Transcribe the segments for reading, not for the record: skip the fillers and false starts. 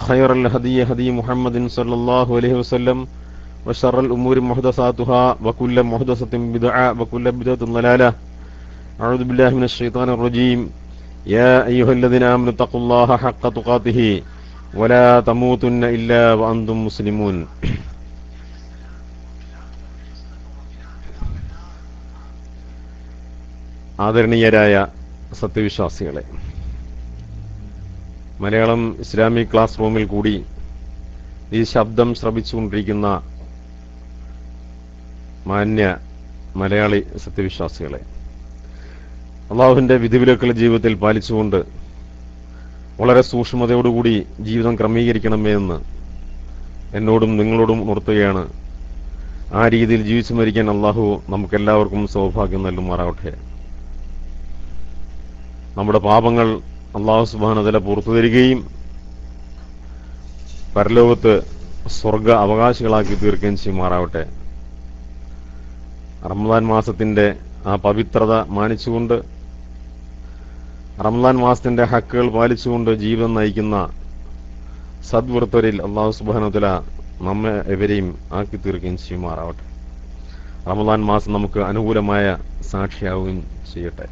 وخير الهدي هدي محمد صلى الله عليه وسلم وشر الأمور محدثاتها وكل محدثة بدعة وكل بدعة ضلالة. أعوذ بالله من الشيطان الرجيم. يا أيها الذين آمنوا اتقوا الله حق تقاته ولا تموتن إلا وأنتم مسلمون. ആദരണീയരായ സത്യവിശ്വാസികളെ, Malayalam Islamic class റൂമിൽ കൂടി ഈ ശബ്ദം ശ്രവിച്ചുകൊണ്ടിരിക്കുന്ന മാന്യ മലയാളി സത്യവിശ്വാസികളെ, അള്ളാഹുവിന്റെ വിധിവിലക്കുകൾ ജീവിതത്തിൽ പാലിച്ചുകൊണ്ട് വളരെ സൂക്ഷ്മതയോടുകൂടി ജീവിതം ക്രമീകരിക്കണമേ എന്ന് എന്നോടും നിങ്ങളോടും ഉണർത്തുകയാണ്. ആ രീതിയിൽ ജീവിച്ചു മരിക്കാൻ അള്ളാഹു നമുക്കെല്ലാവർക്കും സൗഭാഗ്യം നൽകുമാറാവട്ടെ. നമ്മുടെ പാപങ്ങൾ അള്ളാഹു സുബ്ഹാനഹു വ തആല പുറത്തു തരികയും പരലോകത്ത് സ്വർഗ അവകാശികളാക്കി തീർക്കുകയും ചെയ്യുമാറാവട്ടെ. റമദാൻ മാസത്തിന്റെ ആ പവിത്രത മാനിച്ചുകൊണ്ട്, റമദാൻ മാസത്തിന്റെ ഹക്കുകൾ പാലിച്ചുകൊണ്ട് ജീവിതം നയിക്കുന്ന സദ്വൃത്തരിൽ അള്ളാഹു സുബ്ഹാനഹു വ തആല നമ്മെ എവരെയും ആക്കി തീർക്കുകയും ചെയ്യുമാറാവട്ടെ. റമദാൻ മാസം നമുക്ക് അനുകൂലമായ സാക്ഷിയാവുകയും ചെയ്യട്ടെ.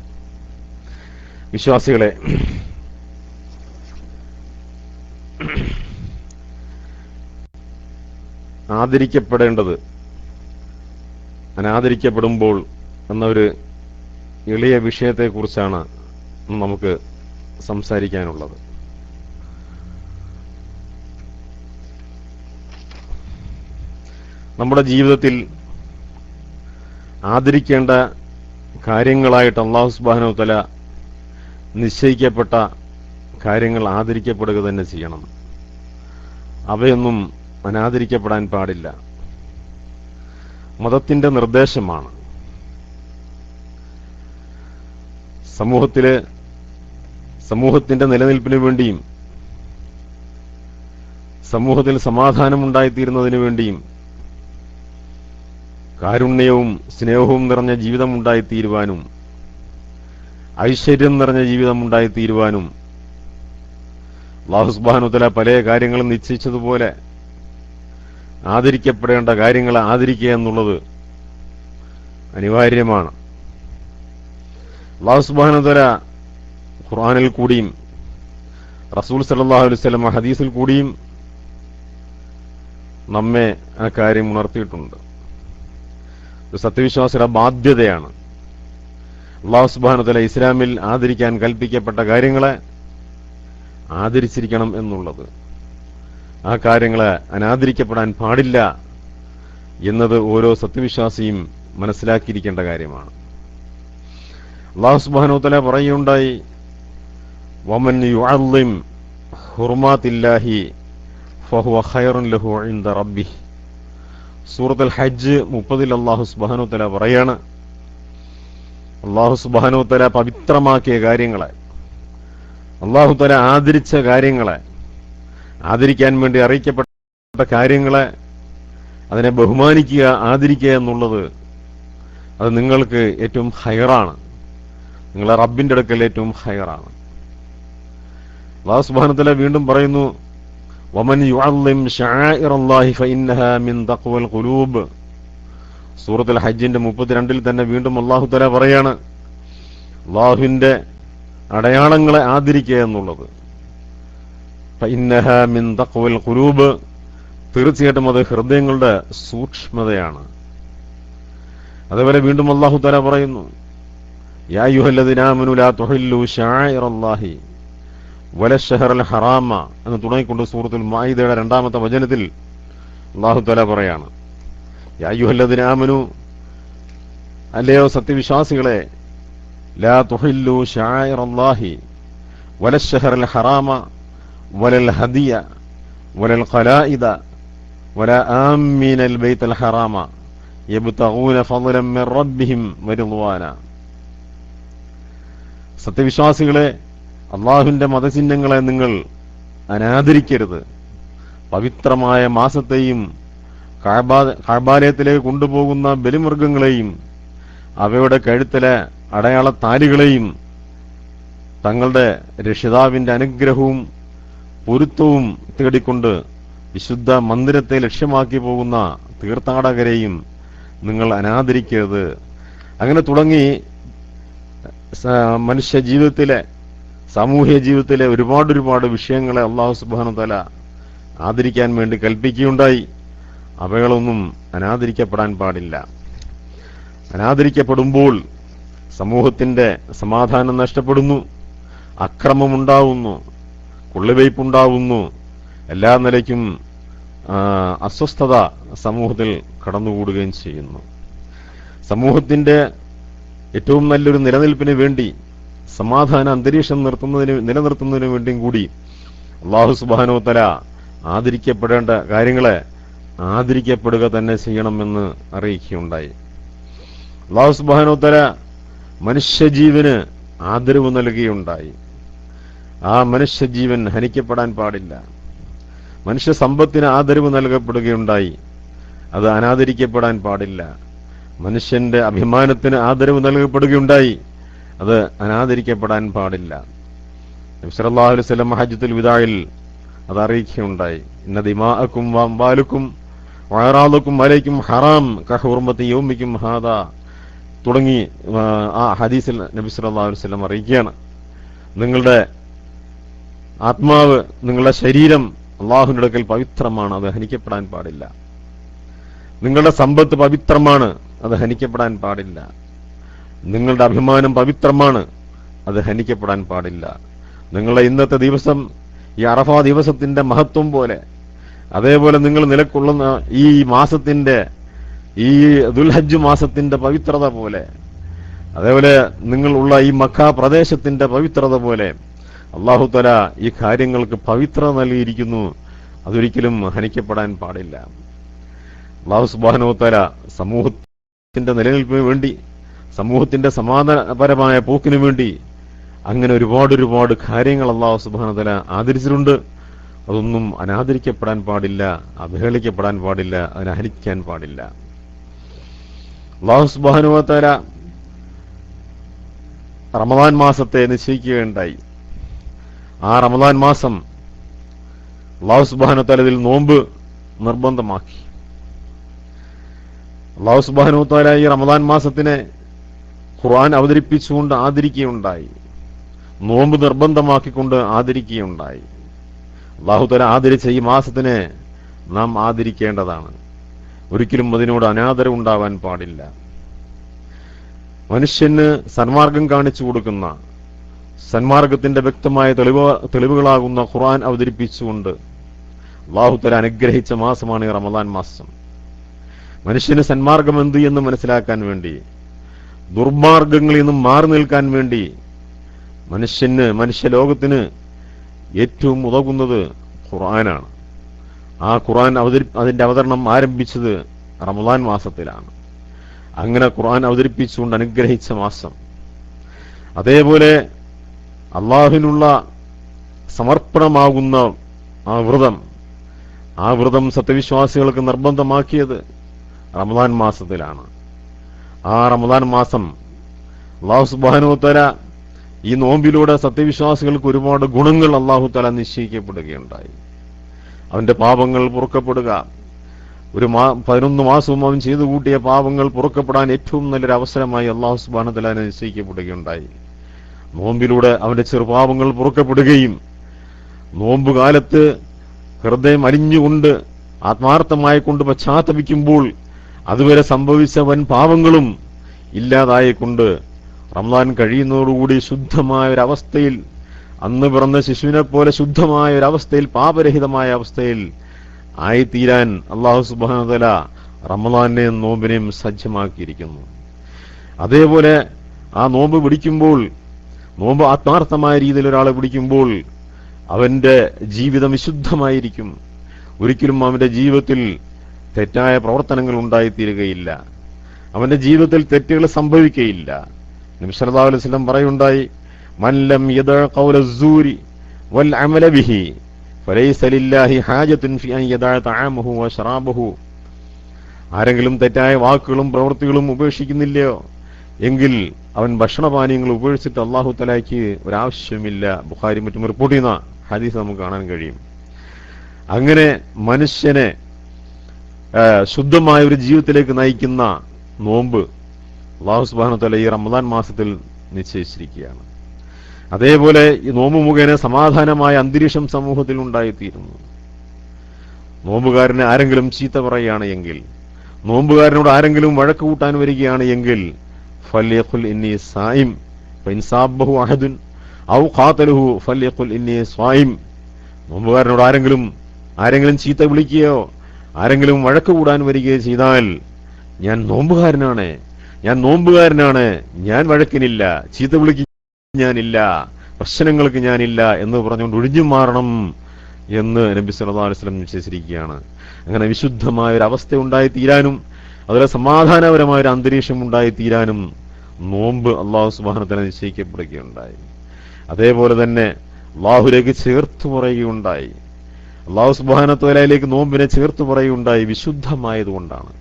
വിശ്വാസികളെ, ആദരിക്കപ്പെടേണ്ടത് അനാദരിക്കപ്പെടുമ്പോൾ എന്നൊരു എളിയ വിഷയത്തെക്കുറിച്ചാണ് നമുക്ക് സംസാരിക്കാനുള്ളത്. നമ്മുടെ ജീവിതത്തിൽ ആദരിക്കേണ്ട കാര്യങ്ങളായിട്ട് അല്ലാഹു സുബ്ഹാനഹു വ തആല നിശ്ചയിക്കപ്പെട്ട കാര്യങ്ങൾ ആദരിക്കപ്പെടുക തന്നെ ചെയ്യണം. അവയൊന്നും അനാദരിക്കപ്പെടാൻ പാടില്ല. മതത്തിന്റെ നിർദ്ദേശമാണ്. സമൂഹത്തിന്റെ നിലനിൽപ്പിനു വേണ്ടിയും സമൂഹത്തിൽ സമാധാനമുണ്ടായിത്തീരുന്നതിനു വേണ്ടിയും കാരുണ്യവും സ്നേഹവും നിറഞ്ഞ ജീവിതമുണ്ടായിത്തീരുവാനും ഐശ്വര്യം നിറഞ്ഞ ജീവിതമുണ്ടായിത്തീരുവാനും അല്ലാഹു സുബ്ഹാനഹു വ തആല പല കാര്യങ്ങളും നിശ്ചയിച്ചതുപോലെ ആദരിക്കപ്പെടേണ്ട കാര്യങ്ങളെ ആദരിക്കുക എന്നുള്ളത് അനിവാര്യമാണ്. അല്ലാഹു സുബ്ഹാനഹു വ തആല ഖുർആനിൽ കൂടിയും റസൂൽ സല്ലല്ലാഹു അലൈഹി വസല്ലം ഹദീസിൽ കൂടിയും നമ്മെ ആ കാര്യം ഉണർത്തിയിട്ടുണ്ട്. സത്യവിശ്വാസിയുടെ ബാധ്യതയാണ് അല്ലാഹു സുബ്ഹാനഹു വ തആല ഇസ്ലാമിൽ ആദരിക്കാൻ കൽപ്പിക്കപ്പെട്ട കാര്യങ്ങളെ ആദരിച്ചിരിക്കണം എന്നുള്ളത്. ആ കാര്യങ്ങളെ അനാദരിക്കപ്പെടാൻ പാടില്ല എന്നത് ഓരോ സത്യവിശ്വാസിയും മനസ്സിലാക്കിയിരിക്കേണ്ട കാര്യമാണ്. അല്ലാഹു സുബ്ഹാനഹു വ തആല പറയുകയുണ്ടായി, വമൻ യുഅള്ളിം ഹുർമാത്തില്ലാഹി ഫഹുവ ഖൈറുൻ ലഹു ഇൻദ റബ്ബിഹി. സൂറത്തുൽ ഹജ്ജ് 30 അല്ലാഹു സുബ്ഹാനഹു വ തആല പറയാണ്, അല്ലാഹു സുബ്ഹാനഹു വ തആല പവിത്രമാക്കിയ കാര്യങ്ങളെ, അല്ലാഹു തആല ആദരിച്ച കാര്യങ്ങളെ, ആദരിക്കാൻ വേണ്ടി അറിയിക്കപ്പെട്ട കാര്യങ്ങളെ, അതിനെ ബഹുമാനിക്കുക, ആദരിക്കുക എന്നുള്ളത് അത് നിങ്ങൾക്ക് ഏറ്റവും ഹൈറാണ്. നിങ്ങളെ റബ്ബിന്റെ അടുക്കൽ ഏറ്റവും ഹൈറാണ്. അല്ലാഹു സുബ്ഹാനഹു വ തആല വീണ്ടും പറയുന്നു, വമൻ യുഅള്ളിം ശആഇറല്ലാഹി ഫഇന്നഹാ മിൻ തഖ്വൽ ഖുലൂബ്. സൂറത്തുൽ ഹജ്ജിന്റെ 32 തന്നെ വീണ്ടും അല്ലാഹു തആല പറയാണ്, അല്ലാഹുവിന്റെ അടയാളങ്ങളെ ആദരിക്കുക എന്നുള്ളത് ഫഇന്നഹാ മിൻ തഖ്വൽ ഖുലൂബ്, തീർച്ചയായിട്ടും അത് ഹൃദയങ്ങളുടെ സൂക്ഷ്മതയാണ്. അതുപോലെ വീണ്ടും അല്ലാഹു തആല പറയുന്നു, യാ അയ്യുഹല്ലദീന ആമനൂ ലാ തുഹില്ലൂ ശആഇറല്ലാഹി വലശ്ശഹറൽ ഹറാമ എന്ന് തുടങ്ങിക്കൊണ്ട് സൂറത്തുൽ മാഇദയുടെ 2-ാമത്തെ വചനത്തിൽ അല്ലാഹു തആല പറയാണ്, യാ അയ്യുഹല്ലദീന ആമനൂ, അല്ലയോ സത്യവിശ്വാസികളെ, ലാ തുഹില്ലൂ ശആഇറല്ലാഹി വലശ്ശഹറൽ ഹറാമ വലൽ ഹദിയ വലൽ ഖലായിദ വലാ ആമീനൽ ബൈത്തൽ ഹറാമ യബ്തഗൂന ഫളലൻ മിർ റബ്ബിഹിം വറിദ്വാന. സത്യവിശ്വാസികളെ, അള്ളാഹുവിന്റെ മതചിഹ്നങ്ങളെ നിങ്ങൾ അനാദരിക്കരുത്. പവിത്രമായ മാസത്തെയും കഅബാലയത്തിലേക്ക് കൊണ്ടുപോകുന്ന ബലിമൃഗങ്ങളെയും അവയുടെ കഴുത്തിലെ അടയാളത്താലികളെയും തങ്ങളുടെ രക്ഷിതാവിന്റെ അനുഗ്രഹവും പൊരുത്തവും തേടിക്കൊണ്ട് വിശുദ്ധ മന്ദിരത്തെ ലക്ഷ്യമാക്കി പോകുന്ന തീർത്ഥാടകരെയും നിങ്ങൾ അനാദരിക്കരുത്. അങ്ങനെ തുടങ്ങി മനുഷ്യ ജീവിതത്തിലെ, സാമൂഹ്യ ജീവിതത്തിലെ ഒരുപാട് വിഷയങ്ങളെ അല്ലാഹു സുബ്ഹാനഹു വ തആല ആദരിക്കാൻ വേണ്ടി കൽപ്പിക്കുകയുണ്ടായി. അവകളൊന്നും അനാദരിക്കപ്പെടാൻ പാടില്ല. അനാദരിക്കപ്പെടുമ്പോൾ സമൂഹത്തിന്റെ സമാധാനം നഷ്ടപ്പെടുന്നു, അക്രമമുണ്ടാവുന്നു, കൊള്ളിവയ്പുണ്ടാവുന്നു, എല്ലാ നിലയ്ക്കും അസ്വസ്ഥത സമൂഹത്തിൽ കടന്നുകൂടുകയും ചെയ്യുന്നു. സമൂഹത്തിന്റെ ഏറ്റവും നല്ലൊരു നിലനിൽപ്പിന് വേണ്ടി, സമാധാന അന്തരീക്ഷം നിലനിർത്തുന്നതിന് വേണ്ടിയും കൂടി അല്ലാഹു സുബ്ഹാനഹു വ തആല ആദരിക്കപ്പെടേണ്ട കാര്യങ്ങളെ ആദരിക്കപ്പെടുക തന്നെ ചെയ്യണമെന്ന് അറിയിക്കുകയുണ്ടായി. അല്ലാഹു സുബ്ഹാനഹു വ തആല മനുഷ്യജീവന് ആദരവ് നൽകുകയുണ്ടായി. ആ മനുഷ്യജീവൻ ഹനിക്കപ്പെടാൻ പാടില്ല. മനുഷ്യ സമ്പത്തിന് ആദരവ് നൽകപ്പെടുകയുണ്ടായി. അത് അനാദരിക്കപ്പെടാൻ പാടില്ല. മനുഷ്യന്റെ അഭിമാനത്തിന് ആദരവ് നൽകപ്പെടുകയുണ്ടായി. അത് അനാദരിക്കപ്പെടാൻ പാടില്ല. നബി സല്ലല്ലാഹു അലൈഹി വസല്ലം ഹജ്ജത്തുൽ വിദാഇൽ അത് അറിയിക്കുകയുണ്ടായി. ഇന്ന ദിമാഅക്കും വഅംവാലുക്കും വഅറാദുക്കും അലൈക്കും ഹറാം കഹുർമത്തി യൗമിക്കും ഹാദാ തുടങ്ങി ആ ഹദീസിൽ നബി സല്ലല്ലാഹു അലൈഹി വസല്ലം അറിയിക്കുകയാണ്, നിങ്ങളുടെ ആത്മാവ്, നിങ്ങളുടെ ശരീരം അല്ലാഹുവിന്റെ അടുക്കൽ പവിത്രമാണ്, അത് ഹനിക്കപ്പെടാൻ പാടില്ല. നിങ്ങളുടെ സമ്പത്ത് പവിത്രമാണ്, അത് ഹനിക്കപ്പെടാൻ പാടില്ല. നിങ്ങളുടെ അഭിമാനം പവിത്രമാണ്, അത് ഹനിക്കപ്പെടാൻ പാടില്ല. നിങ്ങളുടെ ഇന്നത്തെ ദിവസം ഈ അറഫാ ദിവസത്തിന്റെ മഹത്വം പോലെ, അതേപോലെ നിങ്ങൾ നിലകൊള്ളുന്ന ഈ മാസത്തിന്റെ, ഈ ദുൽഹജ്ജ് മാസത്തിന്റെ പവിത്രത പോലെ, അതേപോലെ നിങ്ങളുള്ള ഈ മക്ക പ്രദേശത്തിന്റെ പവിത്രത പോലെ അല്ലാഹു തആല ഈ കാര്യങ്ങൾക്ക് പവിത്രത നൽകിയിരിക്കുന്നു. അതൊരിക്കലും ഹനിക്കപ്പെടാൻ പാടില്ല. അല്ലാഹു സുബ്ഹാനഹു വ തആല സമൂഹത്തിന്റെ നിലനിൽപ്പിന് വേണ്ടി, സമൂഹത്തിന്റെ സമാധാനപരമായ പോക്കിനു വേണ്ടി അങ്ങനെ ഒരുപാട് കാര്യങ്ങൾ അല്ലാഹു സുബ്ഹാനഹു വ തആല ആദരിച്ചിട്ടുണ്ട്. അതൊന്നും അനാദരിക്കപ്പെടാൻ പാടില്ല, അവഹേളിക്കപ്പെടാൻ പാടില്ല, അതിനെ ഹനിക്കാൻ പാടില്ല. അല്ലാഹു സുബ്ഹാനഹു വ തആല റമദാൻ മാസത്തെ നിശ്ചയിക്കുകയുണ്ടായി. ആ റമദാൻ മാസം അല്ലാഹു സുബ്ഹാനഹു വ തആല ഇതിൽ നോമ്പ് നിർബന്ധമാക്കി. അല്ലാഹു സുബ്ഹാനഹു വ തആല ഈ റമദാൻ മാസത്തിനെ ഖുർആൻ അവതരിപ്പിച്ചുകൊണ്ട് ആദരിക്കുകയുണ്ടായി. നോമ്പ് നിർബന്ധമാക്കിക്കൊണ്ട് ആദരിക്കുകയുണ്ടായി. അല്ലാഹു തആല ആദരിച്ച ഈ മാസത്തിനെ നാം ആദരിക്കേണ്ടതാണ്. ഒരിക്കലും അതിനോട് അനാദരം ഉണ്ടാവാൻ പാടില്ല. മനുഷ്യന് സന്മാർഗം കാണിച്ചു കൊടുക്കുന്ന, സന്മാർഗത്തിന്റെ വ്യക്തമായ തെളിവുകളാകുന്ന ഖുർആൻ അവതരിപ്പിച്ചുകൊണ്ട് അല്ലാഹു തആല അനുഗ്രഹിച്ച മാസമാണ് ഈ റമദാൻ മാസം. മനുഷ്യന് സന്മാർഗം എന്ത് എന്ന് മനസ്സിലാക്കാൻ വേണ്ടി, ദുർമാർഗങ്ങളിൽ നിന്നും മാറി നിൽക്കാൻ വേണ്ടി മനുഷ്യലോകത്തിന് ഏറ്റവും ഉതകുന്നത് ഖുർആനാണ്. ആ ഖുർആൻ അതിന്റെ അവതരണം ആരംഭിച്ചത് റമദാൻ മാസത്തിലാണ്. അങ്ങനെ ഖുർആൻ അവതരിപ്പിച്ചുകൊണ്ട് അനുഗ്രഹിച്ച മാസം. അതേപോലെ അള്ളാഹുവിനുള്ള സമർപ്പണമാകുന്ന ആ വ്രതം സത്യവിശ്വാസികൾക്ക് നിർബന്ധമാക്കിയത് റമദാൻ മാസത്തിലാണ്. ആ റമദാൻ മാസം അല്ലാഹു സുബ്ഹാനഹു വ തആല ഈ നോമ്പിലൂടെ സത്യവിശ്വാസികൾക്ക് ഒരുപാട് ഗുണങ്ങൾ അല്ലാഹു തആല നിശ്ചയിക്കപ്പെടുകയുണ്ടായി. അവന്റെ പാപങ്ങൾ പൊറുക്കപ്പെടുക, 11 മാസവും അവൻ ചെയ്തു കൂട്ടിയ പാപങ്ങൾ പൊറുക്കപ്പെടാൻ ഏറ്റവും നല്ലൊരു അവസരമായി അല്ലാഹു സുബ്ഹാനഹു വ തആല നിശ്ചയിക്കപ്പെടുകയുണ്ടായി. നോമ്പിലൂടെ അവന്റെ ചെറുപാപങ്ങൾ പൊറുക്കപ്പെടുകയും, നോമ്പുകാലത്ത് ഹൃദയം അലിഞ്ഞുകൊണ്ട് ആത്മാർത്ഥമായി കൊണ്ട് പശ്ചാത്തപിക്കുമ്പോൾ അതുവരെ സംഭവിച്ച വൻ പാപങ്ങളും ഇല്ലാതായിക്കൊണ്ട് റമദാൻ കഴിയുന്നതോടുകൂടി ശുദ്ധമായ ഒരവസ്ഥയിൽ, അന്ന് പിറന്ന ശിശുവിനെ പോലെ ശുദ്ധമായ ഒരവസ്ഥയിൽ, പാപരഹിതമായ അവസ്ഥയിൽ ആയിത്തീരാൻ അല്ലാഹു സുബ്ഹാനഹു വ തആല റമദാനെയും നോമ്പിനെയും സജ്ജമാക്കിയിരിക്കുന്നു. അതേപോലെ ആ നോമ്പ് പിടിക്കുമ്പോൾ, നോമ്പ് ആത്മാർത്ഥമായ രീതിയിൽ ഒരാളെ പിടിക്കുമ്പോൾ അവന്റെ ജീവിതം വിശുദ്ധമായിരിക്കും. ഒരിക്കലും അവന്റെ ജീവിതത്തിൽ തെറ്റായ പ്രവർത്തനങ്ങൾ ഉണ്ടായിത്തീരുകയില്ല. അവന്റെ ജീവിതത്തിൽ തെറ്റുകൾ സംഭവിക്കുകയില്ല. നബി സല്ലല്ലാഹു അലൈഹി വസല്ലം പറയുണ്ടായി, മൻ ലം യദഅ ഖൗല അസ്സൂരി വൽ അമല ബിഹി ഫലൈസ ലില്ലാഹി ഹാജത്തുൻ ഫി അൻ യദഅ തഅമഹു വശറാബഹു. ആരെങ്കിലും തെറ്റായ വാക്കുകളും പ്രവൃത്തികളും ഉപേക്ഷിക്കുന്നില്ലയോ എങ്കിൽ അവൻ ഭക്ഷണപാനീയങ്ങൾ ഉപേക്ഷിച്ചിട്ട് അല്ലാഹു തആലയ്ക്ക് ഒരാവശ്യമില്ല. ബുഖാരി മറ്റും റിപ്പോർട്ട് ചെയ്യുന്ന ഹദീസ് നമുക്ക് കാണാൻ കഴിയും. അങ്ങനെ മനുഷ്യനെ ശുദ്ധമായ ഒരു ജീവിതത്തിലേക്ക് നയിക്കുന്ന നോമ്പ് അല്ലാഹു സുബ്ഹാനഹു വ തആല ഈ റമദാൻ മാസത്തിൽ നിശ്ചയിച്ചിരിക്കുകയാണ്. അതേപോലെ ഈ നോമ്പ് മുഖേന സമാധാനമായ അന്തരീക്ഷം സമൂഹത്തിൽ ഉണ്ടായിത്തീരുന്നു. നോമ്പുകാരനെ ആരെങ്കിലും ചീത്ത പറയുകയാണ് എങ്കിൽ, നോമ്പുകാരനോട് ആരെങ്കിലും വഴക്ക് കൂട്ടാൻ വരികയാണ് എങ്കിൽ ഫല്യഖുൽ ഇന്നി സായിം ഫഇൻ സാബഹു അഹദുൻ ഔ ഖാതലഹു ഫല്യഖുൽ ഇന്നി സ്വായിം. നോമ്പുകാരനോട് ആരെങ്കിലും ചീത്ത വിളിക്കുകയോ ആരെങ്കിലും വഴക്ക് കൂടാൻ വരികയോ ചെയ്താൽ ഞാൻ നോമ്പുകാരനാണ്, ഞാൻ വഴക്കിനില്ല, ചീത്ത വിളിക്ക് ഞാനില്ല, പ്രശ്നങ്ങൾക്ക് ഞാനില്ല എന്ന് പറഞ്ഞുകൊണ്ട് ഒഴിഞ്ഞു മാറണം എന്ന് നബി സല്ലല്ലാഹു അലൈഹി വസല്ലം നിശ്ചയിച്ചിരിക്കുകയാണ്. അങ്ങനെ വിശുദ്ധമായ ഒരു അവസ്ഥ ഉണ്ടായിത്തീരാനും അതുപോലെ സമാധാനപരമായ ഒരു അന്തരീക്ഷം ഉണ്ടായിത്തീരാനും നോമ്പ് അല്ലാഹു സുബ്ഹാനഹു വ തആല നിശ്ചയിക്കപ്പെടുകയുണ്ടായി. അതേപോലെ തന്നെ അല്ലാഹുവിലേക്ക് ചേർത്ത് പറയുകയുണ്ടായി. അല്ലാഹു സുബ്ഹാനഹു വ തആലയിലേക്ക് നോമ്പിനെ ചേർത്ത് പറയുകയുണ്ടായി. വിശുദ്ധമായതുകൊണ്ടാണ്.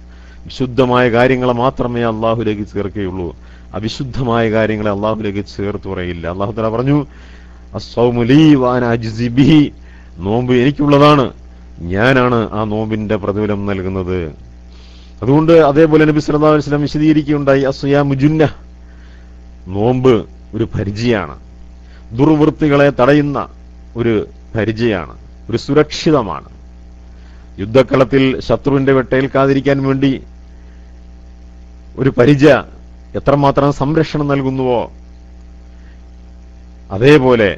വിശുദ്ധമായ കാര്യങ്ങളെ മാത്രമേ അല്ലാഹുവിലേക്ക് ചേർക്കുകയുള്ളൂ. അവിശുദ്ധമായ കാര്യങ്ങളെ അല്ലാഹുവിലേക്ക് ചേർത്ത് പറയില്ല. അല്ലാഹു തആല പറഞ്ഞു, അസ്സൗമു ലീ വഅന അജ്സി ബിഹി, നോമ്പ് എനിക്കുള്ളതാണ്, ഞാനാണ് ആ നോമ്പിന്റെ പ്രതിഫലം നൽകുന്നത്. അതുകൊണ്ട് അതേപോലെ നബി സല്ലല്ലാഹു അലൈഹി വസല്ലം വിശദീകരിക്കുകയുണ്ടായി, അസ്സിയാമു ജുന്ന, നോമ്പ് ഒരു പരിചയാണ്, ദുർവൃത്തികളെ തടയുന്ന ഒരു പരിചയാണ്, ഒരു സുരക്ഷിതമാണ്. യുദ്ധക്കളത്തിൽ ശത്രുവിന്റെ വെട്ടേൽക്കാതിരിക്കാൻ വേണ്ടി ഒരു പരിച എത്രമാത്രം സംരക്ഷണം നൽകുന്നുവോ അതേപോലെ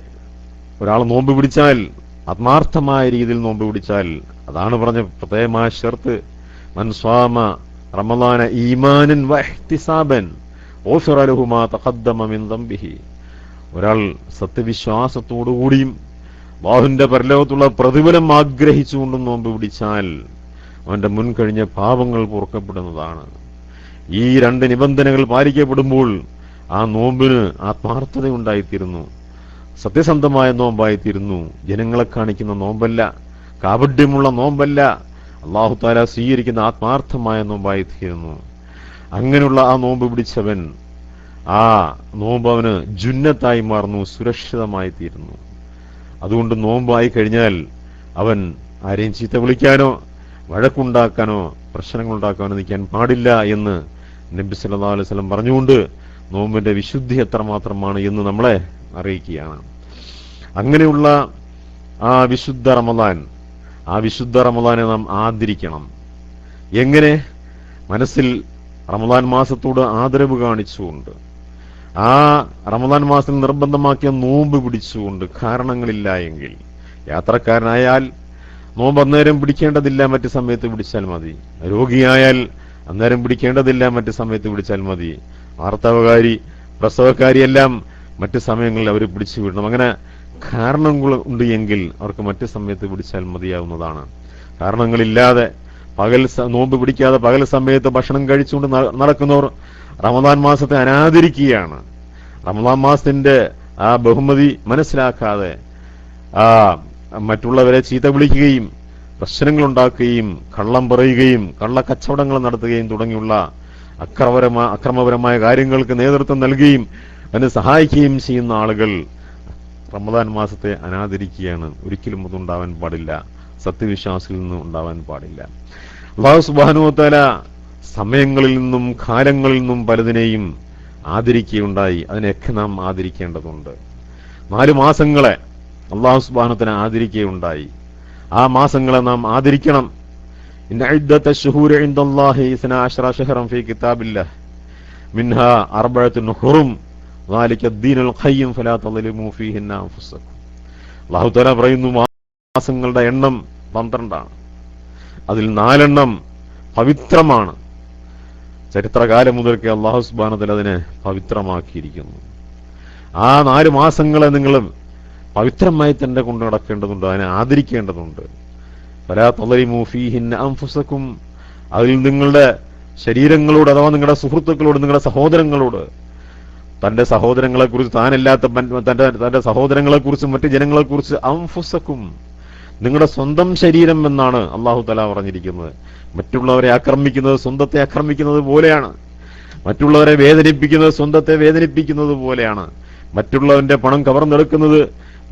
ഒരാൾ നോമ്പ് പിടിച്ചാൽ, ആത്മാർത്ഥമായ രീതിയിൽ നോമ്പ് പിടിച്ചാൽ, അതാണ് പറഞ്ഞ പ്രത്യേകമായ ഷർത്ത്, മൻ സ്വാമ റമളാന ഈമാനൻ വഹ്തിസാബൻ ഗുഫിറ ലഹു മാ തഖദ്ദമ മിൻ ദംബിഹി. ഒരാൾ സത്യവിശ്വാസത്തോടുകൂടിയും അല്ലാഹുവിന്റെ പരലോകത്തുള്ള പ്രതിഫലം ആഗ്രഹിച്ചുകൊണ്ടും നോമ്പ് പിടിച്ചാൽ അവന്റെ മുൻകഴിഞ്ഞ പാപങ്ങൾ പൊറുക്കപ്പെടുന്നതാണ്. ഈ രണ്ട് നിബന്ധനകൾ പാലിക്കപ്പെടുമ്പോൾ ആ നോമ്പിന് ആത്മാർത്ഥത ഉണ്ടായിത്തീരുന്നു, സത്യസന്ധമായ നോമ്പായിത്തീരുന്നു. ജനങ്ങളെ കാണിക്കുന്ന നോമ്പല്ല, കാപഢ്യമുള്ള നോമ്പല്ല, അല്ലാഹു തആല സ്വീകരിക്കുന്ന ആത്മാർത്ഥമായ നോമ്പായിത്തീരുന്നു. അങ്ങനെയുള്ള ആ നോമ്പ് പിടിച്ചവൻ, ആ നോമ്പ് അവന് ജുന്നത്തായി മാറുന്നു, സുരക്ഷിതമായി തീരുന്നു. അതുകൊണ്ട് നോമ്പായി കഴിഞ്ഞാൽ അവൻ ആരെയും ചീത്ത വിളിക്കാനോ വഴക്കുണ്ടാക്കാനോ പ്രശ്നങ്ങളുണ്ടാക്കാനോ നിൽക്കാൻ പാടില്ല എന്ന് നബി സല്ലല്ലാഹു അലൈഹി വസല്ലം പറഞ്ഞുകൊണ്ട് നോമ്പിന്റെ വിശുദ്ധി എത്രമാത്രമാണ് എന്ന് നമ്മളെ അറിയിക്കുകയാണ്. അങ്ങനെയുള്ള ആ വിശുദ്ധ റമളാനെ നാം ആദരിക്കണം. എങ്ങനെ? മനസ്സിൽ റമളാൻ മാസത്തോട് ആദരവ് കാണിച്ചുകൊണ്ട്, ആ റമളാൻ മാസത്തിൽ നിർബന്ധമാക്കിയ നോമ്പ് പിടിച്ചുകൊണ്ട്. കാരണങ്ങളില്ല എങ്കിൽ, യാത്രക്കാരനായാൽ നോമ്പ് അന്നേരം പിടിക്കേണ്ടതില്ല, മറ്റു സമയത്ത് പിടിച്ചാൽ മതി. രോഗിയായാൽ അന്നേരം പിടിക്കേണ്ടതില്ല, മറ്റു സമയത്ത് പിടിച്ചാൽ മതി. ആർത്തവകാരി, പ്രസവക്കാരിയെല്ലാം മറ്റു സമയങ്ങളിൽ അവർ പിടിച്ചു വിടണം. അങ്ങനെ കാരണങ്ങൾ ഉണ്ട് എങ്കിൽ അവർക്ക് മറ്റു സമയത്ത് പിടിച്ചാൽ മതിയാവുന്നതാണ്. കാരണങ്ങളില്ലാതെ നോമ്പ് പിടിക്കാതെ പകൽ സമയത്ത് ഭക്ഷണം കഴിച്ചുകൊണ്ട് നടക്കുന്നവർ റമദാൻ മാസത്തെ അനാദരിക്കുകയാണ്. റമദാൻ മാസത്തിന്റെ ആ ബഹുമതി മനസ്സിലാക്കാതെ മറ്റുള്ളവരെ ചീത്ത വിളിക്കുകയും പ്രശ്നങ്ങൾ ഉണ്ടാക്കുകയും കള്ളം പറയുകയും കള്ളക്കച്ചവടങ്ങൾ നടത്തുകയും തുടങ്ങിയുള്ള അക്രമപരമായ കാര്യങ്ങൾക്ക് നേതൃത്വം നൽകുകയും അതിന് സഹായിക്കുകയും ചെയ്യുന്ന ആളുകൾ റമദാൻ മാസത്തെ അനാദരിക്കുകയാണ്. ഒരിക്കലും അതുണ്ടാവാൻ പാടില്ല, സത്യവിശ്വാസിയിൽ നിന്നും ഉണ്ടാവാൻ പാടില്ല. അല്ലാഹു സുബ്ഹാനഹു വ തആല സമയങ്ങളിൽ നിന്നും കാലങ്ങളിൽ നിന്നും പലതിനെയും ആദരിക്കുകയുണ്ടായി. അതിനെയൊക്കെ നാം ആദരിക്കേണ്ടതുണ്ട്. 4 മാസങ്ങളെ അല്ലാഹു സുബ്ഹാനഹു വ തആല ആദരിക്കുകയുണ്ടായി. ആ മാസങ്ങളെ നാം ആദരിക്കണം. ഇന്ന ഇദ്ദത ശുഹൂരി ഇൻദല്ലാഹി 12 ശഹറൻ ഫീ കിതാബില്ലാഹ് മിൻഹാ 4 ഹുറും ذلك الدين القيم فلا تظلموا فيهن أنفسكم. അല്ലാഹു തആല പറയുന്നു, മാസങ്ങളുടെ എണ്ണം 12ആണ്. അതിൽ 4 എണ്ണം പവിത്രമാണ്. ചരിത്രകാലം മുതൽക്കേ അല്ലാഹു സുബ്ഹാനഹു വ തആല അതിനെ പവിത്രമാക്കിയിരിക്കുന്നു. ആ 4 മാസങ്ങളെ നിങ്ങൾ പവിത്രമായി തന്നെ കൊണ്ടു നടക്കേണ്ടതുണ്ട്, അതിനെ ആദരിക്കേണ്ടതുണ്ട്. ഫലാ തളരിമു ഫീഹിന്ന അൻഫുസകും, അതിൽ നിങ്ങളുടെ ശരീരങ്ങളോട് അഥവാ നിങ്ങളുടെ സുഹൃത്തുക്കളോട്, നിങ്ങളുടെ സഹോദരങ്ങളോട്, തന്റെ സഹോദരങ്ങളെ കുറിച്ച്, താനല്ലാത്ത തന്റെ സഹോദരങ്ങളെ കുറിച്ചും മറ്റു ജനങ്ങളെ കുറിച്ച് അൻഫുസകും, നിങ്ങളുടെ സ്വന്തം ശരീരം എന്നാണ് അല്ലാഹു തആല പറഞ്ഞിരിക്കുന്നത്. മറ്റുള്ളവരെ ആക്രമിക്കുന്നത് സ്വന്തത്തെ ആക്രമിക്കുന്നത് പോലെയാണ്. മറ്റുള്ളവരെ വേദനിപ്പിക്കുന്നത് സ്വന്തത്തെ വേദനിപ്പിക്കുന്നത് പോലെയാണ്. മറ്റുള്ളവന്റെ പണം കവർന്നെടുക്കുന്നത്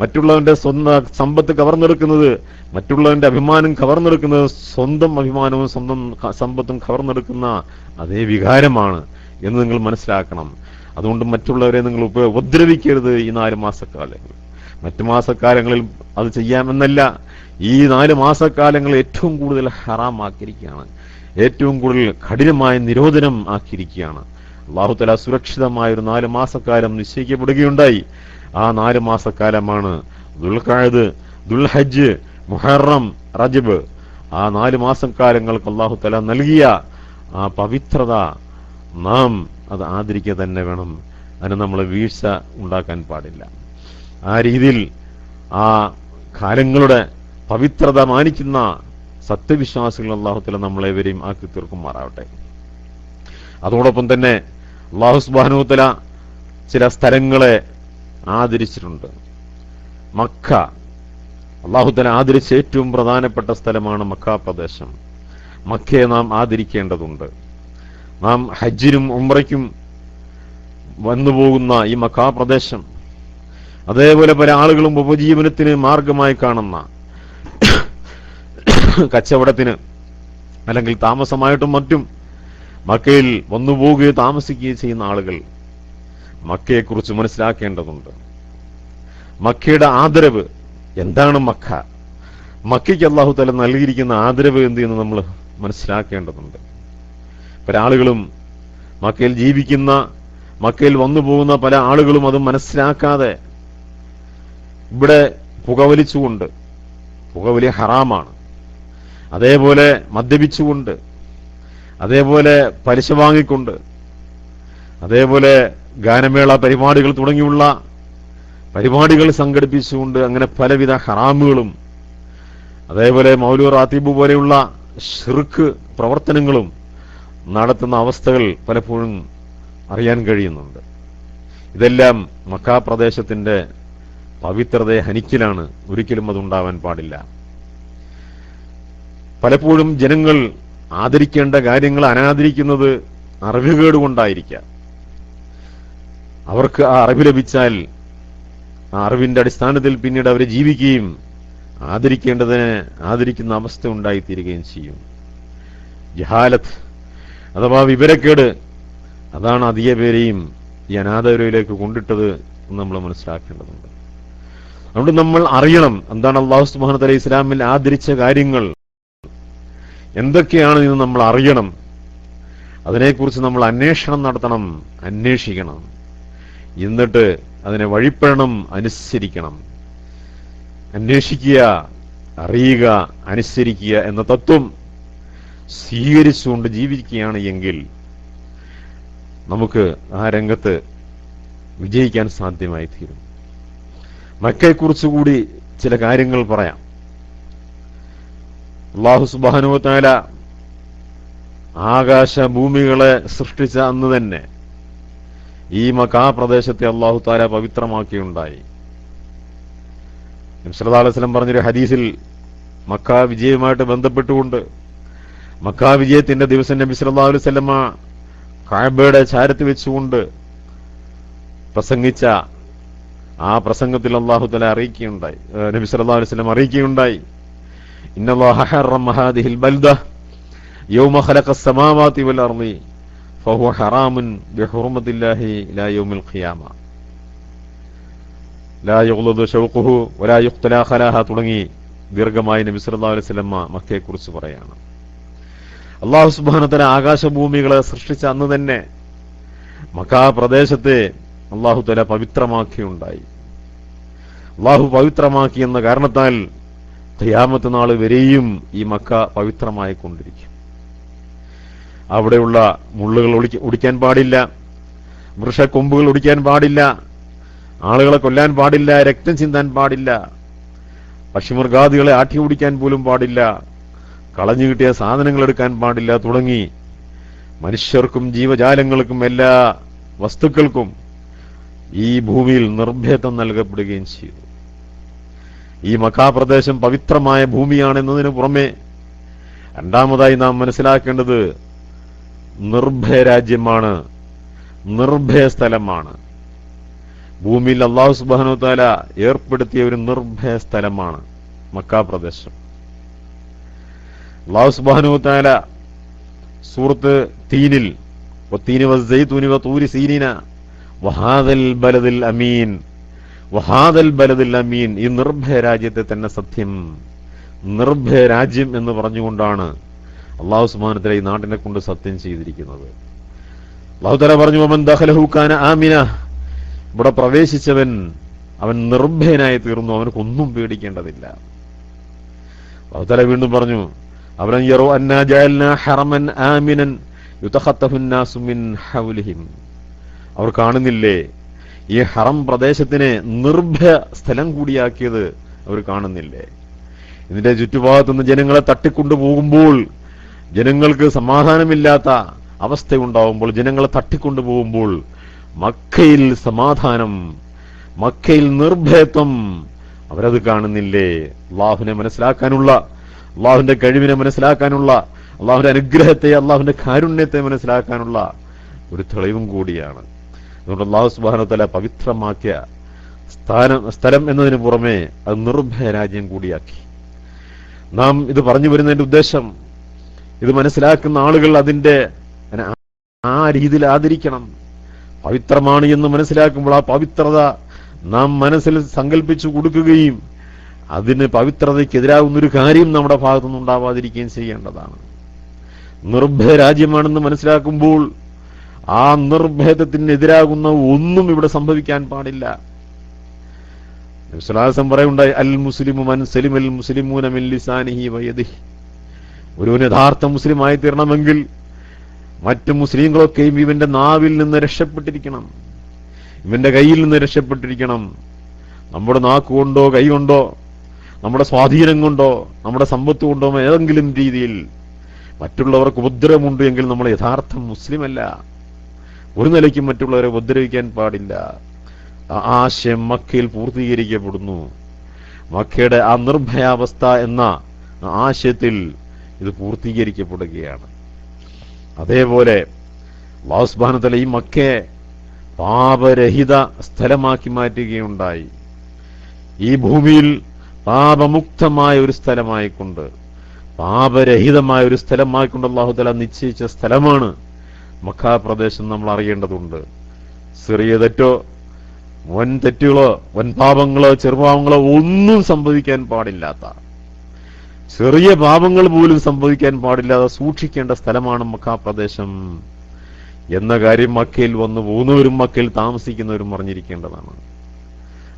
മറ്റുള്ളവന്റെ സ്വന്തം സമ്പത്ത് കവർന്നെടുക്കുന്നത്, മറ്റുള്ളവന്റെ അഭിമാനം കവർന്നെടുക്കുന്നത്, സ്വന്തം അഭിമാനവും സ്വന്തം സമ്പത്തും കവർന്നെടുക്കുന്ന അതേ വികാരമാണ് എന്ന് നിങ്ങൾ മനസ്സിലാക്കണം. അതുകൊണ്ട് മറ്റുള്ളവരെ നിങ്ങൾ ഉപദ്രവിക്കരുത് ഈ 4 മാസക്കാലങ്ങൾ. മറ്റു മാസക്കാലങ്ങളിൽ അത് ചെയ്യാമെന്നല്ല, ഈ 4 മാസക്കാലങ്ങൾ ഏറ്റവും കൂടുതൽ ഹറാമാക്കിയിരിക്കുകയാണ്, ഏറ്റവും കൂടുതൽ കഠിനമായ നിരോധനം ആക്കിയിരിക്കുകയാണ്. അല്ലാഹു തആല സുരക്ഷിതമായൊരു 4 മാസക്കാലം നിശ്ചയിക്കപ്പെടുകയുണ്ടായി. ആ 4 മാസക്കാലമാണ് ദുൽഖഅദ്, ദുൽഹജ്ജ്, മുഹറം, റജബ്. ആ 4 മാസക്കാലങ്ങൾക്ക് അല്ലാഹു തആല നൽകിയ ആ പവിത്രത നാം അത് ആദരിക്കുക തന്നെ വേണം. അതിന് നമ്മൾ വീഴ്ച ഉണ്ടാക്കാൻ പാടില്ല. ആ രീതിയിൽ ആ കാലങ്ങളുടെ പവിത്രത മാനിക്കുന്ന സത്യവിശ്വാസികൾ അല്ലാഹു തആല നമ്മളെവരെയും ആക്കി തീർക്കുമാറാവട്ടെ. അതോടൊപ്പം തന്നെ അല്ലാഹു സുബ്ഹാനഹു വ തആല ചില സ്ഥലങ്ങളെ ആദരിച്ചിട്ടുണ്ട്. മക്ക അല്ലാഹു തആല ആദരിച്ച ഏറ്റവും പ്രധാനപ്പെട്ട സ്ഥലമാണ് മക്ക പ്രദേശം. മക്കയെ നാം ആദരിക്കേണ്ടതുണ്ട്. നാം ഹജ്ജിനും ഉംറയ്ക്കും വന്നുപോകുന്ന ഈ മക്ക പ്രദേശം, അതേപോലെ പല ആളുകളും ഉപജീവനത്തിന് മാർഗമായി കാണുന്ന കച്ചവടത്തിന് അല്ലെങ്കിൽ താമസമായിട്ടും മറ്റും മക്കയിൽ വന്നുപോവുകയോ താമസിക്കുകയോ ചെയ്യുന്ന ആളുകൾ മക്കയെക്കുറിച്ച് മനസ്സിലാക്കേണ്ടതുണ്ട്. മക്കയുടെ ആദരവ് എന്താണ്? മക്കയ്ക്ക് അല്ലാഹു തആല നൽകിയിരിക്കുന്ന ആദരവ് എന്ത് എന്ന് നമ്മൾ മനസ്സിലാക്കേണ്ടതുണ്ട്. പല ആളുകളും മക്കയിൽ ജീവിക്കുന്ന, മക്കയിൽ വന്നു പോകുന്ന പല ആളുകളും അത് മനസ്സിലാക്കാതെ ഇവിടെ പുകവലിച്ചുകൊണ്ട്, പുകവലി ഹറാമാണ്, അതേപോലെ മദ്യപിച്ചുകൊണ്ട്, അതേപോലെ പലിശ വാങ്ങിക്കൊണ്ട്, അതേപോലെ ഗാനമേള പരിപാടികൾ തുടങ്ങിയുള്ള പരിപാടികൾ സംഘടിപ്പിച്ചുകൊണ്ട് അങ്ങനെ പലവിധ ഹറാമുകളും, അതേപോലെ മൗലൂദ് റാത്തീബ് പോലെയുള്ള ശിർക്ക് പ്രവർത്തനങ്ങളും നടത്തുന്ന അവസ്ഥകൾ പലപ്പോഴും അറിയാൻ കഴിയുന്നുണ്ട്. ഇതെല്ലാം മക്ക പ്രദേശത്തിന്റെ പവിത്രതയെ ഹനിക്കലാണ്. ഒരിക്കലും അതുണ്ടാവാൻ പാടില്ല. പലപ്പോഴും ജനങ്ങൾ ആദരിക്കേണ്ട കാര്യങ്ങൾ അനാദരിക്കുന്നത് അറിവുകേട് കൊണ്ടായിരിക്കാം. അവർക്ക് ആ അറിവ് ലഭിച്ചാൽ ആ അറിവിന്റെ അടിസ്ഥാനത്തിൽ പിന്നീട് അവരെ ജീവിക്കുകയും ആദരിക്കേണ്ടതിനെ ആദരിക്കുന്ന അവസ്ഥ ഉണ്ടായിത്തീരുകയും ചെയ്യും. ജഹാലത്ത് അഥവാ വിവരക്കേട്, അതാണ് അധിക പേരെയും ഈ അനാദരവിലേക്ക് കൊണ്ടിട്ടത് എന്ന് നമ്മൾ മനസ്സിലാക്കേണ്ടതുണ്ട്. അതുകൊണ്ട് നമ്മൾ അറിയണം എന്താണ് അല്ലാഹു സുബ്ഹാനഹു വ തആല ഇസ്ലാമിൽ ആദരിച്ച കാര്യങ്ങൾ എന്തൊക്കെയാണ് എന്ന് നമ്മൾ അറിയണം. അതിനെക്കുറിച്ച് നമ്മൾ അന്വേഷണം നടത്തണം, അന്വേഷിക്കണം. എന്നിട്ട് അതിനെ വഴിപ്പെടണം, അനുസരിക്കണം. അന്വേഷിക്കുക, അറിയുക, അനുസരിക്കുക എന്ന തത്വം സ്വീകരിച്ചുകൊണ്ട് ജീവിക്കുകയാണ് എങ്കിൽ നമുക്ക് ആ രംഗത്ത് വിജയിക്കാൻ സാധ്യമായി തീരും. മക്കയെക്കുറിച്ച് കൂടി ചില കാര്യങ്ങൾ പറയാം. അല്ലാഹു സുബ്ഹാനഹു വ തആല ആകാശ ഭൂമികളെ സൃഷ്ടിച്ച അന്ന് തന്നെ ഈ മക്കാ പ്രദേശത്തെ അല്ലാഹു തആല പവിത്രമാക്കിയുണ്ടായി. നബി സല്ലല്ലാഹു അലൈഹി വസല്ലം പറഞ്ഞൊരു ഹദീസിൽ മക്കാ വിജയവുമായിട്ട് ബന്ധപ്പെട്ടുകൊണ്ട് മക്കാ വിജയത്തിന്റെ ദിവസം നബി സല്ലല്ലാഹു അലൈഹി വസല്ലം കഅബയുടെ ചാരത്ത് വെച്ചുകൊണ്ട് പ്രസംഗിച്ച ആ പ്രസംഗത്തിൽ അല്ലാഹു തആല അറിയിക്കുകയുണ്ടായി, നബി സല്ലല്ലാഹു അലൈഹി വസല്ലം അറിയിക്കുകയുണ്ടായി, ഇന്നല്ലാഹ ഹറമ ഹാദിഹിൽ ബൽദ യൗമ ഖലഖസ് സമാവാതി വൽ അർളി ഫഹുവ ഹറാമുൻ ബിഹുർമത്തില്ലാഹി ഇലാ യൗമിൽ ഖിയാമ ലാ യുഗ്ലദു ശൗഖുഹു വലാ യുഖ്തലാ ഖലാഹ തുടങ്ങി ദീർഘമായി നബി സല്ലല്ലാഹു അലൈഹി വസല്ലം മക്കയെക്കുറിച്ച് പറയാണ്. അല്ലാഹു സുബ്ഹാനഹു വ തആല ആകാശഭൂമികളെ സൃഷ്ടിച്ച അന്ന് തന്നെ മക്കാ പ്രദേശത്തെ അല്ലാഹു തആല പവിത്രമാക്കിയുണ്ടായി. അല്ലാഹു പവിത്രമാക്കി എന്ന കാരണത്താൽ ഖിയാമത്ത് നാൾ വരെയും ഈ മക്ക പവിത്രമായി കൊണ്ടിരിക്കും. അവിടെയുള്ള മുള്ളുകൾ ഒടിക്കാൻ പാടില്ല, വൃക്ഷക്കൊമ്പുകൾ ഒടിക്കാൻ പാടില്ല, ആളുകളെ കൊല്ലാൻ പാടില്ല, രക്തം ചിന്താൻ പാടില്ല, പക്ഷിമൃഗാദികളെ ആട്ടി ഓടിക്കാൻ പോലും പാടില്ല, കളഞ്ഞു കിട്ടിയ സാധനങ്ങൾ എടുക്കാൻ പാടില്ല തുടങ്ങി മനുഷ്യർക്കും ജീവജാലങ്ങൾക്കും എല്ലാ വസ്തുക്കൾക്കും ഈ ഭൂമിയിൽ നിർഭേദം നൽകപ്പെടുകയും ചെയ്തു. ഈ മക്കാ പ്രദേശം പവിത്രമായ ഭൂമിയാണെന്നതിന് പുറമെ രണ്ടാമതായി നാം മനസ്സിലാക്കേണ്ടത് നിർഭയ രാജ്യമാണ്, നിർഭയ സ്ഥലമാണ്. ഭൂമിയിൽ അല്ലാഹു സുബ്ഹാനഹു വ തആല ഏർപ്പെടുത്തിയ ഒരു നിർഭയ സ്ഥലമാണ് മക്ക പ്രദേശം. അല്ലാഹു സുബ്ഹാനഹു വ തആല സൂറത്ത് തീനിൽ വത്തീനി വസ്സൈതൂനി വതൂരി സീനീന വഹാദൽ ബലദിൽ അമീൻ, വഹാദൽ ബലദിൽ അമീൻ, ഈ നിർഭയ രാജ്യത്തെ തന്നെ സത്യം, നിർഭയ രാജ്യം എന്ന് പറഞ്ഞുകൊണ്ടാണ് അല്ലാഹു സുബ്ഹാനഹു വ തആല ഈ നാട്ടിനെ കൊണ്ട് സത്യം ചെയ്തിരിക്കുന്നത്. അല്ലാഹു തആല പറഞ്ഞു, വമൻ ദഖലഹു കാന ആമിന, ഇവിടെ പ്രവേശിച്ചവൻ അവൻ നിർഭയനായി തീർന്നു, അവനക്കൊന്നും പേടിക്കേണ്ടതില്ല. അല്ലാഹു തആല വീണ്ടും പറഞ്ഞു, അവലം യറൂ അന്നാ ജഅൽനാ ഹറമൻ ആമിനൻ യുതഖത്തഫു അന്നാസു മിൻ ഹൗലിഹിം, അവർ കാണുന്നില്ലേ ഈ ഹറം പ്രദേശത്തിനെ നിർഭയ സ്ഥലം കൂടിയാക്കിയത് അവർ കാണുന്നില്ലേ? ഇതിന്റെ ചുറ്റുഭാഗത്തുനിന്ന് ജനങ്ങളെ തട്ടിക്കൊണ്ടുപോകുമ്പോൾ, ജനങ്ങൾക്ക് സമാധാനമില്ലാത്ത അവസ്ഥയുണ്ടാവുമ്പോൾ, ജനങ്ങളെ തട്ടിക്കൊണ്ടുപോകുമ്പോൾ മക്കയിൽ സമാധാനം, മക്കയിൽ നിർഭയത്വം അവരത് കാണുന്നില്ലേ? അള്ളാഹുവിനെ മനസ്സിലാക്കാനുള്ള, അള്ളാഹുവിന്റെ കഴിവിനെ മനസ്സിലാക്കാനുള്ള, അള്ളാഹുവിന്റെ അനുഗ്രഹത്തെ, അള്ളാഹുവിന്റെ കാരുണ്യത്തെ മനസ്സിലാക്കാനുള്ള ഒരു തെളിവും കൂടിയാണ്. അതുകൊണ്ട് അല്ലാഹു സുബ്ഹാനഹു വ തആല പവിത്രമാക്കിയ സ്ഥലം എന്നതിന് പുറമെ അത് നിർഭയ രാജ്യം കൂടിയാക്കി. നാം ഇത് പറഞ്ഞു വരുന്നതിന്റെ ഉദ്ദേശം, ഇത് മനസ്സിലാക്കുന്ന ആളുകൾ അതിന്റെ ആ രീതിയിൽ ആദരിക്കണം. പവിത്രമാണ് എന്ന് മനസ്സിലാക്കുമ്പോൾ ആ പവിത്രത നാം മനസ്സിൽ സങ്കല്പിച്ചു കൊടുക്കുകയും അതിന് പവിത്രതയ്ക്കെതിരാകുന്നൊരു കാര്യം നമ്മുടെ ഭാഗത്തുനിന്ന് ഉണ്ടാവാതിരിക്കുകയും ചെയ്യേണ്ടതാണ്. നിർഭയ രാജ്യമാണെന്ന് മനസ്സിലാക്കുമ്പോൾ ആ നിർഭയത്വത്തിനെതിരാകുന്ന ഒന്നും ഇവിടെ സംഭവിക്കാൻ പാടില്ല. നബി സ്വല്ലല്ലാഹു അലൈഹി വസല്ലം പറയുണ്ടായി, അൽ മുസ്ലിമു മൻ സലിമൽ മുസ്ലിമൂന മിൻ ലിസാനിഹി വയദിഹി, ഒരുവൻ യഥാർത്ഥ മുസ്ലിമായി തീരണമെങ്കിൽ മറ്റു മുസ്ലിങ്ങളൊക്കെയും ഇവന്റെ നാവിൽ നിന്ന് രക്ഷപ്പെട്ടിരിക്കണം, ഇവന്റെ കയ്യിൽ നിന്ന് രക്ഷപ്പെട്ടിരിക്കണം. നമ്മുടെ നാക്കുകൊണ്ടോ കൈ കൊണ്ടോ, നമ്മുടെ സ്വാധീനം കൊണ്ടോ, നമ്മുടെ സമ്പത്ത് കൊണ്ടോ ഏതെങ്കിലും രീതിയിൽ മറ്റുള്ളവർക്ക് ഉപദ്രവമുണ്ട് എങ്കിൽ നമ്മൾ യഥാർത്ഥ മുസ്ലിമല്ല. ഒരു നിലയ്ക്കും മറ്റുള്ളവരെ ഉപദ്രവിക്കാൻ പാടില്ല. ആ ആശയം മക്കയിൽ പൂർത്തീകരിക്കപ്പെടുന്നു. മക്കയുടെ ആ നിർഭയാവസ്ഥ എന്ന ആശയത്തിൽ ഇത് പൂർത്തീകരിക്കപ്പെടുകയാണ്. അതേപോലെ അല്ലാഹു സുബ്ഹാനഹു വ തആല ഈ മക്കയെ പാപരഹിത സ്ഥലമാക്കി മാറ്റുകയുണ്ടായി. ഈ ഭൂമിയിൽ പാപമുക്തമായ ഒരു സ്ഥലമായിക്കൊണ്ട്, പാപരഹിതമായ ഒരു സ്ഥലമായിക്കൊണ്ട് അല്ലാഹു തആല നിശ്ചയിച്ച സ്ഥലമാണ് മക്ക പ്രദേശം. നമ്മൾ അറിയേണ്ടതുണ്ട്. ചെറിയ തെറ്റോ വൻ തെറ്റുകളോ വൻ പാപങ്ങളോ ചെറുപാപങ്ങളോ ഒന്നും സംഭവിക്കാൻ പാടില്ലാത്ത, ചെറിയ പാപങ്ങൾ പോലും സംഭവിക്കാൻ പാടില്ലാതെ സൂക്ഷിക്കേണ്ട സ്ഥലമാണ് മക്ക പ്രദേശം എന്ന കാര്യം മക്കയിൽ വന്നു പോകുന്നവരും മക്കയിൽ താമസിക്കുന്നവരും അറിഞ്ഞിരിക്കേണ്ടതാണ്.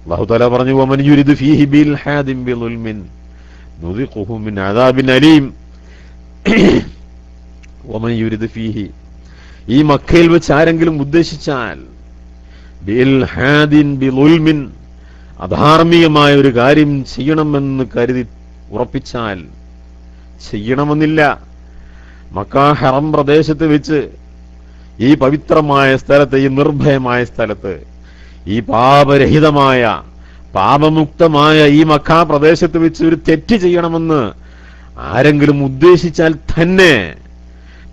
അല്ലാഹു തആല പറഞ്ഞു, വമൻ യുരിദു ഫീഹി ബിൽഹാദിൻ ബിളുൽമിൻ നുദിഖുഹു മിൻ അദാബിൻ അലീം. വമൻ യുരിദു ഫീഹി, ഈ മക്കയിൽ വെച്ച് ആരെങ്കിലും ഉദ്ദേശിച്ചാൽ, ബിൽഹാദിൻ ബിളുൽമിൻ, അധാർമികമായ ഒരു കാര്യം ചെയ്യണമെന്ന് കരുതി ഉറപ്പിച്ചാൽ, ചെയ്യണമെന്നില്ല. മക്ക ഹറം പ്രദേശത്ത് വെച്ച്, ഈ പവിത്രമായ സ്ഥലത്ത്, ഈ നിർഭയമായ സ്ഥലത്ത്, ഈ പാപരഹിതമായ പാപമുക്തമായ ഈ മക്ക പ്രദേശത്ത് വെച്ച് ഒരു തെറ്റ് ചെയ്യണമെന്ന് ആരെങ്കിലും ഉദ്ദേശിച്ചാൽ തന്നെ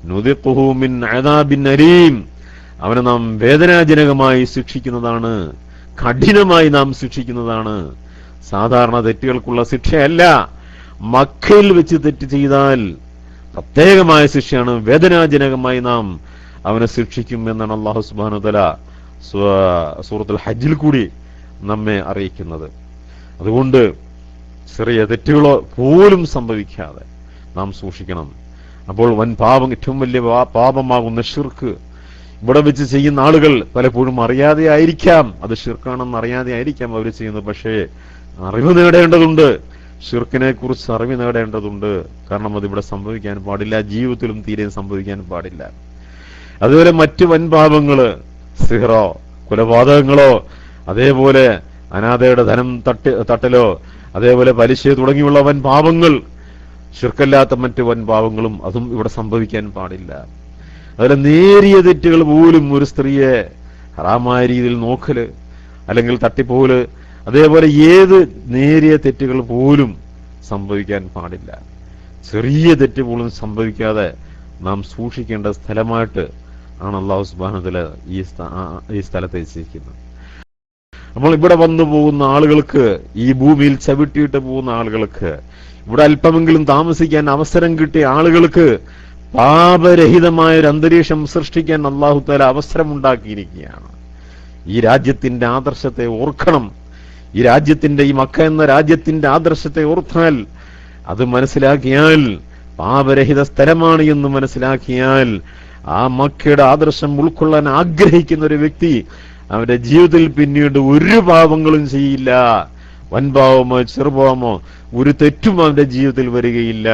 നുദിഖുഹു മിൻ അദാബിൻ അലീം, അവനെ നാം വേദനാജനകമായി ശിക്ഷിക്കുന്നതാണ്, കഠിനമായി നാം ശിക്ഷിക്കുന്നതാണ്. സാധാരണ തെറ്റുകൾക്കുള്ള ശിക്ഷയല്ല, മക്കയിൽ വെച്ച് തെറ്റ് ചെയ്താൽ പ്രത്യേകമായ ശിക്ഷയാണ്, വേദനാജനകമായി നാം അവനെ ശിക്ഷിക്കും എന്നാണ് അല്ലാഹു സുബ്ഹാനഹു വ തആല സൂറത്തുൽ ഹജ്ജിൽ കൂടി നമ്മെ അറിയിക്കുന്നത്. അതുകൊണ്ട് ചെറിയ തെറ്റുകളോ പോലും സംഭവിക്കാതെ നാം സൂക്ഷിക്കണം. അപ്പോൾ വൻ പാപം, ഏറ്റവും വലിയ പാപമാകുന്ന ഷിർക്ക് ഇവിടെ വെച്ച് ചെയ്യുന്ന ആളുകൾ പലപ്പോഴും അറിയാതെ ആയിരിക്കാം, അത് ഷിർക്കാണെന്ന് അറിയാതെ ആയിരിക്കാം അവർ ചെയ്യുന്നത്. പക്ഷേ അറിവ് നേടേണ്ടതുണ്ട്, ഷിർക്കിനെ കുറിച്ച് അറിവ് നേടേണ്ടതുണ്ട്. കാരണം അതിവിടെ സംഭവിക്കാൻ പാടില്ല, ജീവിതത്തിലും തീരെ സംഭവിക്കാൻ പാടില്ല. അതുപോലെ മറ്റു വൻപാപങ്ങള്, സിഹ്റോ, കൊലപാതകങ്ങളോ, അതേപോലെ അനാഥയുടെ ധനം തട്ടലോ, അതേപോലെ പലിശ തുടങ്ങിയുള്ള വൻ പാപങ്ങൾ, ഷിർക്കല്ലാത്ത മറ്റു വൻ പാപങ്ങളും അതും ഇവിടെ സംഭവിക്കാൻ പാടില്ല. അതുപോലെ നേരിയ തെറ്റുകൾ പോലും, ഒരു സ്ത്രീയെ ഹറാമായ രീതിയിൽ നോക്കല് അല്ലെങ്കിൽ തട്ടിപ്പോല്, അതേപോലെ ഏത് നേരിയ തെറ്റുകൾ പോലും സംഭവിക്കാൻ പാടില്ല. ചെറിയ തെറ്റ് പോലും സംഭവിക്കാതെ നാം സൂക്ഷിക്കേണ്ട സ്ഥലമായിട്ട് ആണ് അല്ലാഹു സുബ്ഹാനഹു വ തആല ഈ സ്ഥലത്തെ നിശ്ചയിക്കുന്നത്. നമ്മൾ ഇവിടെ വന്നു പോകുന്ന ആളുകൾക്ക്, ഈ ഭൂമിയിൽ ചവിട്ടിയിട്ട് പോകുന്ന ആളുകൾക്ക്, ഇവിടെ അല്പമെങ്കിലും താമസിക്കാൻ അവസരം കിട്ടിയ ആളുകൾക്ക് പാപരഹിതമായ ഒരു അന്തരീക്ഷം സൃഷ്ടിക്കാൻ അല്ലാഹു തആല അവസരമുണ്ടാക്കിയിരിക്കുകയാണ്. ഈ രാജ്യത്തിന്റെ ആദർശത്തെ ഓർക്കണം. ഈ രാജ്യത്തിന്റെ, ഈ മക്ക എന്ന രാജ്യത്തിന്റെ ആദർശത്തെ ഓർത്താൽ, അത് മനസ്സിലാക്കിയാൽ, പാപരഹിത സ്ഥലമാണ് എന്ന് മനസ്സിലാക്കിയാൽ, ആ മക്കയുടെ ആദർശം ഉൾക്കൊള്ളാൻ ആഗ്രഹിക്കുന്ന ഒരു വ്യക്തി അവന്റെ ജീവിതത്തിൽ പിന്നീട് ഒരു പാപങ്ങളും ചെയ്യില്ല. വൻപാവമോ ചെറുപാവമോ ഒരു തെറ്റും അവന്റെ ജീവിതത്തിൽ വരികയില്ല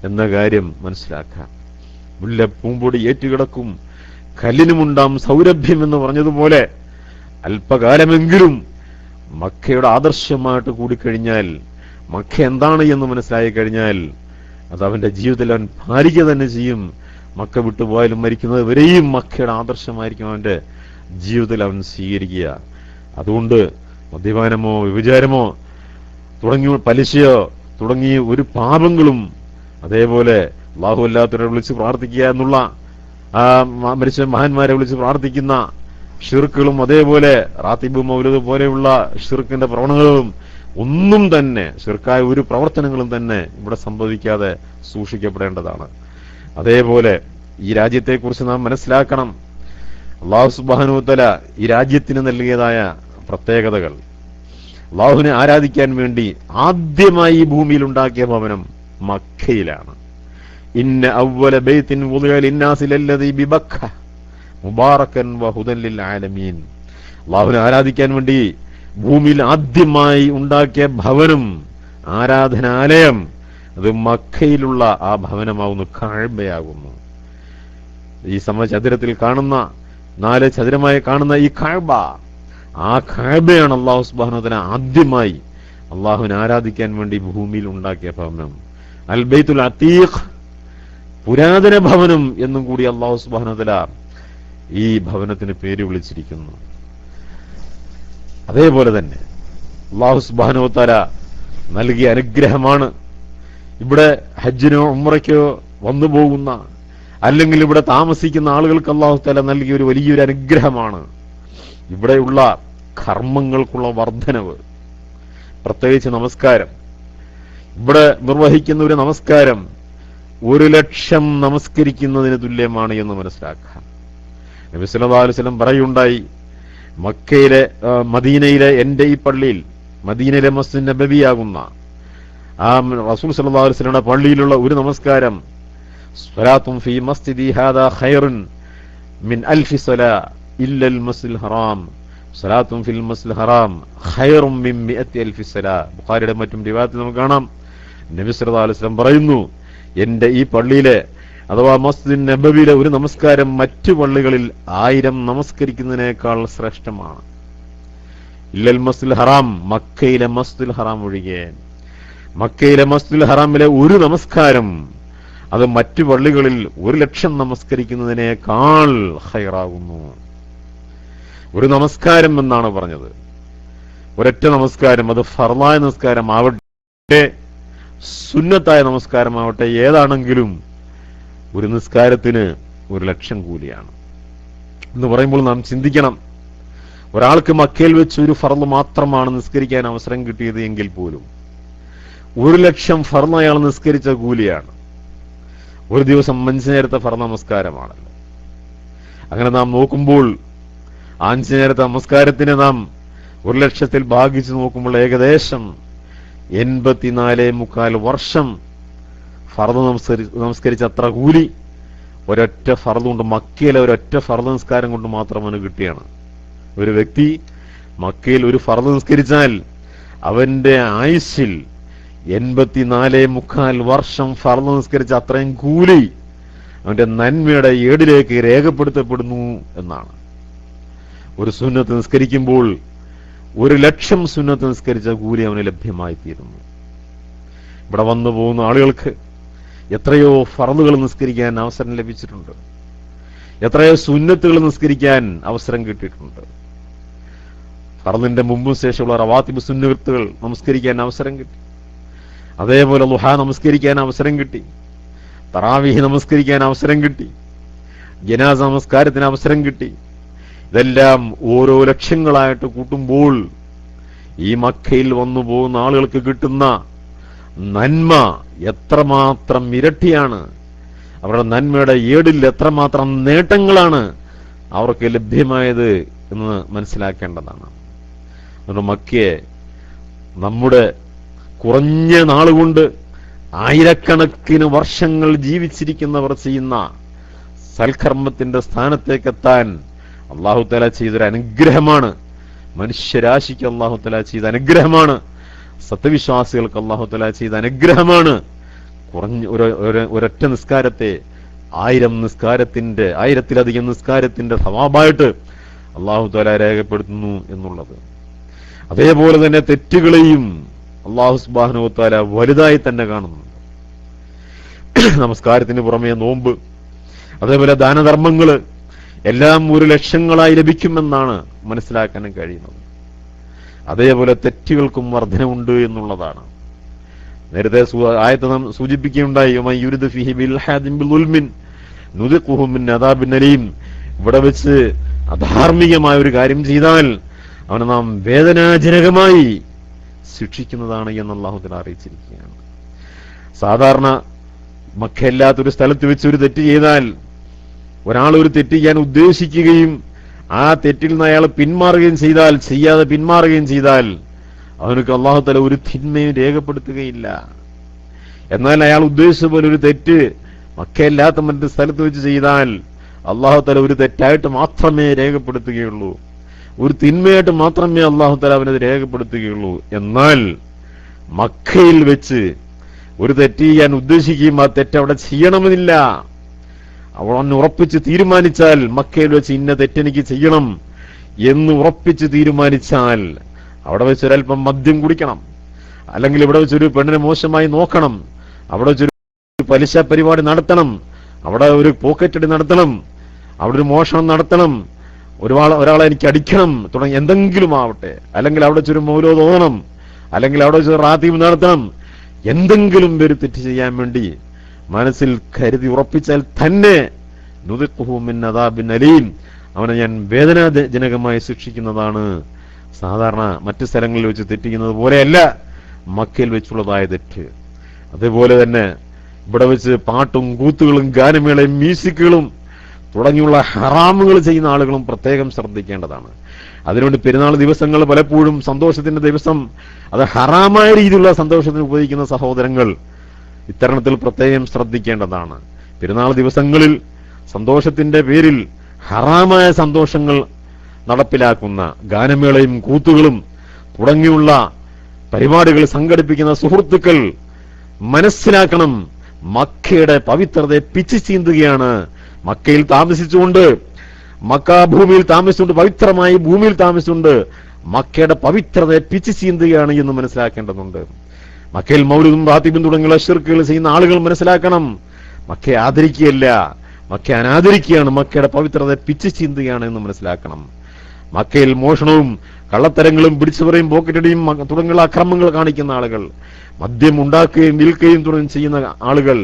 എന്ന കാര്യം മനസ്സിലാക്കാം. മുല്ലപ്പൂമ്പൊടി ഏറ്റുകിടക്കും കല്ലിനുമുണ്ടാം സൗരഭ്യം എന്ന് പറഞ്ഞതുപോലെ അല്പകാലമെങ്കിലും മക്കയുടെ ആദർശമായിട്ട് കൂടിക്കഴിഞ്ഞാൽ, മക്ക എന്താണ് എന്ന് മനസ്സിലായി കഴിഞ്ഞാൽ, അത് അവന്റെ ജീവിതത്തിൽ അവൻ പാലിക്കുക തന്നെ ചെയ്യും. മക്ക വിട്ടുപോയാലും മരിക്കുന്നത് വരെയും മക്കയുടെ ആദർശമായിരിക്കും അവന്റെ ജീവിതത്തിൽ അവൻ സ്വീകരിക്കുക. അതുകൊണ്ട് മദ്യപാനമോ വ്യഭിചാരമോ തുടങ്ങി, പലിശയോ തുടങ്ങിയ ഒരു പാപങ്ങളും, അതേപോലെ അല്ലാഹു അല്ലാത്തവരെ വിളിച്ച് പ്രാർത്ഥിക്കുക എന്നുള്ള, ആ മരിച്ച മഹാന്മാരെ വിളിച്ച് പ്രാർത്ഥിക്കുന്ന ഷിർക്കുകളും, അതേപോലെ റാത്തിബ് മൗലിദ് പോലെയുള്ള ഷിർക്കിന്റെ പ്രവണതകളും ഒന്നും തന്നെ, ഷിർക്കായ ഒരു പ്രവർത്തനങ്ങളും തന്നെ ഇവിടെ സംഭവിക്കാതെ സൂക്ഷിക്കപ്പെടേണ്ടതാണ്. അതേപോലെ ഈ രാജ്യത്തെക്കുറിച്ച് നാം മനസ്സിലാക്കണം. അല്ലാഹു സുബ്ഹാനഹു വ തആല ഈ രാജ്യത്തിന് നൽകിയതായ പ്രത്യേകതകൾ, അല്ലാഹുവിനെ ആരാധിക്കാൻ വേണ്ടി ആദ്യമായി ഈ ഭൂമിയിൽ ഉണ്ടാക്കിയ ഭവനം മക്കയിലാണ്. ഇന്ന അവ്വല ബൈത്തിൻ വുദിഅ ലിന്നാസി ലല്ലദീ ബിബക്ക മുബാറകൻ വഹുദൻ ലിൽ ആലമീൻ. അല്ലാഹുവിനെ ആരാധിക്കാൻ വേണ്ടി ഭൂമിയിൽ ആദ്യമായി ഉണ്ടാക്കിയ ഭവനം, ആരാധനാലയം, അത് മക്കയിലുള്ള ആ ഭവനമാകുന്നു, കഅബയാകുന്നു. ഈ സമചതുരത്തിൽ കാണുന്ന, 4 ചതുരമായി കാണുന്ന ഈ കഅബ, ആ കഅബയാണ് അല്ലാഹു സുബ്ഹാനഹു വ തആല ആദ്യമായി അല്ലാഹുവിനെ ആരാധിക്കാൻ വേണ്ടി ഭൂമിയിൽ ഉണ്ടാക്കിയ ഭവനം. അൽ ബൈത്തുൽ അതീഖ്, പുരാതന ഭവനം എന്നും കൂടി അല്ലാഹു സുബ്ഹാനഹു വ തആല ഈ ഭവനത്തിന് പേര് വിളിച്ചിരിക്കുന്നു. അതേപോലെ തന്നെ അല്ലാഹു സുബ്ഹാനഹു വ തആല നൽകിയ അനുഗ്രഹമാണ്. ഇവിടെ ഹജ്ജിനോ ഉംറയ്ക്കോ വന്നു പോകുന്ന, അല്ലെങ്കിൽ ഇവിടെ താമസിക്കുന്ന ആളുകൾക്ക് അല്ലാഹു തആല നൽകിയ ഒരു വലിയൊരു അനുഗ്രഹമാണ് ഇവിടെയുള്ള കർമ്മങ്ങൾക്കുള്ള വർധനവ്. പ്രത്യേകിച്ച് നമസ്കാരം. ഇവിടെ നിർവഹിക്കുന്ന ഒരു നമസ്കാരം 1,00,000 നമസ്കരിക്കുന്നതിന് തുല്യമാണ് എന്ന് മനസ്സിലാക്കാം. നബി സല്ലല്ലാഹു അലൈഹി വസല്ലം പറയുണ്ടായി, മദീനയിലെ എന്റെ ഈ പള്ളിയിൽ, മദീനയിലെ മസ്ജിദ് നബവിയാകുന്ന ആ റസൂൽ സല്ലല്ലാഹു അലൈഹി വസല്ലമയുടെ പള്ളിയിലുള്ള ഒരു നമസ്കാരം, സ്വലാത്തും ഫീ മസ്ജിദി ഹാദാ ഖൈറുൻ മിൻ അൽഫി സ്വലാ ഇല്ലൽ മസ്ജിദുൽ ഹറാം, സ്വലാത്തും ഫിൽ മസ്ജിദുൽ ഹറാം ഖൈറും മിൻ മിഅത്തി അൽഫി സ്വലാ. ബുഖാരിയുടെ മറ്റും റിവായത്തിൽ നമുക്ക് കാണാം, നബി സല്ലല്ലാഹു അലൈഹി വസല്ലം പറയുന്നു, എന്റെ ഈ പള്ളിയിലെ അഥവാ മസ്ജിദ് നബവിയിലെ ഒരു നമസ്കാരം മറ്റു പള്ളികളിൽ 1000 നമസ്കരിക്കുന്നതിനേക്കാൾ ശ്രേഷ്ഠമാണ്. ഇല്ലൽ മസ്ജിദുൽ ഹറാം, മക്കയിലെ മസ്ജിദുൽ ഹറാം ഒഴികെ. മക്കയിലെ മസ്ജിദുൽ ഹറാമിലെ ഒരു നമസ്കാരം അത് മറ്റു പള്ളികളിൽ 1,00,000 നമസ്കരിക്കുന്നതിനേക്കാൾ ഖൈറാകുന്നു. ഒരു നമസ്കാരം എന്നാണ് പറഞ്ഞത്. ഒരൊറ്റ നമസ്കാരം, അത് ഫർളായ നമസ്കാരം ആവട്ടെ, സുന്നത്തായ നമസ്കാരമാവട്ടെ, ഏതാണെങ്കിലും ഒരു നിസ്കാരത്തിന് 1,00,000 കൂലിയാണ് എന്ന് പറയുമ്പോൾ നാം ചിന്തിക്കണം. ഒരാൾക്ക് മക്കയിൽ വെച്ച് ഒരു ഫർള് മാത്രമാണ് നിസ്കരിക്കാൻ അവസരം കിട്ടിയത് എങ്കിൽ പോലും 1,00,000 ഫർള് അയാൾ നിസ്കരിച്ച കൂലിയാണ്. ഒരു ദിവസം 5 നേരത്തെ ഫർള് നമസ്കാരമാണല്ലോ. അങ്ങനെ നാം നോക്കുമ്പോൾ 5 നേരത്തെ നമസ്കാരത്തിന് നാം 1,00,000-ത്തിൽ ഭാഗിച്ചു നോക്കുമ്പോൾ ഏകദേശം 84.25 വർഷം ഫർള് നമസ്കരിച്ച അത്ര കൂലി ഒരൊറ്റ ഫർള് കൊണ്ട്, മക്കയിലെ ഒരൊറ്റ ഫർള് നിസ്കാരം കൊണ്ട് മാത്രം അവന് കിട്ടിയാണ്. ഒരു വ്യക്തി മക്കയിൽ ഒരു ഫർള് നിസ്കരിച്ചാൽ അവന്റെ ആയുസ്സിൽ 84.25 വർഷം ഫർള് നിസ്കരിച്ച അത്രയും കൂലി അവന്റെ നന്മയുടെ ഏടിലേക്ക് രേഖപ്പെടുത്തപ്പെടുന്നു എന്നാണ്. ഒരു സുന്നത്ത് നിസ്കരിക്കുമ്പോൾ 1,00,000 സുന്നത്ത് നിസ്കരിച്ച കൂലി അവന് ലഭ്യമായി തീരുന്നു. ഇവിടെ വന്നു പോകുന്ന ആളുകൾക്ക് എത്രയോ ഫർളുകൾ നിസ്കരിക്കാൻ അവസരം ലഭിച്ചിട്ടുണ്ട്, എത്രയോ സുന്നത്തുകൾ നിസ്കരിക്കാൻ അവസരം കിട്ടിയിട്ടുണ്ട്. ഫർളിന്റെ മുമ്പും ശേഷമുള്ള റവാത്തിബ് സുന്നത്തുകൾ നമസ്കരിക്കാൻ അവസരം കിട്ടി. അതേപോലെ ളുഹാ നമസ്കരിക്കാൻ അവസരം കിട്ടി, തറാവീഹ് നമസ്കരിക്കാൻ അവസരം കിട്ടി, ജനാസ നമസ്കാരത്തിന് അവസരം കിട്ടി. ഇതെല്ലാം ഓരോ ലക്ഷ്യങ്ങളായിട്ട് കൂട്ടുമ്പോൾ ഈ മക്കയിൽ വന്നു പോകുന്ന ആളുകൾക്ക് കിട്ടുന്ന നന്മ എത്രമാത്രം ഇരട്ടിയാണ്, അവരുടെ നന്മയുടെ ഏടിൽ എത്രമാത്രം നേട്ടങ്ങളാണ് അവർക്ക് ലഭ്യമായത് എന്ന് മനസ്സിലാക്കേണ്ടതാണ്. അതുകൊണ്ട് മക്കയെ നമ്മുടെ കുറഞ്ഞ നാളുകൊണ്ട് ആയിരക്കണക്കിന് വർഷങ്ങൾ ജീവിച്ചിരിക്കുന്നവർ ചെയ്യുന്ന സൽക്കർമ്മത്തിന്റെ സ്ഥാനത്തേക്കെത്താൻ അല്ലാഹു തആല ചെയ്തൊരു അനുഗ്രഹമാണ്. മനുഷ്യരാശിക്ക് അല്ലാഹു തആല ചെയ്ത അനുഗ്രഹമാണ്. സത്യവിശ്വാസികൾക്ക് അല്ലാഹു തആല ചെയ്ത അനുഗ്രഹമാണ്. കുറഞ്ഞ ഒരൊറ്റ നിസ്കാരത്തെ 1000 നിസ്കാരത്തിന്റെ സവാബായിട്ട് അല്ലാഹു തആല രേഖപ്പെടുത്തുന്നു എന്നുള്ളത്. അതേപോലെ തന്നെ തെറ്റുകളെയും അല്ലാഹു സുബ്ഹാനഹു വ തആല വലുതായി തന്നെ കാണുന്നുണ്ട്. നമസ്കാരത്തിന് പുറമെ നോമ്പ്, അതേപോലെ ദാനധർമ്മങ്ങള് എല്ലാം ഒരു ലക്ഷങ്ങളായി ലഭിക്കുമെന്നാണ് മനസ്സിലാക്കാൻ കഴിയുന്നത്. അതേപോലെ തെറ്റുകൾക്കും വർധനമുണ്ട് എന്നുള്ളതാണ്. നേരത്തെ ആയത്ത് നാം സൂചിപ്പിക്കുകയുണ്ടായി, ഇവിടെ വെച്ച് അധാർമികമായ ഒരു കാര്യം ചെയ്താൽ അവനെ നാം വേദനാജനകമായി ശിക്ഷിക്കുന്നതാണ് എന്ന് അല്ലാഹു തആല അറിയിച്ചിരിക്കുകയാണ്. സാധാരണ മക്കയല്ലാത്തൊരു സ്ഥലത്ത് വെച്ച് ഒരു തെറ്റ് ചെയ്താൽ, ഒരാൾ ഒരു തെറ്റ് ചെയ്യാൻ ഉദ്ദേശിക്കുകയും ആ തെറ്റിൽ നിന്ന് അയാൾ പിന്മാറുകയും ചെയ്താൽ, ചെയ്യാതെ പിന്മാറുകയും ചെയ്താൽ അവനക്ക് അല്ലാഹു തആല ഒരു തിന്മയും രേഖപ്പെടുത്തുകയില്ല. എന്നാൽ അയാൾ ഉദ്ദേശിച്ച പോലെ ഒരു തെറ്റ് മക്കയല്ലാത്ത മറ്റൊരു സ്ഥലത്ത് വെച്ച് ചെയ്താൽ അല്ലാഹു തആല ഒരു തെറ്റായിട്ട് മാത്രമേ രേഖപ്പെടുത്തുകയുള്ളൂ, ഒരു തിന്മയായിട്ട് മാത്രമേ അല്ലാഹു തആല അവനത് രേഖപ്പെടുത്തുകയുള്ളൂ. എന്നാൽ മക്കയിൽ വെച്ച് ഒരു തെറ്റ് ചെയ്യാൻ ഉദ്ദേശിക്കുകയും ആ തെറ്റ് അവിടെ ചെയ്യണമെന്നില്ല, അവൻ ഉറപ്പിച്ച് തീരുമാനിച്ചാൽ, മക്കയിൽ വെച്ച് ഇന്ന തെറ്റെനിക്ക് ചെയ്യണം എന്ന് ഉറപ്പിച്ച് തീരുമാനിച്ചാൽ അവിടെ വെച്ച് ഒരൽപ്പം മദ്യം കുടിക്കണം, അല്ലെങ്കിൽ ഇവിടെ വെച്ചൊരു പെണ്ണിനെ മോശമായി നോക്കണം, അവിടെ വെച്ചൊരു പലിശ പരിപാടി നടത്തണം, അവിടെ ഒരു പോക്കറ്റടി നടത്തണം, അവിടെ ഒരു മോഷണം നടത്തണം, ഒരാളെ എനിക്ക് അടിക്കണം തുടങ്ങി എന്തെങ്കിലും ആവട്ടെ, അല്ലെങ്കിൽ അവിടെ വെച്ചൊരു മൗലൂദ് ഓതണം, അല്ലെങ്കിൽ അവിടെ വെച്ചൊരു റാത്തീബ് നടത്തണം, എന്തെങ്കിലും ഒരു തെറ്റ് ചെയ്യാൻ വേണ്ടി മനസ്സിൽ കരുതി ഉറപ്പിച്ചാൽ തന്നെ നുദിഖുഹു മിൻ അദാബിൻ അലീം, അവനെ ഞാൻ വേദനാജനകമായി ശിക്ഷിക്കുന്നതാണ്. സാധാരണ മറ്റു സ്ഥലങ്ങളിൽ വെച്ച് തെറ്റിക്കുന്നത് പോലെയല്ല മക്കയിൽ വെച്ചുള്ളതായ തെറ്റ്. അതേപോലെ തന്നെ ഇവിടെ വെച്ച് പാട്ടും കൂത്തുകളും ഗാനമേളയും മ്യൂസിക്കുകളും തുടങ്ങിയുള്ള ഹറാമുകൾ ചെയ്യുന്ന ആളുകളും പ്രത്യേകം ശ്രദ്ധിക്കേണ്ടതാണ്. അതിനുവേണ്ടി പെരുന്നാൾ ദിവസങ്ങൾ പലപ്പോഴും സന്തോഷത്തിന്റെ ദിവസം അത് ഹറാമായ രീതിയിലുള്ള സന്തോഷത്തിന് ഉപയോഗിക്കുന്ന സഹോദരങ്ങൾ ഇത്തരണത്തിൽ പ്രത്യേകം ശ്രദ്ധിക്കേണ്ടതാണ്. പെരുന്നാൾ ദിവസങ്ങളിൽ സന്തോഷത്തിന്റെ പേരിൽ ഹറാമായ സന്തോഷങ്ങൾ നടപ്പിലാക്കുന്ന ഗാനമേളയും കൂത്തുകളും തുടങ്ങിയുള്ള പരിപാടികൾ സംഘടിപ്പിക്കുന്ന സുഹൃത്തുക്കൾ മനസ്സിലാക്കണം, മക്കയുടെ പവിത്രതയെ പിച്ചു ചീന്തുകയാണ്. മക്കയിൽ താമസിച്ചുകൊണ്ട്, മക്ക ഭൂമിയിൽ താമസിച്ചുകൊണ്ട്, പവിത്രമായി ഭൂമിയിൽ താമസിച്ചുകൊണ്ട് മക്കയുടെ പവിത്രതയെ പിച്ചു ചീന്തുകയാണ് എന്ന് മനസ്സിലാക്കേണ്ടതുണ്ട്. മക്കയിൽ മൗലിദും റാത്തീബും തുടങ്ങിയുള്ള ശിർക്കുകൾ ചെയ്യുന്ന ആളുകൾ മനസ്സിലാക്കണം, മക്കയെ ആദരിക്കുകയല്ല, മക്കയെ അനാദരിക്കുകയാണ്, മക്കയുടെ പവിത്രതയെ പിച്ചു ചീന്തുകയാണ് എന്ന് മനസ്സിലാക്കണം. മക്കയിൽ മോഷണവും കള്ളത്തരങ്ങളും പിടിച്ചുപറിയും പോക്കറ്റടിയും തുടങ്ങിയുള്ള അക്രമങ്ങൾ കാണിക്കുന്ന ആളുകൾ, മദ്യം ഉണ്ടാക്കുകയും വിൽക്കുകയും തുടങ്ങി ചെയ്യുന്ന ആളുകൾ,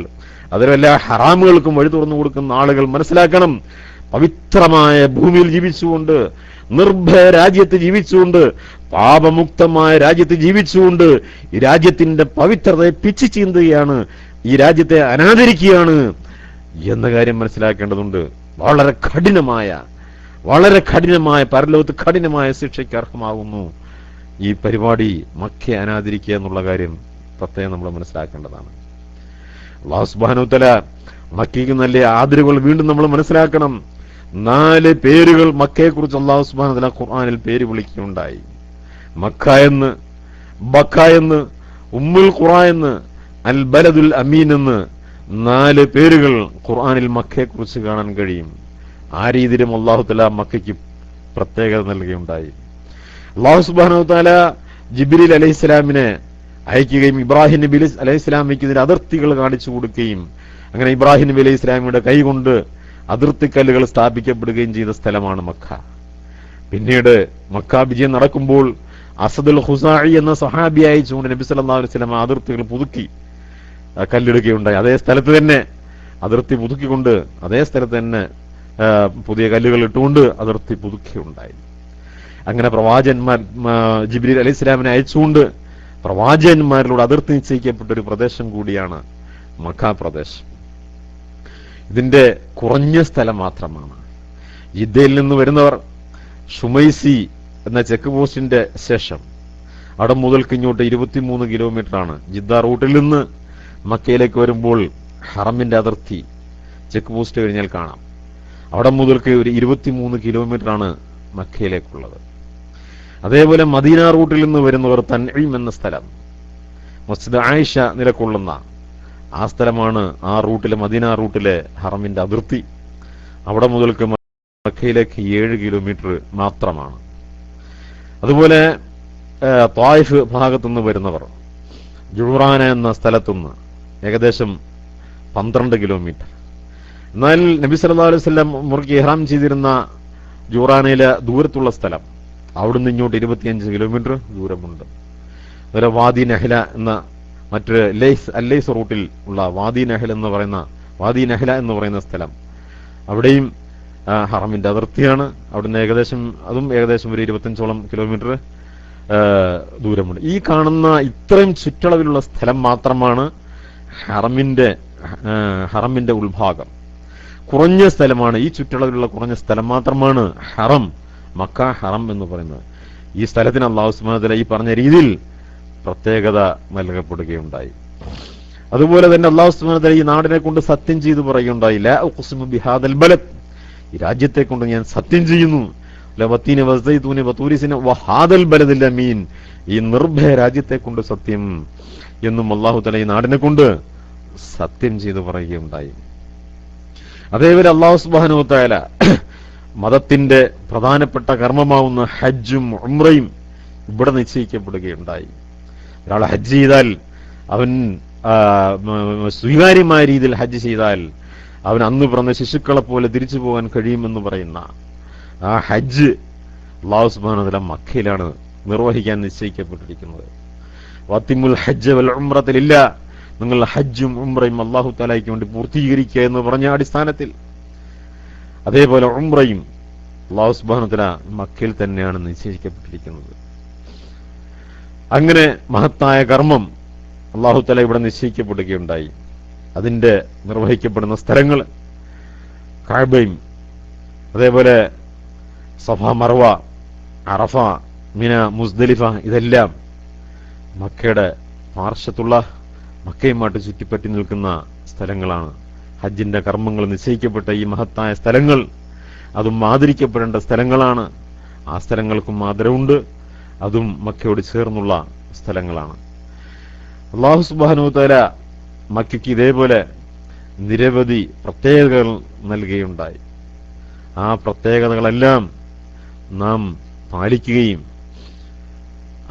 അതിലെല്ലാ ഹറാമുകൾക്കും വഴി തുറന്നു കൊടുക്കുന്ന ആളുകൾ മനസ്സിലാക്കണം, പവിത്രമായ ഭൂമിയിൽ ജീവിച്ചുകൊണ്ട്, നിർഭയ രാജ്യത്ത് ജീവിച്ചുകൊണ്ട്, പാപമുക്തമായ രാജ്യത്ത് ജീവിച്ചുകൊണ്ട് ഈ രാജ്യത്തിന്റെ പവിത്രതയെ പിച്ചു ചീന്തുകയാണ്, ഈ രാജ്യത്തെ അനാദരിക്കുകയാണ് എന്ന കാര്യം മനസ്സിലാക്കേണ്ടതുണ്ട്. വളരെ കഠിനമായ പരലോകത്ത് കഠിനമായ ശിക്ഷയ്ക്ക് അർഹമാകുന്നു ഈ പരിപാടി, മക്കയെ അനാദരിക്കുക എന്നുള്ള കാര്യം പ്രത്യേകം നമ്മൾ മനസ്സിലാക്കേണ്ടതാണ്. അല്ലാഹു സുബ്ഹാനഹു വ തആല മക്കയ്ക്ക് നല്ല ആദരവുകൾ വീണ്ടും നമ്മൾ മനസ്സിലാക്കണം. 4 പേരുകൾ മക്കയെ കുറിച്ച് അല്ലാഹു സുബ്ഹാനഹു വ തആല ഖുർആനിൽ പേര് വിളിക്കുകയുണ്ടായി. മക്ക എന്ന്, ബക്ക എന്ന്, ഉമ്മുൽ ഖുറ എന്ന്, അൽ ബലദുൽ അമീൻ എന്ന് 4 പേരുകൾ ഖുർആനിൽ മക്കയെ കുറിച്ച് കാണാൻ കഴിയും. ആ രീതിയിലും അല്ലാഹു തആല മക്കയ്ക്ക് പ്രത്യേകത നൽകുകയുണ്ടായി. അല്ലാഹു സുബ്ഹാനഹു വ തആല ജിബ്രീൽ അലൈഹിസ്സലാമിനെ അയക്കുകയും ഇബ്രാഹിം നബി അലൈഹിസ്സലാമിക്ക് ഇതിന്റെ അതിർത്തികൾ കാണിച്ചു കൊടുക്കുകയും അങ്ങനെ ഇബ്രാഹിം നബി അലൈഹിസ്സലാമിയുടെ കൈകൊണ്ട് അതിർത്തിക്കല്ലുകൾ സ്ഥാപിക്കപ്പെടുകയും ചെയ്ത സ്ഥലമാണ് മക്ക. പിന്നീട് മക്ക വിജയം നടക്കുമ്പോൾ അസദുൽ ഖുസാഇ എന്ന സഹാബി അയച്ചുകൊണ്ട് നബി സല്ലല്ലാഹു അലൈഹി വസല്ലം അതിർത്തികൾ പുതുക്കി കല്ലെടുക്കുകയുണ്ടായി. അതേ സ്ഥലത്ത് തന്നെ അതിർത്തി പുതുക്കിക്കൊണ്ട് അതേ സ്ഥലത്ത് തന്നെ പുതിയ കല്ലുകൾ ഇട്ടുകൊണ്ട് അതിർത്തി പുതുക്കുകയുണ്ടായി. അങ്ങനെ പ്രവാചകന്മാർ ജിബ്രീൽ അലൈഹി ഇസ്ലാമിനെ അയച്ചുകൊണ്ട് പ്രവാചകന്മാരിലൂടെ അതിർത്തി നിശ്ചയിക്കപ്പെട്ട ഒരു പ്രദേശം കൂടിയാണ് മക്ക പ്രദേശം. ഇതിന്റെ കുറഞ്ഞ സ്ഥലം മാത്രമാണ്. ജിദ്ദയിൽ നിന്ന് വരുന്നവർ ഷുമൈസി എന്ന ചെക്ക് പോസ്റ്റിന്റെ ശേഷം അവിടെ മുതൽക്ക് ഇങ്ങോട്ട് 23 കിലോമീറ്ററാണ്. ജിദ്ദ റൂട്ടിൽ നിന്ന് മക്കയിലേക്ക് വരുമ്പോൾ ഹറമിന്റെ അതിർത്തി ചെക്ക് പോസ്റ്റ് കഴിഞ്ഞാൽ കാണാം. അവിടെ മുതൽക്ക് ഒരു 23 കിലോമീറ്ററാണ് മക്കയിലേക്കുള്ളത്. അതേപോലെ മദീന റൂട്ടിൽ നിന്ന് വരുന്നവർ തൻഈം എന്ന സ്ഥലം, മസ്ജിദ് ആയിഷ നിലകൊള്ളുന്ന ആ സ്ഥലമാണ് ആ റൂട്ടിലെ മദീന റൂട്ടിലെ ഹറമിന്റെ അതിർത്തി. അവിടെ മുതൽക്ക് മക്കയിലേക്ക് 7 കിലോമീറ്റർ മാത്രമാണ്. അതുപോലെ ത്വായിഫ് ഭാഗത്തുനിന്ന് വരുന്നവർ ജുറാന എന്ന സ്ഥലത്തുനിന്ന് ഏകദേശം 12 കിലോമീറ്റർ. എന്നാൽ നബി സല്ലല്ലാഹു അലൈഹി വസല്ലം മുറുക്കി ഇഹ്റാം ചെയ്തിരുന്ന ജുറാനയിലെ ദൂരത്തുള്ള സ്ഥലം അവിടുന്ന് ഇങ്ങോട്ട് 25 കിലോമീറ്റർ ദൂരമുണ്ട്. അതുപോലെ വാദി നഹ്ല എന്ന മറ്റൊരു അല്ലൈസ് റൂട്ടിൽ ഉള്ള വാദി നഹ്ല എന്ന് പറയുന്ന സ്ഥലം, അവിടെയും ഹറമിന്റെ അതിർത്തിയാണ്. അവിടുന്ന് അതും ഏകദേശം ഒരു 25ഓളം കിലോമീറ്റർ ദൂരമുണ്ട്. ഈ കാണുന്ന ഇത്രയും ചുറ്റളവിലുള്ള സ്ഥലം മാത്രമാണ് ഹറമിന്റെ ഉൾഭാഗം. കുറഞ്ഞ സ്ഥലമാണ്, ഈ ചുറ്റളവിലുള്ള കുറഞ്ഞ സ്ഥലം മാത്രമാണ് മക്ക ഹറം എന്ന് പറയുന്നത്. ഈ സ്ഥലത്തിന് അല്ലാഹു സുബ്ഹാനഹു വ തആല ഈ പറഞ്ഞ രീതിയിൽ പ്രത്യേകത നൽകപ്പെടുകയുണ്ടായി. അതുപോലെ തന്നെ അല്ലാഹു സുബ്ഹാനഹു വ തആല ഈ നാടിനെ കൊണ്ട് സത്യം ചെയ്തു പറയുകയുണ്ടായി, ലാ ഉഖ്സിമു ബിഹാദൽ ബലദ്, ഈ രാജ്യത്തെ കൊണ്ട് ഞാൻ സത്യം ചെയ്യുന്നു, ലവത്തീന വസൈതൂന വതൂരിസിന വഹാദൽ ബലദിൽ അമീൻ, ഈ നിർഭയ രാജ്യത്തെ കൊണ്ട് സത്യം എന്നും അല്ലാഹു തആല ഈ നാടിനെ കൊണ്ട് സത്യം ചെയ്തു പറയുകയുണ്ടായി. അതേപോലെ അല്ലാഹു സുബ്ഹാനഹു വ തആല മതത്തിന്റെ പ്രധാനപ്പെട്ട കർമ്മമാവുന്ന ഹജ്ജും ഉംറയും ഇവിടെ നിശ്ചയിക്കപ്പെടുകയുണ്ടായി. ഒരാൾ ഹജ്ജ് ചെയ്താൽ അവൻ സ്വീകാര്യമായ രീതിയിൽ ഹജ്ജ് ചെയ്താൽ അവൻ അന്ന് പിറന്ന ശിശുക്കളെ പോലെ തിരിച്ചു പോകാൻ കഴിയുമെന്ന് പറയുന്ന ആ ഹജ്ജ് അല്ലാഹു സുബ്ഹാനഹു വ തആല മക്കയിലാണ് നിർവഹിക്കാൻ നിശ്ചയിക്കപ്പെട്ടിരിക്കുന്നത്. വത്തിമുൽ ഹജ്ജ വൽ ഉംറത ലില്ലാ, നിങ്ങൾ ഹജ്ജും ഉംറയും അല്ലാഹു തആലയ്ക്ക് വേണ്ടി പൂർത്തീകരിക്കുക എന്ന് പറഞ്ഞ അടിസ്ഥാനത്തിൽ അതേപോലെ ഉംറയും അല്ലാഹു സുബ്ഹാനഹു വ തആല മക്കയിൽ തന്നെയാണ് നിശ്ചയിക്കപ്പെട്ടിരിക്കുന്നത്. അങ്ങനെ മഹത്തായ കർമ്മം അല്ലാഹു തആല ഇവിടെ നിശ്ചയിക്കപ്പെടുകയുണ്ടായി. അതിന്റെ നിർവഹിക്കപ്പെടുന്ന സ്ഥലങ്ങൾ കഅബയും അതേപോലെ സഫ, മർവ, അറഫ, മിന, മുസ്ദലിഫ, ഇതെല്ലാം മക്കയുടെ പാർശ്വത്തുള്ള മക്കയുമായിട്ട് ചുറ്റിപ്പറ്റി നിൽക്കുന്ന സ്ഥലങ്ങളാണ്. ഹജ്ജിന്റെ കർമ്മങ്ങൾ നിശ്ചയിക്കപ്പെട്ട ഈ മഹത്തായ സ്ഥലങ്ങൾ അതും ആദരിക്കപ്പെടേണ്ട സ്ഥലങ്ങളാണ്. ആ സ്ഥലങ്ങൾക്കും ആദരവുണ്ട്. അതും മക്കയോട് ചേർന്നുള്ള സ്ഥലങ്ങളാണ്. അല്ലാഹു സുബ്ഹാനഹു വ തആല മക്കയ്ക്ക് ഇതേപോലെ നിരവധി പ്രത്യേകതകൾ നൽകുകയുണ്ടായി. ആ പ്രത്യേകതകളെല്ലാം നാം പാലിക്കുകയും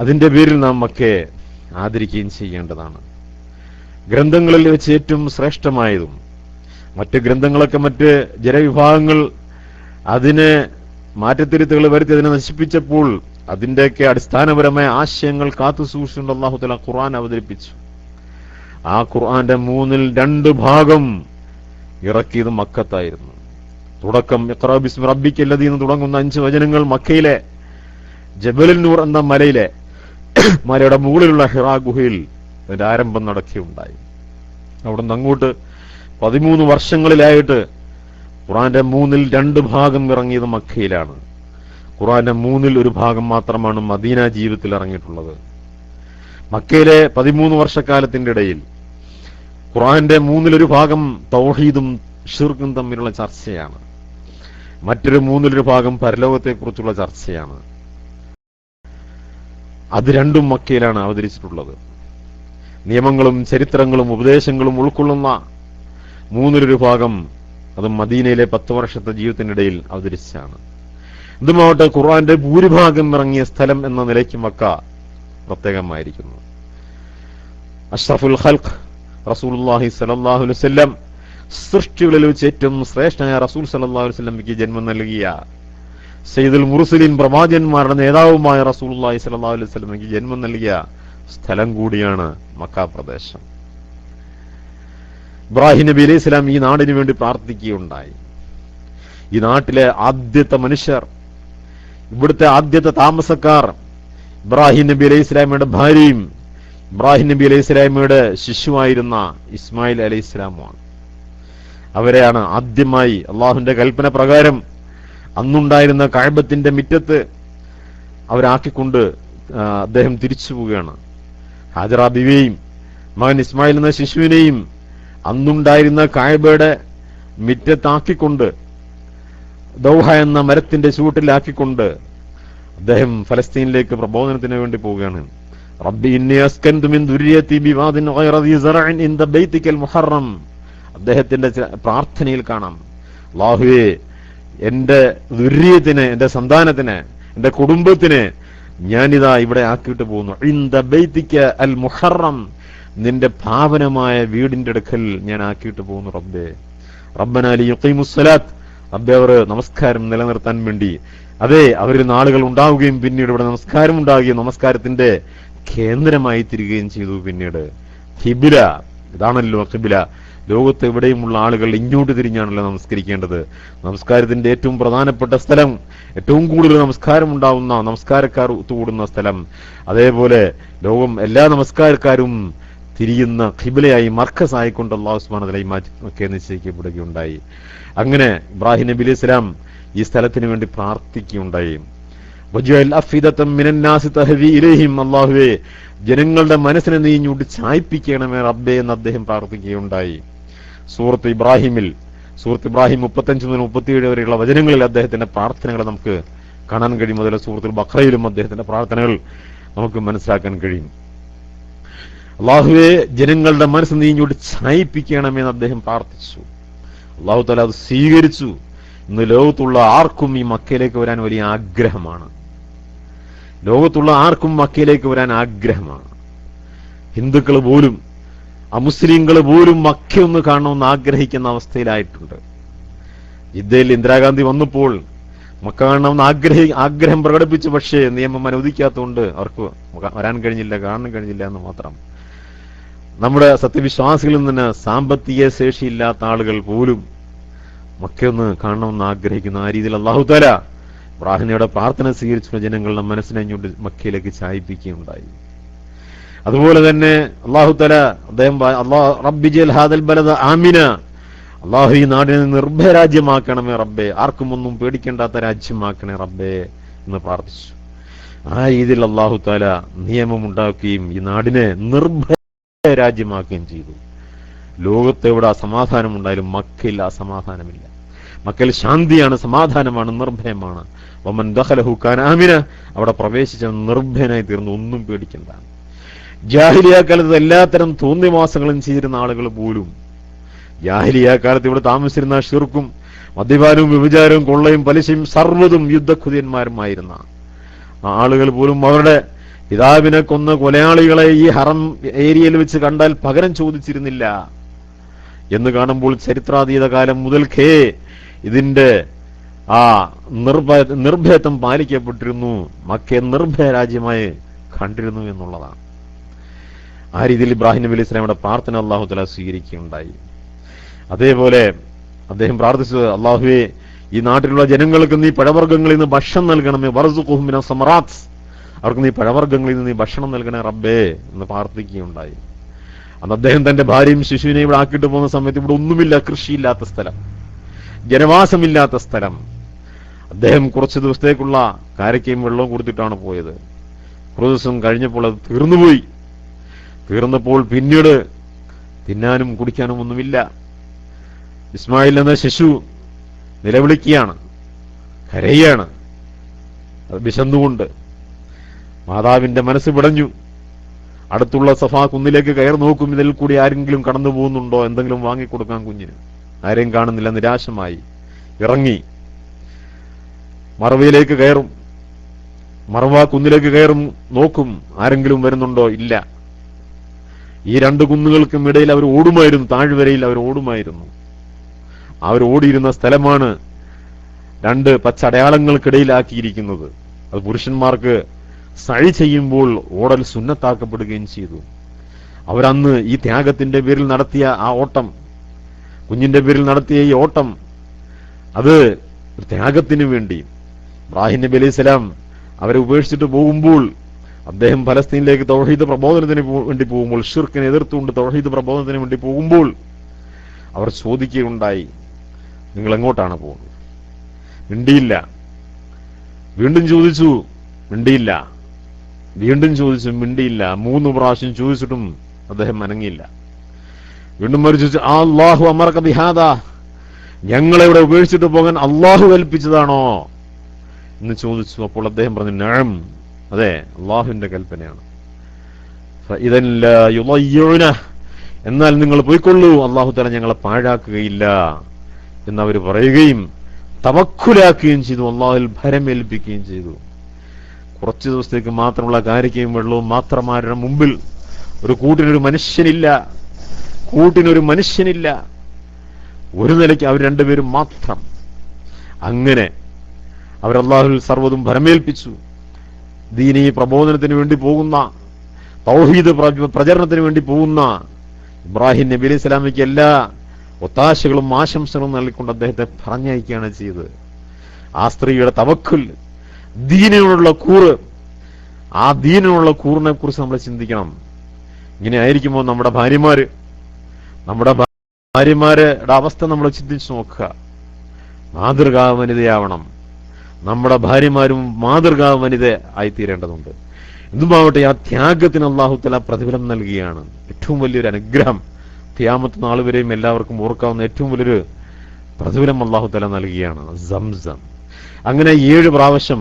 അതിന്റെ പേരിൽ നാം മക്കയെ ആദരിക്കുകയും ചെയ്യേണ്ടതാണ്. ഗ്രന്ഥങ്ങളിൽ വെച്ച് ഏറ്റവും ശ്രേഷ്ഠമായതും മറ്റ് ഗ്രന്ഥങ്ങളൊക്കെ മറ്റ് ജനവിഭാഗങ്ങൾ അതിനെ മാറ്റത്തിരുത്തുകൾ വരുത്തി അതിനെ നശിപ്പിച്ചപ്പോൾ അതിന്റെയൊക്കെ അടിസ്ഥാനപരമായ ആശയങ്ങൾ കാത്തു സൂക്ഷിച്ചുകൊണ്ട് അല്ലാഹു തആല ഖുർആൻ അവതരിപ്പിച്ചു. ആ ഖുർആന്റെ 2/3 ഭാഗം ഇറക്കിയത് മക്കത്തായിരുന്നു. തുടക്കം ഇഖ്റാ ബിസ്മി റബ്ബിക്കൽ ലദീ എന്ന് തുടങ്ങുന്ന 5 വചനങ്ങൾ മക്കയിലെ ജബലുൻ നൂർ എന്ന മലയുടെ മുകളിലുള്ള ഹിറാ ഗുഹയിൽ അതിന്റെ ആരംഭം നടക്കുകയുണ്ടായി. അവിടുന്ന് അങ്ങോട്ട് 13 വർഷങ്ങളിലായിട്ട് ഖുർആന്റെ 2/3 ഭാഗം ഇറങ്ങിയത് മക്കയിലാണ്. ഖുർആന്റെ 1/3 ഭാഗം മാത്രമാണ് മദീന ജീവിതത്തിൽ ഇറങ്ങിയിട്ടുള്ളത്. മക്കയിലെ 13 വർഷക്കാലത്തിന്റെ ഇടയിൽ ഖുർആന്റെ 1/3 ഭാഗം തൗഹീദും ഷിർക്കും തമ്മിലുള്ള ചർച്ചയാണ്. മറ്റൊരു 1/3 ഭാഗം പരലോകത്തെക്കുറിച്ചുള്ള ചർച്ചയാണ്. അത് രണ്ടും മക്കയിലാണ് അവതരിച്ചിട്ടുള്ളത്. നിയമങ്ങളും ചരിത്രങ്ങളും ഉപദേശങ്ങളും ഉൾക്കൊള്ളുന്ന 1/3 ഭാഗം അത് മദീനയിലെ 10 വർഷത്തെ ജീവിതത്തിനിടയിൽ അവതരിച്ചാണ്. ഇതുമാവട്ടെ ഖുർആന്റെ ഭൂരിഭാഗം ഇറങ്ങിയ സ്ഥലം എന്ന നിലയ്ക്ക് മക്ക പ്രത്യേകമായിരിക്കുന്നു. അഷ്റഫുൽ ഖൽഖ് റസൂലുള്ളാഹി സ്വല്ലല്ലാഹു അലൈഹി വസല്ലം, സൃഷ്ടികളിൽ വെച്ച് ഏറ്റവും ശ്രേഷ്ഠനായ റസൂൽ സ്വല്ലല്ലാഹു അലൈഹി വസല്ലമയ്ക്ക് ജന്മം നൽകിയ സയ്യിദുൽ മുർസലീൻ പ്രവാചകന്മാരുടെ നേതാവുമായ റസൂലുള്ളാഹി സ്വല്ലല്ലാഹു അലൈഹി വസല്ലമയ്ക്ക് ജന്മം നൽകിയ സ്ഥലം കൂടിയാണ് മക്ക പ്രദേശം. ഇബ്രാഹിം നബി അലൈഹി സ്വലാം ഈ നാടിനു വേണ്ടി പ്രാർത്ഥിക്കുകയുണ്ടായി. ഈ നാട്ടിലെ ആദ്യത്തെ മനുഷ്യർ, ഇവിടുത്തെ ആദ്യത്തെ താമസക്കാർ ഇബ്രാഹിം നബി അലൈഹി ഇസ്ലാമയുടെ ഭാര്യയും ഇബ്രാഹിം നബി അലൈഹി ഇസ്ലാമയുടെ ശിശുവായിരുന്ന ഇസ്മായിൽ അലൈഹി ഇസ്ലാമുമാണ്. അവരെയാണ് ആദ്യമായി അള്ളാഹുവിന്റെ കൽപ്പന പ്രകാരം അന്നുണ്ടായിരുന്ന കഅബത്തിന്റെ മുറ്റത്ത് അവരാക്കിക്കൊണ്ട് അദ്ദേഹം തിരിച്ചു പോവുകയാണ്. ഹാജറ ബിവിയെയും മകൻ ഇസ്മായിൽ എന്ന ശിശുവിനെയും അന്നുണ്ടായിരുന്ന കഅബയുടെ മുറ്റത്താക്കിക്കൊണ്ട്, ദൗഹ എന്ന മരത്തിന്റെ ചൂട്ടിലാക്കിക്കൊണ്ട് അദ്ദേഹം ഫലസ്തീനിലേക്ക് പ്രബോധനത്തിന് വേണ്ടി പോവുകയാണ്. റബ്ബി ഇന്നി അസ്കൻതു മിൻ ദുരിയതി ബിവാദിൻ ഗൈറ ദി സറഇൻ ഇൻദ ബൈതിക്കൽ മുഹറം. അദ്ദേഹത്തിന്റെ പ്രാർത്ഥനയിൽ കാണാം, അല്ലാഹുവേ എന്റെ ദുരിയത്തിനെ, എന്റെ സന്താനത്തിനെ, എന്റെ കുടുംബത്തിനെ ഞാനിതാ ഇവിടെ ആക്കിയിട്ട് പോകുന്നു. ഇൻദ ബൈതിക അൽ മുഹറം, നിന്റെ പാവനമായ വീടിന്റെ അടുക്കൽ ഞാൻ ആക്കിയിട്ട് പോകുന്നു റബ്ബേ. റബ്ബനാ ലിയുഖീമുസ്സലാത്ത്, റബ്ബേ അവർ നമസ്കാരം നിലനിർത്താൻ വേണ്ടി, അതെ അവരിൽ നാളുകൾ ഉണ്ടാവുകയും പിന്നീട് ഇവിടെ നമസ്കാരം ഉണ്ടാവുകയും നമസ്കാരത്തിന്റെ കേന്ദ്രമായി തീരുകയും ചെയ്തു. പിന്നീട് ഖിബ്ല, ഇതാണല്ലോ ഖിബ്ല. ലോകത്ത് എവിടെയുമുള്ള ആളുകൾ ഇങ്ങോട്ട് തിരിഞ്ഞാണല്ലോ നമസ്കരിക്കേണ്ടത്. നമസ്കാരത്തിന്റെ ഏറ്റവും പ്രധാനപ്പെട്ട സ്ഥലം, ഏറ്റവും കൂടുതൽ നമസ്കാരം ഉണ്ടാവുന്ന, നമസ്കാരക്കാർ ഒത്തുകൂടുന്ന സ്ഥലം, അതേപോലെ ലോകം എല്ലാ നമസ്കാരക്കാരും തിരിയുന്ന ഖിബ്ലയായി, മർക്കസ് ആയിക്കൊണ്ട് അല്ലാഹു സുബ്ഹാനഹു വ തആല മക്കയെ നിശ്ചയിക്കപ്പെടുകയുണ്ടായി. അങ്ങനെ ഇബ്രാഹിം നബി അലൈഹി സ്വലാം ഈ സ്ഥലത്തിന് വേണ്ടി പ്രാർത്ഥിക്കുകയുണ്ടായി. വജഅൽ അഫ്ഇദതൻ മിനൻ നാസി തഹവി ഇലൈഹിം, അല്ലാഹുവേ ജനങ്ങളുടെ മനസ്സിനെ നീ ഇങ്ങോട്ട് ചായ്പിക്കണമേ റബ്ബേ എന്ന് അദ്ദേഹം പ്രാർത്ഥിക്കുകയുണ്ടായി. സൂറത്ത് ഇബ്രാഹിം 35 മുതൽ 37 വരെയുള്ള വചനങ്ങളിൽ അദ്ദേഹത്തിന്റെ പ്രാർത്ഥനകൾ നമുക്ക് കാണാൻ കഴിയും. അതുപോലെ സൂറത്തുൽ ബഖറയിലും അദ്ദേഹത്തിന്റെ പ്രാർത്ഥനകൾ നമുക്ക് മനസ്സിലാക്കാൻ കഴിയും. അല്ലാഹുവേ ജനങ്ങളുടെ മനസ്സ് നീ ഇങ്ങോട്ട് ചായ്പിക്കണമെന്ന് അദ്ദേഹം പ്രാർത്ഥിച്ചു. അല്ലാഹു തആല അത് സ്വീകരിച്ചു. ഇന്ന് ലോകത്തുള്ള ആർക്കും ഈ മക്കയിലേക്ക് വരാൻ വലിയ ആഗ്രഹമാണ്. ലോകത്തുള്ള ആർക്കും മക്കയിലേക്ക് വരാൻ ആഗ്രഹമാണ്. ഹിന്ദുക്കൾ പോലും അമുസ്ലിങ്ങൾ പോലും മക്കയൊന്ന് കാണണമെന്ന് ആഗ്രഹിക്കുന്ന അവസ്ഥയിലായിട്ടുണ്ട്. ജിദ്ദയിൽ ഇന്ദിരാഗാന്ധി വന്നപ്പോൾ മക്ക കാണണമെന്ന് ആഗ്രഹം പ്രകടിപ്പിച്ചു. പക്ഷേ നിയമം അനുവദിക്കാത്തതുകൊണ്ട് അവർക്ക് വരാൻ കഴിഞ്ഞില്ല, കാണാൻ കഴിഞ്ഞില്ല എന്ന് മാത്രം. നമ്മുടെ സത്യവിശ്വാസികളിൽ നിന്ന് സാമ്പത്തിക ശേഷിയില്ലാത്ത ആളുകൾ പോലും മക്കയൊന്ന് കാണണമെന്ന് ആഗ്രഹിക്കുന്ന ആ രീതിയിൽ അല്ലാഹു തആല ഇബ്രാഹിമിയുടെ പ്രാർത്ഥന സ്വീകരിച്ച ജനങ്ങളുടെ മനസ്സിനെ ഇങ്ങോട്ട് മക്കയിലേക്ക് ചായ്പിക്കുകയുണ്ടായി. അതുപോലെ തന്നെ അല്ലാഹു തആല അദ്ദേഹം റബ്ബി ജൽ ഹാദൽ ബലദ ആമിന, അല്ലാഹു ഈ നാടിനെ നിർഭയരാജ്യമാക്കണമേ റബ്ബേ, ആർക്കും ഒന്നും പേടിക്കേണ്ടാത്ത രാജ്യമാക്കണേ റബ്ബേ എന്ന് പ്രാർത്ഥിച്ചു. ആ രീതിയിൽ അല്ലാഹു തആല നിയമമുണ്ടാക്കുകയും ഈ നാടിനെ നിർഭയ രാജ്യമാക്കുകയും ചെയ്തു. ലോകത്തെവിടെ അസമാധാനം ഉണ്ടായാലും മക്കയിൽ അസമാധാനമില്ല. മക്കയിൽ ശാന്തിയാണ്, സമാധാനമാണ്, നിർഭയമാണ്. വമൻ ദഖലഹു കാന ആമിന, അവിടെ പ്രവേശിച്ച നിർഭയനായി തീർന്നു, ഒന്നും പേടിക്കണ്ട. ജാഹിലിയ കാലത്ത് എല്ലാത്തരം തോന്നിവാസങ്ങളും ചെയ്തിരുന്ന ആളുകൾ പോലും, ജാഹിലിയ കാലത്ത് ഇവിടെ താമസിച്ചിരുന്ന ഷിർക്കും മദ്യപാനവും വ്യഭിചാരവും കൊള്ളയും പലിശയും സർവ്വതും യുദ്ധഖുതിയന്മാരുമായിരുന്ന ആളുകൾ പോലും അവരുടെ പിതാവിനെ കൊന്ന കൊലയാളികളെ ഈ ഹറം ഏരിയയിൽ വെച്ച് കണ്ടാൽ പകരം ചോദിച്ചിരുന്നില്ല എന്ന് കാണുമ്പോൾ ചരിത്രാതീത കാലം മുതൽക്കേ ഇതിന്റെ ആ നിർഭയത്വം പാലിക്കപ്പെട്ടിരുന്നു. മക്കയെ നിർഭയ രാജ്യമായി കണ്ടിരുന്നു എന്നുള്ളതാണ്. ആ രീതിയിൽ ഇബ്രാഹിം നബി അലൈഹി സ്വലാമയുടെ പ്രാർത്ഥന അല്ലാഹു തആല സ്വീകരിക്കുകയുണ്ടായി. അതേപോലെ അദ്ദേഹം പ്രാർത്ഥിച്ചത്, അല്ലാഹുവേ ഈ നാട്ടിലുള്ള ജനങ്ങൾക്ക് നീ പഴവർഗ്ഗങ്ങളിൽ നിന്ന് ഭക്ഷണം നൽകണമേ, വർസുഖുഹും മിനസ് സമറാത്ത്, അവർക്ക് നീ പഴവർഗ്ഗങ്ങളിൽ നിന്ന് നീ ഭക്ഷണം നൽകണേ റബ്ബേ എന്ന് പ്രാർത്ഥിക്കുകയുണ്ടായി. അന്ന് അദ്ദേഹം തന്റെ ഭാര്യയും ശിശുവിനെ ഇവിടെ ആക്കിയിട്ട് പോകുന്ന സമയത്ത് ഇവിടെ ഒന്നുമില്ല, കൃഷിയില്ലാത്ത സ്ഥലം, ജനവാസമില്ലാത്ത സ്ഥലം. അദ്ദേഹം കുറച്ച് ദിവസത്തേക്കുള്ള കാരക്കയും വെള്ളവും കൊടുത്തിട്ടാണ് പോയത്. കുറച്ച് ദിവസം കഴിഞ്ഞപ്പോൾ അത് തീർന്നപ്പോൾ പിന്നീട് തിന്നാനും കുടിക്കാനും ഒന്നുമില്ല. ഇസ്മായിൽ എന്ന ശിശു നിലവിളിക്കുകയാണ്, കരയാണ്, വിശന്നുകൊണ്ട്. മാതാവിന്റെ മനസ്സ് പിടഞ്ഞു. അടുത്തുള്ള സഫാ കുന്നിലേക്ക് കയറി നോക്കും, ഇതിൽ കൂടി ആരെങ്കിലും കടന്നു പോകുന്നുണ്ടോ, എന്തെങ്കിലും വാങ്ങിക്കൊടുക്കാൻ കുഞ്ഞിന്. ആരെയും കാണുന്നില്ല, നിരാശമായി ഇറങ്ങി മറവയിലേക്ക് കയറും. മറവ കുന്നിലേക്ക് കയറും, നോക്കും ആരെങ്കിലും വരുന്നുണ്ടോ, ഇല്ല. ഈ രണ്ട് കുന്നുകൾക്കും ഇടയിൽ അവർ ഓടുമായിരുന്നു, താഴ്വരയിൽ അവർ ഓടുമായിരുന്നു. അവർ ഓടിയിരുന്ന സ്ഥലമാണ് രണ്ട് പച്ചടയാളങ്ങൾക്കിടയിലാക്കിയിരിക്കുന്നത്. അത് പുരുഷന്മാർക്ക് സഴി ചെയ്യുമ്പോൾ ഓടൽ സുന്നത്താക്കപ്പെടുകയും ചെയ്തു. അവരന്ന് ഈ ത്യാഗത്തിന്റെ പേരിൽ നടത്തിയ ആ ഓട്ടം, കുഞ്ഞിന്റെ പേരിൽ നടത്തിയ ഈ ഓട്ടം, അത് ത്യാഗത്തിന് വേണ്ടി ഇബ്രാഹിം നബി അലൈഹി സ്വലാം അവരെ ഉപേക്ഷിച്ചിട്ട് പോകുമ്പോൾ, അദ്ദേഹം ഫലസ്തീനിലേക്ക് തൗഹീദ് പ്രബോധനത്തിന് വേണ്ടി പോകുമ്പോൾ, ഷിർക്കിനെ എതിർത്തുകൊണ്ട് തൗഹീദ് പ്രബോധനത്തിന് വേണ്ടി പോകുമ്പോൾ അവർ ചോദിക്കുകയുണ്ടായി, നിങ്ങൾ എങ്ങോട്ടാണ് പോകുന്നത്? മിണ്ടിയില്ല. വീണ്ടും ചോദിച്ചു, മിണ്ടിയില്ല. വീണ്ടും ചോദിച്ചു, മിണ്ടിയില്ല. 3 പ്രാവശ്യം ചോദിച്ചിട്ടും അദ്ദേഹം അനങ്ങിയില്ല. വീണ്ടും ചോദിച്ചു, അല്ലാഹു അമറക ബിഹാദാ, ഞങ്ങളെ ഇവിടെ ഉപേക്ഷിച്ചിട്ട് പോകാൻ അള്ളാഹു കൽപ്പിച്ചതാണോ എന്ന് ചോദിച്ചു. അപ്പോൾ അദ്ദേഹം പറഞ്ഞു, നഅം, അതെ, അള്ളാഹുവിന്റെ കൽപ്പനയാണ്. ഫഇദൻ ലാ യുളയ്യുന, എന്നാൽ നിങ്ങൾ പോയിക്കൊള്ളൂ, അള്ളാഹു തആല ഞങ്ങളെ പാഴാക്കുകയില്ല എന്നവർ പറയുകയും തവക്കുലാക്കുകയും ചെയ്തു, അള്ളാഹുവിൽ ഭരമേൽപ്പിക്കുകയും ചെയ്തു. കുറച്ചു ദിവസത്തേക്ക് മാത്രമുള്ള കാരിക്കയും വെള്ളവും മാത്രമാരുടെ മുമ്പിൽ ഒരു കൂട്ടിനൊരു മനുഷ്യനില്ല. ഒരു നിലയ്ക്ക് അവർ രണ്ടുപേരും മാത്രം. അങ്ങനെ അവർ അള്ളാഹുവിൽ സർവ്വതും ഭരമേൽപ്പിച്ചു. ദീനീ പ്രബോധനത്തിന് വേണ്ടി പോകുന്ന, തൗഹീദ് പ്രചരണത്തിന് വേണ്ടി പോകുന്ന ഇബ്രാഹിം നബി അലൈഹി സ്വലാമിക്ക് എല്ലാ ഒത്താശകളും ആശംസകളും നൽകിക്കൊണ്ട് അദ്ദേഹത്തെ പറഞ്ഞയക്കുകയാണ് ചെയ്തത്. ആ സ്ത്രീയുടെ തവക്കുൽ, ദീനിനുള്ള കൂറ്, ആ ദീനിനുള്ള കൂറിനെ കുറിച്ച് നമ്മൾ ചിന്തിക്കണം. ഇങ്ങനെ ആയിരിക്കുമ്പോൾ നമ്മുടെ ഭാര്യമാരുടെ അവസ്ഥ നമ്മൾ ചിന്തിച്ചു നോക്കുക. മാതൃകാ വനിതയാവണം. നമ്മുടെ ഭാര്യമാരും മാതൃകാ വനിത ആയിത്തീരേണ്ടതുണ്ട്. എന്തുമാവട്ടെ, ആ ത്യാഗത്തിന് അല്ലാഹു തആല പ്രതിഫലം നൽകുകയാണ്. ഏറ്റവും വലിയൊരു അനുഗ്രഹം, ഖിയാമത്ത് നാൾ വരെയും എല്ലാവർക്കും ഓർക്കാവുന്ന ഏറ്റവും വലിയൊരു പ്രതിഫലം അല്ലാഹു തആല നൽകുകയാണ്. സംസം. അങ്ങനെ 7 പ്രാവശ്യം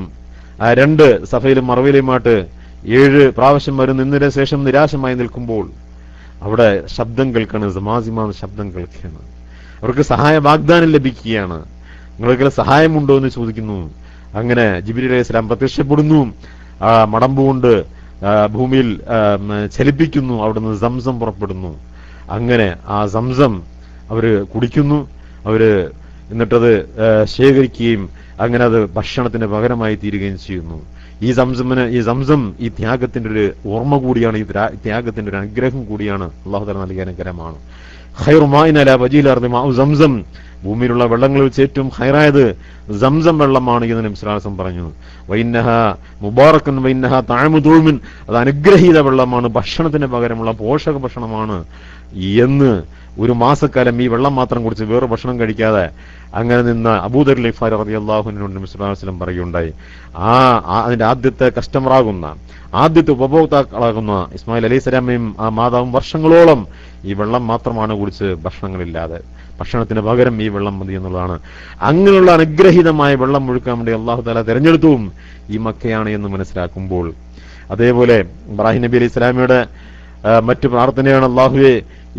2 സഫയിലും മറവിലുമായിട്ട് 7 പ്രാവശ്യം നിന്നതിന് ശേഷം നിരാശമായി നിൽക്കുമ്പോൾ അവിടെ ശബ്ദം കേൾക്കാണ്, സമാസിമാന്ന് ശബ്ദം കേൾക്കുകയാണ്. അവർക്ക് സഹായ വാഗ്ദാനം ലഭിക്കുകയാണ്. നിങ്ങൾക്ക് സഹായമുണ്ടോ എന്ന് ചോദിക്കുന്നു. അങ്ങനെ ജിബ്രീൽ അലൈഹി സ്വലാം പ്രത്യക്ഷപ്പെടുന്നു, മടമ്പുകൊണ്ട് ഭൂമിയിൽ ചലിപ്പിക്കുന്നു. അവിടുന്ന് സംസം പുറപ്പെടുന്നു. അങ്ങനെ ആ സംസം അവര് കുടിക്കുന്നു. എന്നിട്ടത് ശേഖരിക്കുകയും അങ്ങനെ അത് ഭക്ഷണത്തിന് പകരമായി തീരുകയും ചെയ്യുന്നു. ഈ സംസം ഈ ത്യാഗത്തിന്റെ ഒരു ഓർമ്മ കൂടിയാണ്, ഈ ത്യാഗത്തിന്റെ ഒരു അനുഗ്രഹം കൂടിയാണ്. അല്ലാഹു തആല നൽകിയ അനുഗ്രഹമാണ്. ഖൈറു മാഇൻ അലാ വജീൽ അർദി മാഉ സംസം, ഭൂമിയിലുള്ള വെള്ളങ്ങളിൽ വെച്ച് ഏറ്റവും ഹൈറായത് സംസം വെള്ളമാണ് എന്ന് നബി സല്ലല്ലാഹു അലൈഹി വസല്ലം പറഞ്ഞു. വഇന്നഹാ മുബാറകൻ വഇന്നഹാ തഅമു ദുൽമിൻ, അത് അനുഗ്രഹീത വെള്ളമാണ്, ഭക്ഷണത്തിന് പകരമുള്ള പോഷക ഭക്ഷണമാണ് എന്ന് ഒരു മാസക്കാലം ഈ വെള്ളം മാത്രം കുടിച്ച് വേറെ ഭക്ഷണം കഴിക്കാതെ അങ്ങനെ നിന്ന അബൂദർ ഗിഫാരി റളിയല്ലാഹു അൻഹു നബി സല്ലല്ലാഹു അലൈഹി വസല്ലം പറയുകയുണ്ടായി. അതിന്റെ ആദ്യത്തെ കസ്റ്റമറാകുന്ന, ആദ്യത്തെ ഉപഭോക്താക്കളാകുന്ന ഇസ്മായിൽ അലൈഹി സ്വലാമയും ആ മാതാവും വർഷങ്ങളോളം ഈ വെള്ളം മാത്രമാണ് കുടിച്ച് ഭക്ഷണങ്ങളില്ലാതെ, ഭക്ഷണത്തിന് പകരം ഈ വെള്ളം മതി എന്നുള്ളതാണ്. അങ്ങനെയുള്ള അനുഗ്രഹീതമായ വെള്ളം ഒഴുക്കാൻ വേണ്ടി അല്ലാഹു തആല തെരഞ്ഞെടുത്തും ഈ മക്കയാണ് എന്ന് മനസ്സിലാക്കുമ്പോൾ, അതേപോലെ ഇബ്രാഹിം നബി അലൈഹി സ്വലാമയുടെ മറ്റു പ്രാർത്ഥനയാണ്, അല്ലാഹുവേ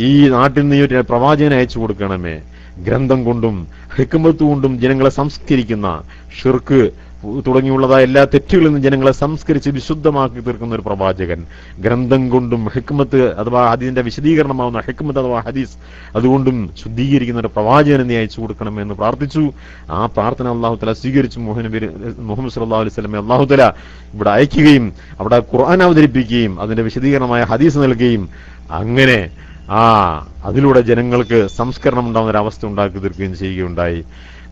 ഈ നാട്ടിൽ നീ ഒരു പ്രവാചകനെ അയച്ചു കൊടുക്കണമേ, ഗ്രന്ഥം കൊണ്ടും ഹിക്മത്ത് കൊണ്ടും ജനങ്ങളെ സംസ്കരിക്കുന്ന, ഷിർക്ക് തുടങ്ങിയുള്ളതായ എല്ലാ തെറ്റുകളിൽ നിന്നും ജനങ്ങളെ സംസ്കരിച്ച് വിശുദ്ധമാക്കി തീർക്കുന്ന ഒരു പ്രവാചകൻ, ഗ്രന്ഥം കൊണ്ടും ഹിക്മത്ത് അഥവാ അതിന്റെ വിശദീകരണമാവുന്ന ഹിക്മത്ത് അഥവാ ഹദീസ് അതുകൊണ്ടും ശുദ്ധീകരിക്കുന്ന ഒരു പ്രവാചകനെ നീ അയച്ചു കൊടുക്കണമെന്ന് പ്രാർത്ഥിച്ചു. ആ പ്രാർത്ഥന അല്ലാഹു തആല സ്വീകരിച്ചു. മുഹമ്മദ് സല്ലല്ലാഹു അലൈഹി വസല്ലം അല്ലാഹു തആല ഇവിടെ അയക്കുകയും അവിടെ ഖുർആൻ അവതരിപ്പിക്കുകയും അതിന്റെ വിശദീകരണമായ ഹദീസ് നൽകുകയും അങ്ങനെ അതിലൂടെ ജനങ്ങൾക്ക് സംസ്കരണം ഉണ്ടാകുന്ന ഒരു അവസ്ഥ ഉണ്ടാക്കി തീർക്കുകയും ചെയ്യുകയുണ്ടായി.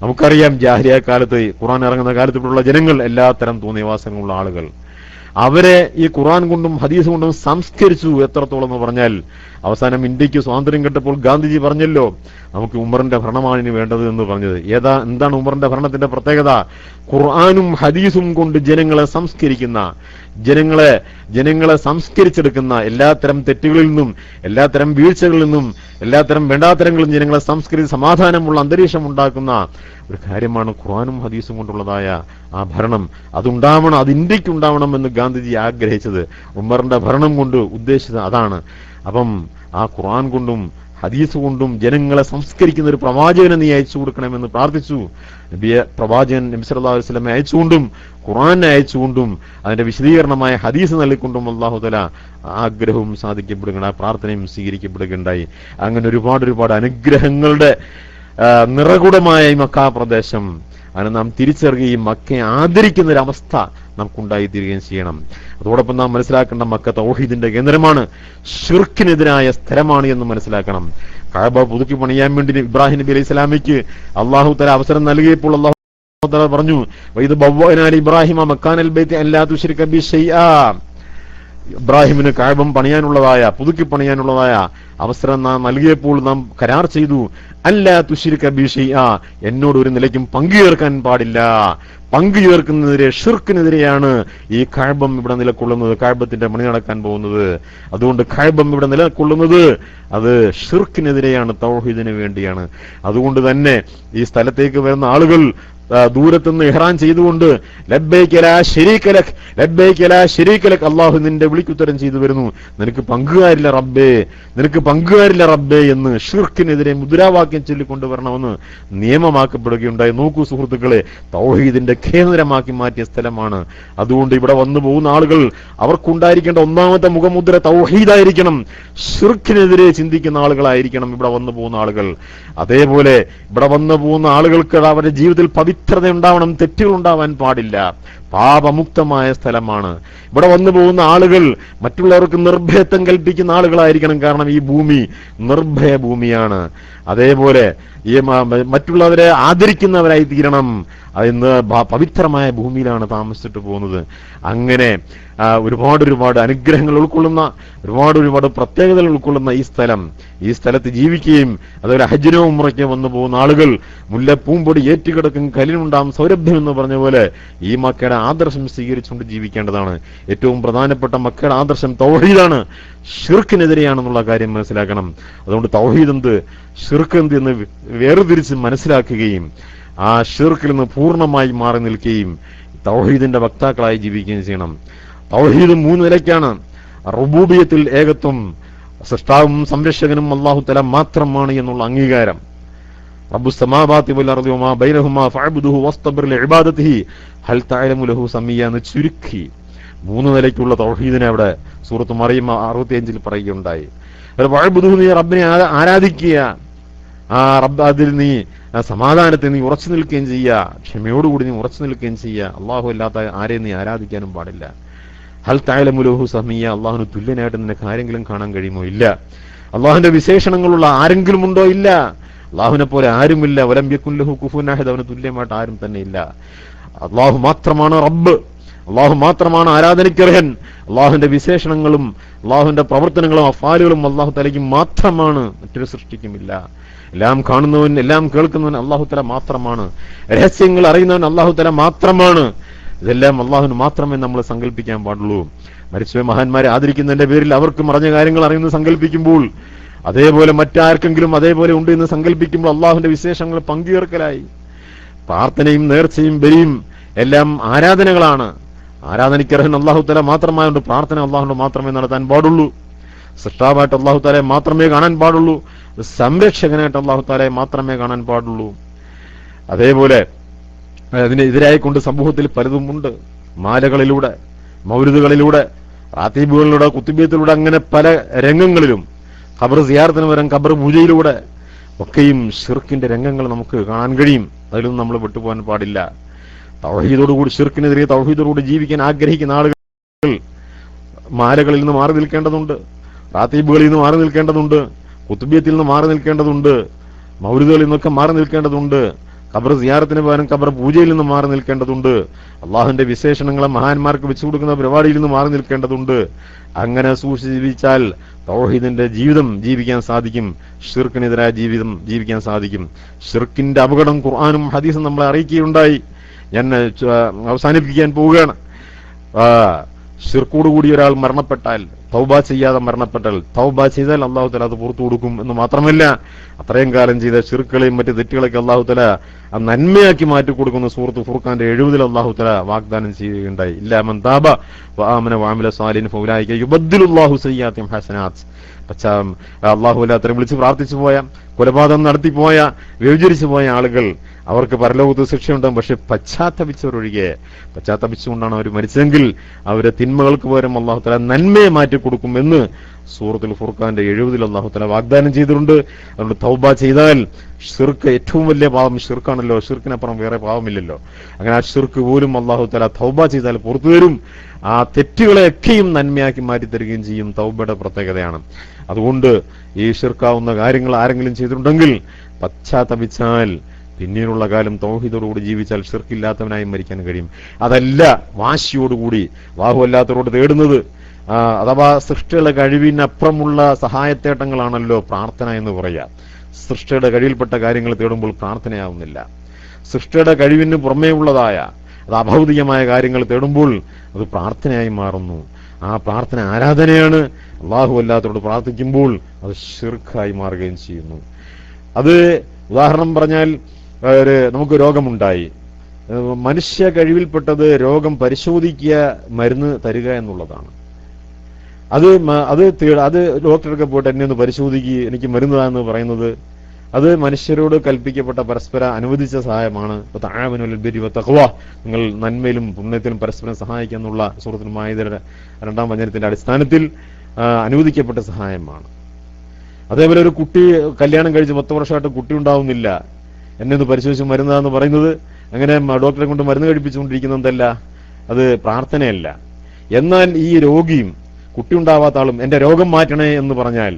നമുക്കറിയാം, ജാഹിലിയ കാലത്ത്, ഖുർആൻ ഇറങ്ങുന്ന കാലത്തുള്ള ജനങ്ങൾ എല്ലാത്തരം തോന്നിയവാസങ്ങളുള്ള ആളുകൾ, അവരെ ഈ ഖുർആൻ കൊണ്ടും ഹദീസ് കൊണ്ടും സംസ്കരിച്ചു. എത്രത്തോളം എന്ന് പറഞ്ഞാൽ, അവസാനം ഇന്ത്യക്ക് സ്വാതന്ത്ര്യം കിട്ടപ്പോൾ ഗാന്ധിജി പറഞ്ഞല്ലോ, നമുക്ക് ഉമറിന്റെ ഭരണമാണ് ഇനി വേണ്ടത് എന്ന് പറഞ്ഞത്. എന്താണ് ഉമറിന്റെ ഭരണത്തിന്റെ പ്രത്യേകത? ഖുർആനും ഹദീസും കൊണ്ട് ജനങ്ങളെ സംസ്കരിക്കുന്ന, ജനങ്ങളെ സംസ്കരിച്ചെടുക്കുന്ന, എല്ലാത്തരം തെറ്റുകളിൽ നിന്നും എല്ലാത്തരം വീഴ്ചകളിൽ നിന്നും എല്ലാത്തരം വേണ്ടാത്തരങ്ങളും ജനങ്ങളെ സംസ്കരിച്ച് സമാധാനമുള്ള അന്തരീക്ഷം ഉണ്ടാക്കുന്ന ഒരു കാര്യമാണ് ഖുർആനും ഹദീസും കൊണ്ടുള്ളതായ ആ ഭരണം. അതുണ്ടാവണം, അത് ഇന്ത്യക്ക് ഉണ്ടാവണം എന്ന് ഗാന്ധിജി ആഗ്രഹിച്ചത്. ഉമറിന്റെ ഭരണം കൊണ്ട് ഉദ്ദേശിച്ചത് അതാണ്. അപ്പം ആ ഖുർആൻ കൊണ്ടും ഹദീസ് കൊണ്ടും ജനങ്ങളെ സംസ്കരിക്കുന്ന ഒരു പ്രവാചകനെ നീ അയച്ചു കൊടുക്കണമെന്ന് പ്രാർത്ഥിച്ചു. പ്രവാചകൻ നബി സല്ലല്ലാഹു അലൈഹി വസല്ലം അയച്ചുകൊണ്ടും ഖുർആനെ അയച്ചുകൊണ്ടും അതിന്റെ വിശദീകരണമായ ഹദീസ് നൽകിക്കൊണ്ടും അല്ലാഹു തആല ആഗ്രഹവും സാധിക്കപ്പെടുകയാണ്, ആ പ്രാർത്ഥനയും സ്വീകരിക്കപ്പെടുകയുണ്ടായി. അങ്ങനെ ഒരുപാട് അനുഗ്രഹങ്ങളുടെ നിറകുടമായ ഈ മക്ക പ്രദേശം അതിനെ നാം തിരിച്ചറിയുകയും മക്കയെ ആദരിക്കുന്ന ഒരു അവസ്ഥ നമുക്കുണ്ടായിത്തീരുകയും ചെയ്യണം. അതോടൊപ്പം നാം മനസ്സിലാക്കേണ്ട, മക്ക തൗഹീദിന്റെ കേന്ദ്രമാണ്, ശിർക്കിനെതിരായ സ്ഥലമാണ് എന്ന് മനസ്സിലാക്കണം. കഅബ പുതുക്കി പണിയാൻ വേണ്ടി ഇബ്രാഹിം നബി അലൈഹി സ്വലാമിക്ക് അല്ലാഹു തആല അവസരം നൽകിയപ്പോൾ പറഞ്ഞു, വഇദ് ബവ്വഅനാ ഇബ്രാഹിമ മക്കാനൽ ബൈത്തി അല്ലാ തുശ്രിക ബി ശൈആ. ഇബ്രാഹിമിന് കഅബ പണിയാനുള്ളതായ, പുതുക്കി പണിയാനുള്ളതായ അവസരം നാം നൽകിയപ്പോൾ നാം കരാർ ചെയ്തു, അല്ലാ തുശ്രിക ബി ശൈആ, എന്നോട് ഒരു നിലയ്ക്കും പങ്കു ചേർക്കാൻ പാടില്ല. പങ്കു ചേർക്കുന്നതിനെതിരെ, ഷിർക്കിനെതിരെയാണ് ഈ കഅബം ഇവിടെ നിലകൊള്ളുന്നത്, കഅബത്തിന്റെ പണി നടക്കാൻ പോകുന്നത്. അതുകൊണ്ട് കഅബം ഇവിടെ നിലകൊള്ളുന്നത് അത് ഷിർക്കിനെതിരെയാണ്, തൗഹീദിന് വേണ്ടിയാണ്. അതുകൊണ്ട് തന്നെ ഈ സ്ഥലത്തേക്ക് വരുന്ന ആളുകൾ ദൂരത്തുനിന്ന് ഇഹ്റാം ചെയ്തുകൊണ്ട് ലബ്ബൈക ലാ ശരീക ലക്, ലബ്ബൈക ലാ ശരീക ലക്, അല്ലാഹു നിന്റെ വിളിക്കുത്തരം ചെയ്തു വരുന്നു, നിനക്ക് പങ്കുകാരില്ല റബ്ബേ, നിനക്ക് പങ്കുകാരില്ല റബ്ബേ എന്ന് ഷിർക്കിനെതിരെ മുദ്രാവാക്യം ചൊല്ലിക്കൊണ്ടുവരണമെന്ന് നിയമമാക്കപ്പെടുകയുണ്ടായി. നോക്കൂ സുഹൃത്തുക്കളെ, തൗഹീദിന്റെ കേന്ദ്രമാക്കി മാറ്റിയ സ്ഥലമാണ്. അതുകൊണ്ട് ഇവിടെ വന്നു പോകുന്ന ആളുകൾ അവർക്കുണ്ടായിരിക്കേണ്ട ഒന്നാമത്തെ മുഖമുദ്ര തൗഹീദായിരിക്കണം, ഷിർക്കിനെതിരെ ചിന്തിക്കുന്ന ആളുകളായിരിക്കണം ഇവിടെ വന്നു പോകുന്ന ആളുകൾ. അതേപോലെ ഇവിടെ വന്നു പോകുന്ന ആളുകൾക്ക് അവരുടെ ജീവിതത്തിൽ പവിത്രത ഉണ്ടാവണം, തെറ്റുകൾ ഉണ്ടാവാൻ പാടില്ല, പാപമുക്തമായ സ്ഥലമാണ്. ഇവിടെ വന്നു പോകുന്ന ആളുകൾ മറ്റുള്ളവർക്ക് നിർഭയത്വം കൽപ്പിക്കുന്ന ആളുകളായിരിക്കണം, കാരണം ഈ ഭൂമി നിർഭയ ഭൂമിയാണ്. അതേപോലെ ഈ മറ്റുള്ളവരെ ആദരിക്കുന്നവരായി തീരണം. അതിന്ന് പവിത്രമായ ഭൂമിയിലാണ് താമസിച്ചിട്ട് പോകുന്നത്. അങ്ങനെ ഒരുപാട് അനുഗ്രഹങ്ങൾ ഉൾക്കൊള്ളുന്ന, ഒരുപാട് പ്രത്യേകതകൾ ഉൾക്കൊള്ളുന്ന ഈ സ്ഥലത്ത് ജീവിക്കുകയും അതുപോലെ ഹജ്ജിനോ ഉംറയ്ക്കോ വന്നു പോകുന്ന ആളുകൾ മുല്ലപ്പൂമ്പൊടി ഏറ്റുകിടക്കും കലിനുണ്ടാകും സൗരഭ്യം എന്ന് പറഞ്ഞ പോലെ ഈ മക്കയുടെ ആദർശം സ്വീകരിച്ചുകൊണ്ട് ജീവിക്കേണ്ടതാണ്. ഏറ്റവും പ്രധാനപ്പെട്ട മക്കയുടെ ആദർശം തൗഹീദാണ്, ഷിർക്കിനെതിരെയാണെന്നുള്ള കാര്യം മനസ്സിലാക്കണം. അതുകൊണ്ട് തൗഹീദ് എന്ത്, ഷിർക്ക് എന്ത് എന്ന് വേർതിരിച്ച് മനസ്സിലാക്കുകയും ആ ഷിർക്കിൽ നിന്ന് പൂർണ്ണമായി മാറി നിൽക്കുകയും തൗഹീദിന്റെ വക്താക്കളായി ജീവിക്കുകയും ചെയ്യണം. തൗഹീദ് 3 നിലയ്ക്കാണ്. റുബൂബിയത്തിൽ ഏകത്വം, സൃഷ്ടാവും സംരക്ഷകനും അല്ലാഹു തആല മാത്രമാണ് എന്നുള്ള അംഗീകാരം. റബ്ബുസ് സമാവാതി വൽ അർദി വമാ ബൈനഹുമാ ഫഅബ്ദുഹു വസ്തബിർ ലിഇബാദതിഹി ഹൽ തഅലമു ലഹു സമീയ എന്ന് ചുരുക്കി 3 നിലയ്ക്കുള്ള തൗഹീദിനെ അവിടെ സൂറത്ത് മറിയം 65 പറയുകയുണ്ടായി. ഫഅബ്ദുഹു, നീ റബ്ബിനെ ആരാധിക്കുക, ആ റബ്ബ് അതിൽ നീ സമാധാനത്തെ നീ ഉറച്ചു നിൽക്കുകയും ചെയ്യുക, ക്ഷമയോടുകൂടി നീ ഉറച്ചു നിൽക്കുകയും ചെയ്യുക. അള്ളാഹു അല്ലാത്ത ആരെയും നീ ആരാധിക്കാനും പാടില്ല. ഹൽ തഅലമു ലഹു സമീയ, അള്ളാഹുവിന് തുല്യനായിട്ട് നിനക്ക് ആരെങ്കിലും കാണാൻ കഴിയുമോ? ഇല്ല. അള്ളാഹുവിന്റെ വിശേഷണങ്ങളുള്ള ആരെങ്കിലും ഉണ്ടോ? ഇല്ല. അള്ളാഹുവിനെ പോലെ ആരുമില്ല. വലം യകുൻ ലഹു കുഫുവൻ അഹദ്, അവന് തുല്യമായിട്ട് ആരും തന്നെ ഇല്ല. അള്ളാഹു മാത്രമാണ് റബ്ബ്, അള്ളാഹു മാത്രമാണ് ആരാധനയ്ക്കർഹൻ. അള്ളാഹുവിന്റെ വിശേഷണങ്ങളും അള്ളാഹുവിന്റെ പ്രവർത്തനങ്ങളും അഫാലുകളും അള്ളാഹു തആലയ്ക്ക് മാത്രമാണ്, മറ്റൊരു സൃഷ്ടിക്കുമില്ല. എല്ലാം കാണുന്നവൻ, എല്ലാം കേൾക്കുന്നവൻ അള്ളാഹു തആല മാത്രമാണ്. രഹസ്യങ്ങൾ അറിയുന്നവൻ അള്ളാഹു തആല മാത്രമാണ്. ഇതെല്ലാം അള്ളാഹുവിന് മാത്രമേ നമ്മൾ സങ്കല്പിക്കാൻ പാടുള്ളൂ. മരിച്ചുപോയ മഹാന്മാരെ ആദരിക്കുന്നതിന്റെ പേരിൽ അവർക്ക് മറഞ്ഞ കാര്യങ്ങൾ അറിയുന്നത് സങ്കല്പിക്കുമ്പോൾ, അതേപോലെ മറ്റാർക്കെങ്കിലും അതേപോലെ ഉണ്ട് എന്ന് സങ്കല്പിക്കുമ്പോൾ അള്ളാഹുവിന്റെ വിശേഷങ്ങൾ പങ്കുചേർക്കലായി. പ്രാർത്ഥനയും നേർച്ചയും ബലിയും എല്ലാം ആരാധനകളാണ്. ആരാധനയ്ക്കർഹൻ അള്ളാഹു തആല മാത്രമായതുകൊണ്ട് പ്രാർത്ഥന അള്ളാഹുവിന്റെ മാത്രമേ നടത്താൻ പാടുള്ളൂ. സൃഷ്ടാവായിട്ട് അള്ളാഹു തആലയെ മാത്രമേ കാണാൻ പാടുള്ളൂ. സംരക്ഷകനായിട്ട് അള്ളാഹു തആലയെ മാത്രമേ കാണാൻ പാടുള്ളൂ. അതേപോലെ അതിനെതിരായിക്കൊണ്ട് സമൂഹത്തിൽ പലതുമുണ്ട്. മാലകളിലൂടെ, മൗലിദുകളിലൂടെ, റാത്തീബുകളിലൂടെ, കുത്തുബിയത്തിലൂടെ, അങ്ങനെ പല രംഗങ്ങളിലും, ഖബർ സിയാറത്തിന് പകരം ഖബർ പൂജയിലൂടെ ഒക്കെയും ഷിർക്കിന്റെ രംഗങ്ങൾ നമുക്ക് കാണാൻ കഴിയും. അതിലൊന്നും നമ്മൾ വിട്ടുപോകാൻ പാടില്ല. തൗഹീദോടുകൂടി, ഷിർക്കിനെതിരെ തൗഹീദോടുകൂടി ജീവിക്കാൻ ആഗ്രഹിക്കുന്ന ആളുകൾ മാലകളിൽ നിന്ന് മാറി നിൽക്കേണ്ടതുണ്ട്, റാത്തീബുകളിൽ നിന്ന് മാറി നിൽക്കേണ്ടതുണ്ട്, കുത്തുബിയത്തിൽ നിന്ന് മാറി നിൽക്കേണ്ടതുണ്ട്, മൗലിദുകളിൽ നിന്നൊക്കെ മാറി നിൽക്കേണ്ടതുണ്ട്, ഖബർ സിയാറത്തിന് പകരം ഖബർ പൂജയിൽ നിന്ന് മാറി നിൽക്കേണ്ടതുണ്ട്, അള്ളാഹുവിന്റെ വിശേഷണങ്ങളെ മഹാന്മാർക്ക് വെച്ചു കൊടുക്കുന്ന പരിപാടിയിൽ നിന്ന് മാറി നിൽക്കേണ്ടതുണ്ട്. അങ്ങനെ സൂക്ഷിച്ച് ജീവിച്ചാൽ തൗഹീദിന്റെ ജീവിതം ജീവിക്കാൻ സാധിക്കും, ഷിർക്കിനെതിരായ ജീവിതം ജീവിക്കാൻ സാധിക്കും. ഷിർക്കിന്റെ അപകടം ഖുർആനും ഹദീസും നമ്മളെ അറിയിക്കുകയുണ്ടായി. ഞാൻ അവസാനിപ്പിക്കാൻ പോവുകയാണ്. ഷിർക്കോടുകൂടി ഒരാൾ മരണപ്പെട്ടാൽ, തൗബ ചെയ്യാതെ മരണപ്പെട്ടാൽ, തൗബ ചെയ്താൽ അള്ളാഹു തആല അത് പുറത്തു കൊടുക്കും എന്ന് മാത്രമല്ല, അത്രയും കാലം ചെയ്ത ഷിർക്കുകളെയും മറ്റ് തെറ്റുകളൊക്കെ അള്ളാഹു തആല നന്മയാക്കി മാറ്റി കൊടുക്കുന്ന സൂറത്ത് ഫുർഖാന്റെ 70 അള്ളാഹു തആല വാഗ്ദാനം ചെയ്യുകയുണ്ടായി. ഇല്ലാ മൻ താബ വആമന വഅമില സാലിഹൻ ഫൗലൈക യുബദ്ദിലുല്ലാഹു സയ്യിആതിഹിം ഹസനാത്ത്. അള്ളാഹു അല്ലാത്തവരെ വിളിച്ച് പ്രാർത്ഥിച്ചു പോയ, കൊലപാതകം നടത്തിപ്പോയ, വ്യഭിചരിച്ചു പോയ ആളുകൾ അവർക്ക് പരലോകത്ത് ശിക്ഷയുണ്ടാകും. പക്ഷെ പശ്ചാത്തപിച്ചവരൊഴികെ, പശ്ചാത്തപിച്ചുകൊണ്ടാണ് അവർ മരിച്ചെങ്കിൽ അവരെ തിന്മകൾക്ക് പകരം അള്ളാഹു തആല നന്മയെ മാറ്റി കൊടുക്കുമെന്ന് സൂറത്തുൽ ഫുർഖാന്റെ 70 അള്ളാഹു തആല വാഗ്ദാനം ചെയ്തിട്ടുണ്ട്. അതുകൊണ്ട് തൗബ ചെയ്താൽ, ഷിർക്ക് ഏറ്റവും വലിയ പാപം ഷിർക്കാണല്ലോ, ഷിർക്കിനപ്പുറം വേറെ പാപമില്ലല്ലോ. അങ്ങനെ ആ ഷിർക്ക് പോലും അള്ളാഹു തആല തൗബ ചെയ്താൽ പുറത്തു തരും. ആ തെറ്റുകളെയൊക്കെയും നന്മയാക്കി മാറ്റി തരികയും ചെയ്യും. തൗബയുടെ പ്രത്യേകതയാണ്. അതുകൊണ്ട് ഈ ഷിർക്കാവുന്ന കാര്യങ്ങൾ ആരെങ്കിലും ചെയ്തിട്ടുണ്ടെങ്കിൽ പശ്ചാത്തപിച്ചാൽ പിന്നീടുള്ള കാലം തൗഹീദോടുകൂടി ജീവിച്ചാൽ ഷിർക്കില്ലാത്തവനായി മരിക്കാൻ കഴിയും. അതല്ല വാശിയോടുകൂടി അല്ലാഹു അല്ലാത്തവരോട് തേടുന്നത്. അഥവാ സൃഷ്ടിയുടെ കഴിവിനപ്പുറമുള്ള സഹായത്തേട്ടങ്ങളാണല്ലോ പ്രാർത്ഥന എന്ന് പറയാ. സൃഷ്ടിയുടെ കഴിവിൽപ്പെട്ട കാര്യങ്ങൾ തേടുമ്പോൾ പ്രാർത്ഥനയാവുന്നില്ല. സൃഷ്ടിയുടെ കഴിവിന് പുറമേ ഉള്ളതായ അത് അഭൗതികമായ കാര്യങ്ങൾ തേടുമ്പോൾ അത് പ്രാർത്ഥനയായി മാറുന്നു. ആ പ്രാർത്ഥന ആരാധനയാണ്. അല്ലാഹു അല്ലാത്തവരോട് പ്രാർത്ഥിക്കുമ്പോൾ അത് ശിർക്കായി മാറുകയും ചെയ്യുന്നു. അത് ഉദാഹരണം പറഞ്ഞാൽ നമുക്ക് രോഗമുണ്ടായി, മനുഷ്യ കഴിവിൽപ്പെട്ടത് രോഗം പരിശോധിക്കുക, മരുന്ന് തരിക എന്നുള്ളതാണ്. അത് ഡോക്ടർക്ക് പോയിട്ട് എന്നെ ഒന്ന് പരിശോധിക്കുക, എനിക്ക് മരുന്ന് പറയുന്നത് അത് മനുഷ്യരോട് കൽപ്പിക്കപ്പെട്ട പരസ്പര അനുവദിച്ച സഹായമാണ്. നിങ്ങൾ നന്മയിലും പുണ്യത്തിലും പരസ്പരം സഹായിക്കുക എന്നുള്ള സൂറത്തുൽ മാഇദയുടെ 2-ാം വചനത്തിന്റെ അടിസ്ഥാനത്തിൽ അനുവദിക്കപ്പെട്ട സഹായമാണ്. അതേപോലെ ഒരു കുട്ടി കല്യാണം കഴിച്ച് 10 വർഷമായിട്ട് കുട്ടി ഉണ്ടാവുന്നില്ല, എന്നെ ഒന്ന് പരിശോധിച്ച് മരുന്നാന്ന് പറയുന്നത്, അങ്ങനെ ഡോക്ടറെ കൊണ്ട് മരുന്ന് കഴിപ്പിച്ചുകൊണ്ടിരിക്കുന്നതല്ല, അത് പ്രാർത്ഥനയല്ല. എന്നാൽ ഈ രോഗിയും കുട്ടി ഉണ്ടാവാത്ത ആളും എന്റെ രോഗം മാറ്റണേ എന്ന് പറഞ്ഞാൽ,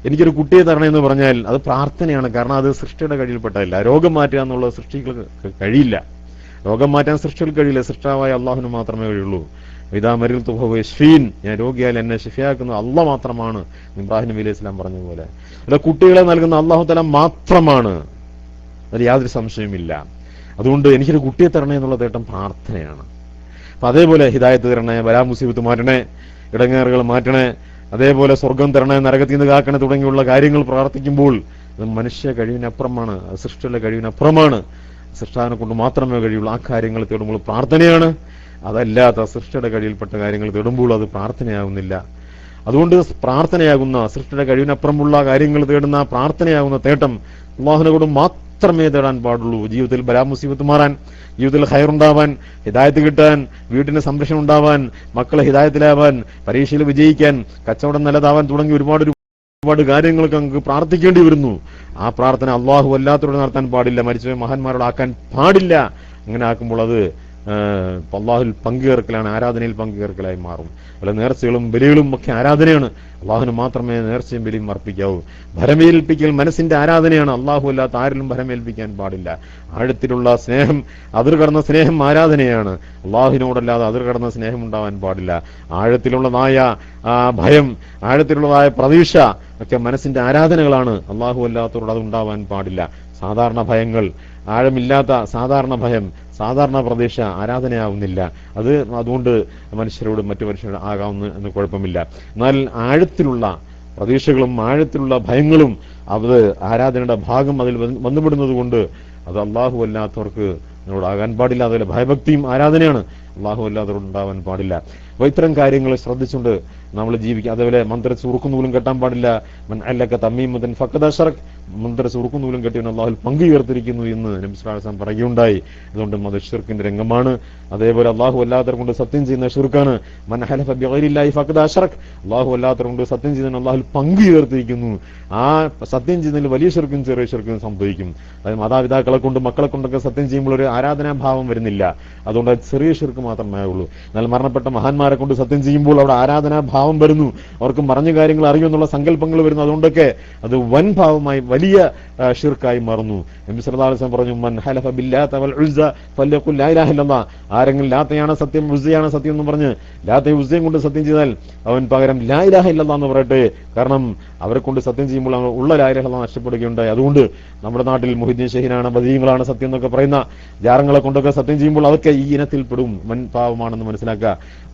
എനിക്കൊരു കുട്ടിയെ തരണേ എന്ന് പറഞ്ഞാൽ അത് പ്രാർത്ഥനയാണ്. കാരണം അത് സൃഷ്ടിയുടെ കഴിയിൽപ്പെട്ടതല്ല. രോഗം മാറ്റുക എന്നുള്ളത് സൃഷ്ടികൾക്ക് കഴിയില്ല. രോഗം മാറ്റാൻ സൃഷ്ടികൾക്ക് കഴിയില്ല. സൃഷ്ടാവായ അള്ളാഹുവിന് മാത്രമേ കഴിയുള്ളൂ. ഇതാ മരിൽ തുഫീൻ, ഞാൻ രോഗിയാൽ എന്നെ ശിഫയാക്കുന്നത് അള്ളാഹ് മാത്രമാണ്. ഇബ്രാഹിം നബി അലൈഹി സ്വലാം പറഞ്ഞതുപോലെ അല്ല, കുട്ടികളെ നൽകുന്ന അള്ളാഹു തആല മാത്രമാണ്, അതിൽ യാതൊരു സംശയമില്ല. അതുകൊണ്ട് എനിക്കൊരു കുട്ടിയെ തരണേ എന്നുള്ള തേട്ടം പ്രാർത്ഥനയാണ്. അപ്പൊ അതേപോലെ ഹിദായത്ത് തരണേ, ബലാ മുസീബത്ത് മാറ്റണേ, ഇടങ്ങേറുകൾ മാറ്റണേ, അതേപോലെ സ്വർഗം തരണേ, നരകത്തിൽ നിന്ന് കാക്കണേ തുടങ്ങിയുള്ള കാര്യങ്ങൾ പ്രാർത്ഥിക്കുമ്പോൾ അത് മനുഷ്യ കഴിവിനപ്പുറമാണ്, സൃഷ്ടിയുടെ കഴിവിനപ്പുറമാണ്. സൃഷ്ടാവിനെ കൊണ്ട് മാത്രമേ കഴിയുള്ളൂ. ആ കാര്യങ്ങൾ തേടുമ്പോൾ പ്രാർത്ഥനയാണ്. അതല്ലാത്ത സൃഷ്ടിയുടെ കഴിയിൽപ്പെട്ട കാര്യങ്ങൾ തേടുമ്പോൾ അത് പ്രാർത്ഥനയാകുന്നില്ല. അതുകൊണ്ട് പ്രാർത്ഥനയാകുന്ന സൃഷ്ടിയുടെ കഴിവിനപ്പുറമുള്ള കാര്യങ്ങൾ തേടുന്ന പ്രാർത്ഥനയാകുന്ന തേട്ടം അല്ലാഹുവിനെ കൊണ്ട് മാത്രമേ തേടാൻ പാടുള്ളൂ. ജീവിതത്തിൽ ബലാ മുസീബത്ത് മാറാൻ, ജീവിതത്തിൽ ഖൈറുണ്ടാവാൻ, ഹിദായത്ത് കിട്ടാൻ, വീട്ടിന് സംരക്ഷണം ഉണ്ടാവാൻ, മക്കളെ ഹിദായത്തിലാവാൻ, പരീക്ഷയിൽ വിജയിക്കാൻ, കച്ചവടം നല്ലതാവാൻ തുടങ്ങി ഒരുപാട് കാര്യങ്ങൾക്ക് നമുക്ക് പ്രാർത്ഥിക്കേണ്ടി വരുന്നു. ആ പ്രാർത്ഥന അല്ലാഹു അല്ലാത്തവരോട് നടത്താൻ പാടില്ല, മരിച്ചുപോയ മഹാന്മാരോട് ആക്കാൻ പാടില്ല. അങ്ങനെ ആക്കുമ്പോൾ അത് അള്ളാഹുൽ പങ്കുചേർക്കലാണ്, ആരാധനയിൽ പങ്കുചേർക്കലായി മാറും. അല്ല, നേർച്ചകളും ബലികളും ഒക്കെ ആരാധനയാണ്. അള്ളാഹുവിന് മാത്രമേ നേർച്ചയും ബലിയും അർപ്പിക്കാവൂ. ഭരമേൽപ്പിക്കൽ മനസ്സിന്റെ ആരാധനയാണ്. അള്ളാഹു അല്ലാത്ത ആരിലും ഭരമേൽപ്പിക്കാൻ പാടില്ല. ആഴത്തിലുള്ള സ്നേഹം, അതിർകടന്ന സ്നേഹം ആരാധനയാണ്. അള്ളാഹുവിനോടല്ലാതെ അതിർകടന്ന സ്നേഹം ഉണ്ടാവാൻ പാടില്ല. ആഴത്തിലുള്ളതായ ഭയം, ആഴത്തിലുള്ളതായ പ്രതീക്ഷ ഒക്കെ മനസ്സിന്റെ ആരാധനകളാണ്. അള്ളാഹു അല്ലാത്തവരോട് അത് ഉണ്ടാവാൻ പാടില്ല. സാധാരണ ഭയങ്ങൾ, ആഴമില്ലാത്ത സാധാരണ ഭയം, സാധാരണ പ്രതീക്ഷ ആരാധനയാവുന്നില്ല. അതുകൊണ്ട് മനുഷ്യരോട് മറ്റു മനുഷ്യരോട് ആകാവുന്ന എന്ന് കുഴപ്പമില്ല. എന്നാൽ ആഴത്തിലുള്ള പ്രതീക്ഷകളും ആഴത്തിലുള്ള ഭയങ്ങളും അത് ആരാധനയുടെ ഭാഗം അതിൽ വന്നുപെടുന്നത് കൊണ്ട് അത് അള്ളാഹു അല്ലാത്തവർക്ക് ആകാൻ പാടില്ല. അതുപോലെ ഭയഭക്തിയും ആരാധനയാണ്. അള്ളാഹു അല്ലാത്തവരോട് ഉണ്ടാവാൻ പാടില്ല. അപ്പൊ ഇത്തരം കാര്യങ്ങൾ ശ്രദ്ധിച്ചുകൊണ്ട് നമ്മൾ ജീവിക്കുക. അതേപോലെ മന്ത്രിച്ച് ഉറുക്കുന്നൂലും കെട്ടാൻ പാടില്ല. മൻഅല്ലക തമീമതൻ ഫഖദ അശ്റക്, മന്ത്രിച്ച് ഉറുക്കുന്നൂലും കെട്ടിയവൻ അള്ളാഹുൽ പങ്കു ചേർത്തിരിക്കുന്നു എന്ന് നബി സ്വല്ലല്ലാഹു അലൈഹി വസല്ലം പറയുകയുണ്ടായി. അതുകൊണ്ട് അത് ഷിർക്കിന്റെ രംഗമാണ്. അതേപോലെ അള്ളാഹു അല്ലാത്തവർ കൊണ്ട് സത്യം ചെയ്യുന്ന ഷിർക്കാണ്. മൻ ഹലഫ ബിഗൈരില്ലാഹി ഫഖദ അശ്റക്, അള്ളാഹു അല്ലാത്തവർ കൊണ്ട് സത്യം ചെയ്യുന്നവൻ അള്ളാഹുൽ പങ്കു ചേർത്തിരിക്കുന്നു. ആ സത്യം ചെയ്യുന്നതിൽ വലിയ ഷിർക്കും ചെറിയ ഷിർക്കും സംഭവിക്കും. അതായത് മാതാപിതാക്കളെ കൊണ്ട് മക്കളെ കൊണ്ടൊക്കെ സത്യം ചെയ്യുമ്പോൾ ഒരു ആരാധനാഭാവം വരുന്നില്ല. അതുകൊണ്ട് അത് ചെറിയ ഷിർക്ക് മാത്രമേ ഉള്ളൂ. എന്നാൽ മരണപ്പെട്ട മഹാന്മാരെ കൊണ്ട് സത്യം ചെയ്യുമ്പോൾ അവിടെ ആരാധനാഭാവം വരുന്നു. അവർക്ക് മറഞ്ഞ കാര്യങ്ങൾ അറിയുമെന്നുള്ള സങ്കല്പങ്ങൾ വരുന്നു. അതുകൊണ്ടൊക്കെ അത് വൻ ഭാവമായി വലിയ ഷിർക്കായി മാറുന്നു. നബി സല്ലല്ലാഹു അലൈഹി വസല്ലം പറഞ്ഞു, മൻ ഹലഫ ബില്ലാത വൽ ഉസ്സ ഫല്യഖുൽ ലാ ഇലാഹ ഇല്ലല്ലാഹ്, ആരെങ്കിലും ലാത്തയാണ് സത്യം ഉസ്സയാണ് സത്യം എന്ന് പറഞ്ഞ് ലാത്തയും ഉസ്സയും കൊണ്ട് സത്യം ചെയ്താൽ അവൻ പകരം ലാ ഇലാഹ ഇല്ലല്ലാഹ് എന്ന് പറയട്ടെ. കാരണം അവരെ കൊണ്ട് സത്യം ചെയ്യുമ്പോൾ ഉള്ള ലാ ഇലാഹ ഇല്ലല്ലാഹ് നഷ്ടപ്പെടുകയുണ്ടായി. അതുകൊണ്ട് നമ്മുടെ നാട്ടിൽ മുഹിദ്ദീൻ ഷെഹീനാണ്, ബദീങ്ങളാണ് സത്യം എന്നൊക്കെ പറയുന്ന ജാറങ്ങളെ കൊണ്ടൊക്കെ സത്യം ചെയ്യുമ്പോൾ അതൊക്കെ ഈ ഇനത്തിൽപ്പെടും, വൻ പാവമാണെന്ന് മനസ്സിലാക്കുക.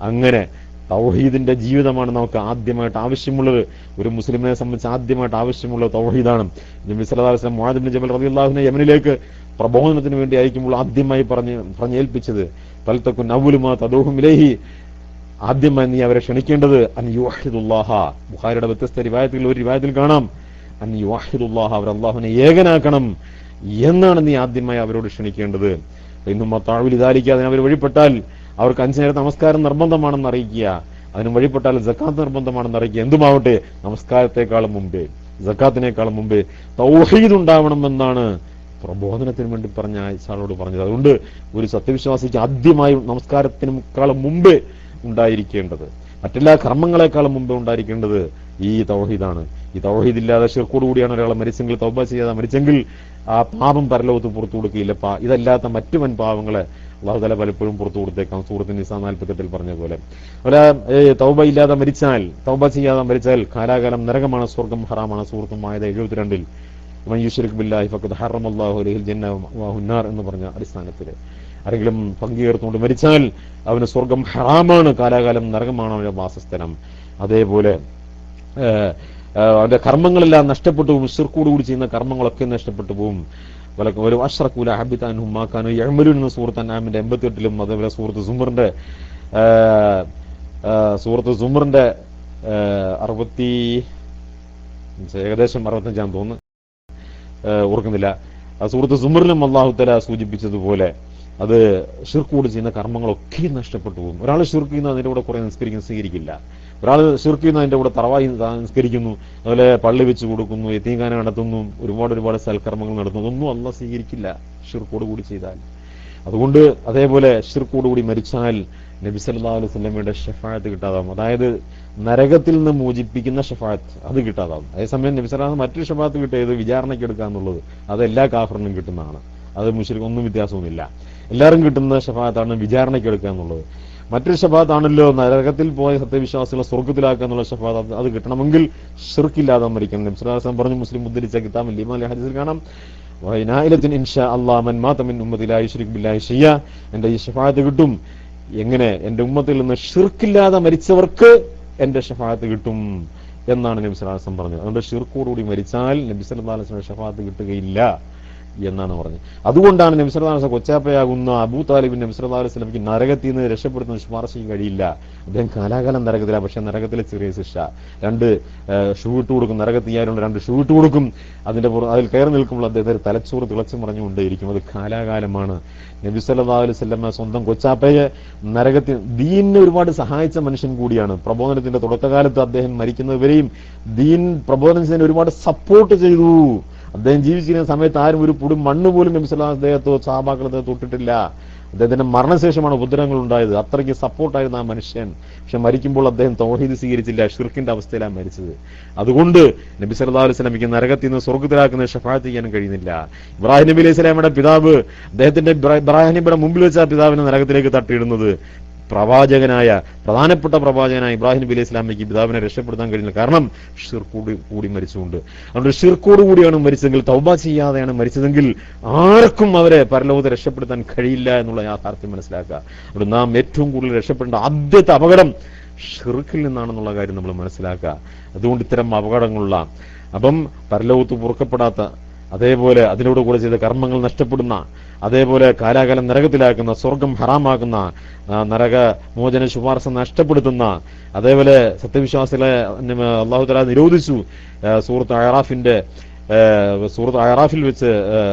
അങ്ങനെ തൗഹീദിന്റെ ജീവിതമാണ് നമുക്ക് ആദ്യമായിട്ട് ആവശ്യമുള്ളത്. ഒരു മുസ്ലിമിനെ സംബന്ധിച്ച് ആദ്യമായിട്ട് ആവശ്യമുള്ളത് തൗഹീദാണ്. നബി സല്ലല്ലാഹു അലൈഹി വസല്ലം മുആദ് ഇബ്നു ജബൽ റളിയല്ലാഹു അൻഹു യമനിലേക്ക് പ്രബോധനത്തിന് വേണ്ടി അയക്കുമ്പോൾ ആദ്യമായി പറഞ്ഞേൽപ്പിച്ചത് ഫൽതകുൻ അവ്വലു മാ തദൂഹും ഇലൈഹി, ആദ്യമായി നീ അവരെ ക്ഷണിക്കേണ്ടത് അൻ യുവഹിദുല്ലാഹ. ബുഖാരിയുടെ വ്യത്യസ്ത റിവായത്തുകളിൽ ഒരു റിവായത്തിൽ കാണാം അൻ യുവഹിദുല്ലാഹ, അവർ അല്ലാഹുവിനെ ഏകനാക്കണം എന്നാണ് നീ ആദ്യമായി അവരോട് ക്ഷണിക്കേണ്ടത്. ഇന്നും മത്താവിലിതാലിക്കുക, അതിനവർ വഴിപ്പെട്ടാൽ അവർക്ക് 5 നേരത്തെ നമസ്കാരം നിർബന്ധമാണെന്ന് അറിയിക്കുക, അതിനും വഴിപ്പെട്ടാൽ സക്കാത്ത് നിർബന്ധമാണെന്ന് അറിയിക്കുക. എന്തുമാവട്ടെ, നമസ്കാരത്തെക്കാളും മുമ്പേ, സക്കാത്തിനേക്കാളും മുമ്പേ തൗഹീദ് ഉണ്ടാവണമെന്നാണ് പ്രബോധനത്തിന് വേണ്ടി പറഞ്ഞ ആയിഷയോട് പറഞ്ഞത്. അതുകൊണ്ട് ഒരു സത്യവിശ്വാസിക്ക് ആദ്യമായി നമസ്കാരത്തിനേക്കാളും മുമ്പേ ഉണ്ടായിരിക്കേണ്ടത്, മറ്റെല്ലാ കർമ്മങ്ങളെക്കാളും മുമ്പേ ഉണ്ടായിരിക്കേണ്ടത് ഈ തൗഹീദാണ്. ഈ തൗഹീദില്ലാതെ ശിർക്കോടുകൂടിയാണ് ഒരാൾ മരിച്ചെങ്കിൽ, തൗബ ചെയ്യാതെ മരിച്ചെങ്കിൽ ആ പാപം പരലോകത്ത് പുറത്തു കൊടുക്കുകയില്ല. ഇതല്ലാത്ത മറ്റു വൻ പാവങ്ങളെ അല്ലാഹു തആല പലപ്പോഴും പുറത്തു കൊടുത്തേക്കാം. സൂറത്ത് നിസാ 48 പറഞ്ഞ പോലെ തൗബ ഇല്ലാതെ മരിച്ചാൽ, തൗബ ചെയ്യാതെ മരിച്ചാൽ കാലാകാലം നരകമാണ്, സ്വർഗം ഹറാമാണ്. സൂറത്ത് മാഇദ 72 മൻ യുശ്രിക് ബില്ലാഹി ഫഖദ് ഹറമല്ലാഹു അലൈഹിൽ ജന്ന വഅഹു നാർ എന്ന് പറഞ്ഞ അടിസ്ഥാനത്തിൽ ആരെങ്കിലും പങ്കുചേർത്തുകൊണ്ട് മരിച്ചാൽ അവന് സ്വർഗം ഹറാമാണ്, കാലാകാലം നരകമാണ് അവന്റെ വാസസ്ഥലം. അതേപോലെ അവന്റെ കർമ്മങ്ങളെല്ലാം നഷ്ടപ്പെട്ടു പോകും. ശിർക്കോടുകൂടി ചെയ്യുന്ന കർമ്മങ്ങളൊക്കെ നഷ്ടപ്പെട്ടു പോകും. ഒരു അഷ്റഖൂല ഹബിതാൻഹും മാ കാനൂ യഅമലൂൻ എന്ന സൂറത്ത് അൻആമിന്റെ 88-ലും അതേപോലെ സൂറത്ത് സുമറിന്റെ 60 ഏകദേശം 65 തോന്നുന്നു, ഓർക്കുന്നില്ല. സൂറത്ത് സുമറിലും അല്ലാഹു തആല സൂചിപ്പിച്ചതുപോലെ അത് ശിർക്കോട് ചെയ്യുന്ന കർമ്മങ്ങളൊക്കെ നഷ്ടപ്പെട്ടു പോകും. ഒരാൾ ശിർക്ക് ചെയ്യുന്ന അതിന്റെ കൂടെ കുറെ സ്വീകരിക്കില്ല. ഒരാൾ ശിർക്ക് ചെയ്യുന്ന അതിന്റെ കൂടെ തറവായി നിസ്കരിക്കുന്നു, അതുപോലെ പള്ളി വെച്ച് കൊടുക്കുന്നു, യതീംഖാന നടത്തുന്നു, ഒരുപാട് സൽക്കർമ്മങ്ങൾ നടത്തുന്നു, ഒന്നും അല്ലാഹു സ്വീകരിക്കില്ല ശിർക്കോട് കൂടി ചെയ്താൽ. അതുകൊണ്ട് അതേപോലെ ശിർക്കോട് കൂടി മരിച്ചാൽ നബി സല്ലല്ലാഹു അലൈഹി വസല്ലമയുടെ ശഫാഅത്ത് കിട്ടാതാവും. അതായത് നരകത്തിൽ നിന്ന് മോചിപ്പിക്കുന്ന ശഫാഅത്ത് അത് കിട്ടാതാവും. അതേസമയം നബി സല്ലല്ലാഹു അലൈഹി വസല്ലം മറ്റൊരു ശഫാഅത്ത് കിട്ടിയത് വിചാരണയ്ക്ക് എടുക്കുക എന്നുള്ളത് അത് എല്ലാ കാഫിറിനും കിട്ടുന്നതാണ്. അത് മുശ്രിക്ക് ഒന്നും വ്യത്യാസമൊന്നുമില്ല. എല്ലാവരും കിട്ടുന്ന ശഫാഅത്താണ് വിചാരണയ്ക്ക് എടുക്കുക എന്നുള്ളത്. മറ്റൊരു ശഫാഅത്താണല്ലോ നരകത്തിൽ പോയ സത്യവിശ്വാസികളെ സ്വർഗ്ഗത്തിലാക്കുക എന്നുള്ള ശഫാഅത്ത്. അത് കിട്ടണമെങ്കിൽ ശിർക്കില്ലാതെ മരിക്കണം. നബി സല്ലല്ലാഹു അലൈഹി വസല്ലം പറഞ്ഞു, മുസ്ലിം ഉദ്ധരിച്ച കിതാബുൽ ഈമാൻ ഹദീസിൽ കാണാം, വൈനായിലത്തിൻ ഇൻഷാ അല്ലാഹ് മൻ മാത മിൻ ഉമ്മത്തി ലാ യുശ്രിക് ബില്ലാഹി ഷൈഅ. എന്റെ ഈ ശഫാഅത്ത് കിട്ടും. എങ്ങനെ? എന്റെ ഉമ്മത്തിൽ നിന്ന് ശിർക്കില്ലാതെ മരിച്ചവർക്ക് എന്റെ ശഫാഅത്ത് കിട്ടും എന്നാണ് നബി സല്ലല്ലാഹു അലൈഹി വസല്ലം പറഞ്ഞത്. അതുകൊണ്ട് ശിർക്കോടുകൂടി മരിച്ചാൽ നബി സല്ലല്ലാഹു അലൈഹി വസല്ലം ശഫാഅത്ത് കിട്ടുകയില്ല എന്നാണ് പറഞ്ഞത്. അതുകൊണ്ടാണ് നബി സല്ലല്ലാഹു അലൈഹി വസല്ലം കൊച്ചാപ്പയാകുന്ന അബൂ താലിബിന് നബി സല്ലല്ലാഹു അലൈഹി വസല്ലമയ്ക്ക് നരകത്തിൽ നിന്ന് രക്ഷപ്പെടുത്തുന്ന ശുപാർശ ചെയ്യാൻ കഴിയില്ല. അദ്ദേഹം കാലാകാലം നരകത്തിലാണ്. പക്ഷെ നരകത്തിലെ ചെറിയ ശിക്ഷ, 2 ഷൂ ഇട്ട് കൊടുക്കും. നരകത്തിൽ 2 ഷൂ ഇട്ട് കൊടുക്കും. അതിൽ കയറി നിൽക്കുമ്പോൾ അദ്ദേഹത്തിന് തലച്ചോറ് തിളച്ചു മറിഞ്ഞുകൊണ്ടേയിരിക്കും. അത് കാലാകാലമാണ്. നബി സല്ലല്ലാഹു അലൈഹി വസല്ലം സ്വന്തം കൊച്ചാപ്പയെ നരകത്തിൽ ദീനിനെ ഒരുപാട് സഹായിച്ച മനുഷ്യൻ കൂടിയാണ്. പ്രബോധനത്തിന്റെ തുടക്കകാലത്ത് അദ്ദേഹം മരിക്കുന്നവരെയും ദീൻ പ്രബോധനത്തിന് ഒരുപാട് സപ്പോർട്ട് ചെയ്തു. അദ്ദേഹം ജീവിച്ചിരുന്ന സമയത്ത് ആരും ഒരു പുടി മണ്ണ് പോലും നബി സല്ലല്ലാഹു അലൈഹി വസല്ലം അദ്ദേഹത്തോ സഹാബാക്കളോ തൊട്ടിട്ടില്ല. അദ്ദേഹത്തിന്റെ മരണശേഷമാണ് ഉപദ്രവങ്ങൾ ഉണ്ടായത്. അത്രയ്ക്ക് സപ്പോർട്ടായിരുന്നു ആ മനുഷ്യൻ. പക്ഷെ മരിക്കുമ്പോൾ അദ്ദേഹം തൗഹീദ് സ്വീകരിച്ചില്ല, ഷിർക്കിന്റെ അവസ്ഥയിലാണ് മരിച്ചത്. അതുകൊണ്ട് നബി സല്ലല്ലാഹു അലൈഹി വസല്ലമയ്ക്ക് നരകത്തിൽ നിന്ന് സ്വർഗ്ഗത്തിലാക്കുന്ന ശഫാഅത്ത് ചെയ്യാൻ കഴിയുന്നില്ല. ഇബ്രാഹിം നബി അലൈഹി സ്വലാമയുടെ പിതാവ്, അദ്ദേഹത്തിന്റെ ഇബ്രാഹിം നബിയുടെ മുമ്പിൽ വെച്ച പിതാവിനെ നരകത്തിലേക്ക് തട്ടിയിടുന്നത് പ്രവാചകനായ പ്രധാനപ്പെട്ട പ്രവാചകനായ ഇബ്രാഹിം നബി അലൈഹി സ്വലാമയ്ക്ക് പിതാവിനെ രക്ഷപ്പെടുത്താൻ കഴിയില്ല. കാരണം ഷിർക്കോട് കൂടി മരിച്ചുകൊണ്ട്. അതുകൊണ്ട് ഷിർക്കോട് കൂടിയാണ് മരിച്ചതെങ്കിൽ, തൗബ ചെയ്യാതെയാണ് മരിച്ചതെങ്കിൽ ആർക്കും അവരെ പരലോകത്തെ രക്ഷപ്പെടുത്താൻ കഴിയില്ല എന്നുള്ള യാഥാർത്ഥ്യം മനസ്സിലാക്കുക. അതുകൊണ്ട് നാം ഏറ്റവും കൂടുതൽ രക്ഷപ്പെടേണ്ട ആദ്യത്തെ അപകടം ഷിർക്കിൽ നിന്നാണെന്നുള്ള കാര്യം നമ്മൾ മനസ്സിലാക്കുക. അതുകൊണ്ട് ഇത്തരം അപകടങ്ങളുള്ള, അപ്പം പരലോകത്ത് പൊറുക്കപ്പെടാത്ത, അതേപോലെ അതിനോട് കൂടെ ചെയ്ത കർമ്മങ്ങൾ നഷ്ടപ്പെടുന്ന, അതേപോലെ കാലാകാലം നരകത്തിലാക്കുന്ന, സ്വർഗം ഹറാമാക്കുന്ന, നരക മോചന ശുപാർശ നഷ്ടപ്പെടുത്തുന്ന, അതേപോലെ സത്യവിശ്വാസികളെ അല്ലാഹു തആല നിരോധിച്ചു. സൂറത്ത് അഅറാഫിൽ വെച്ച്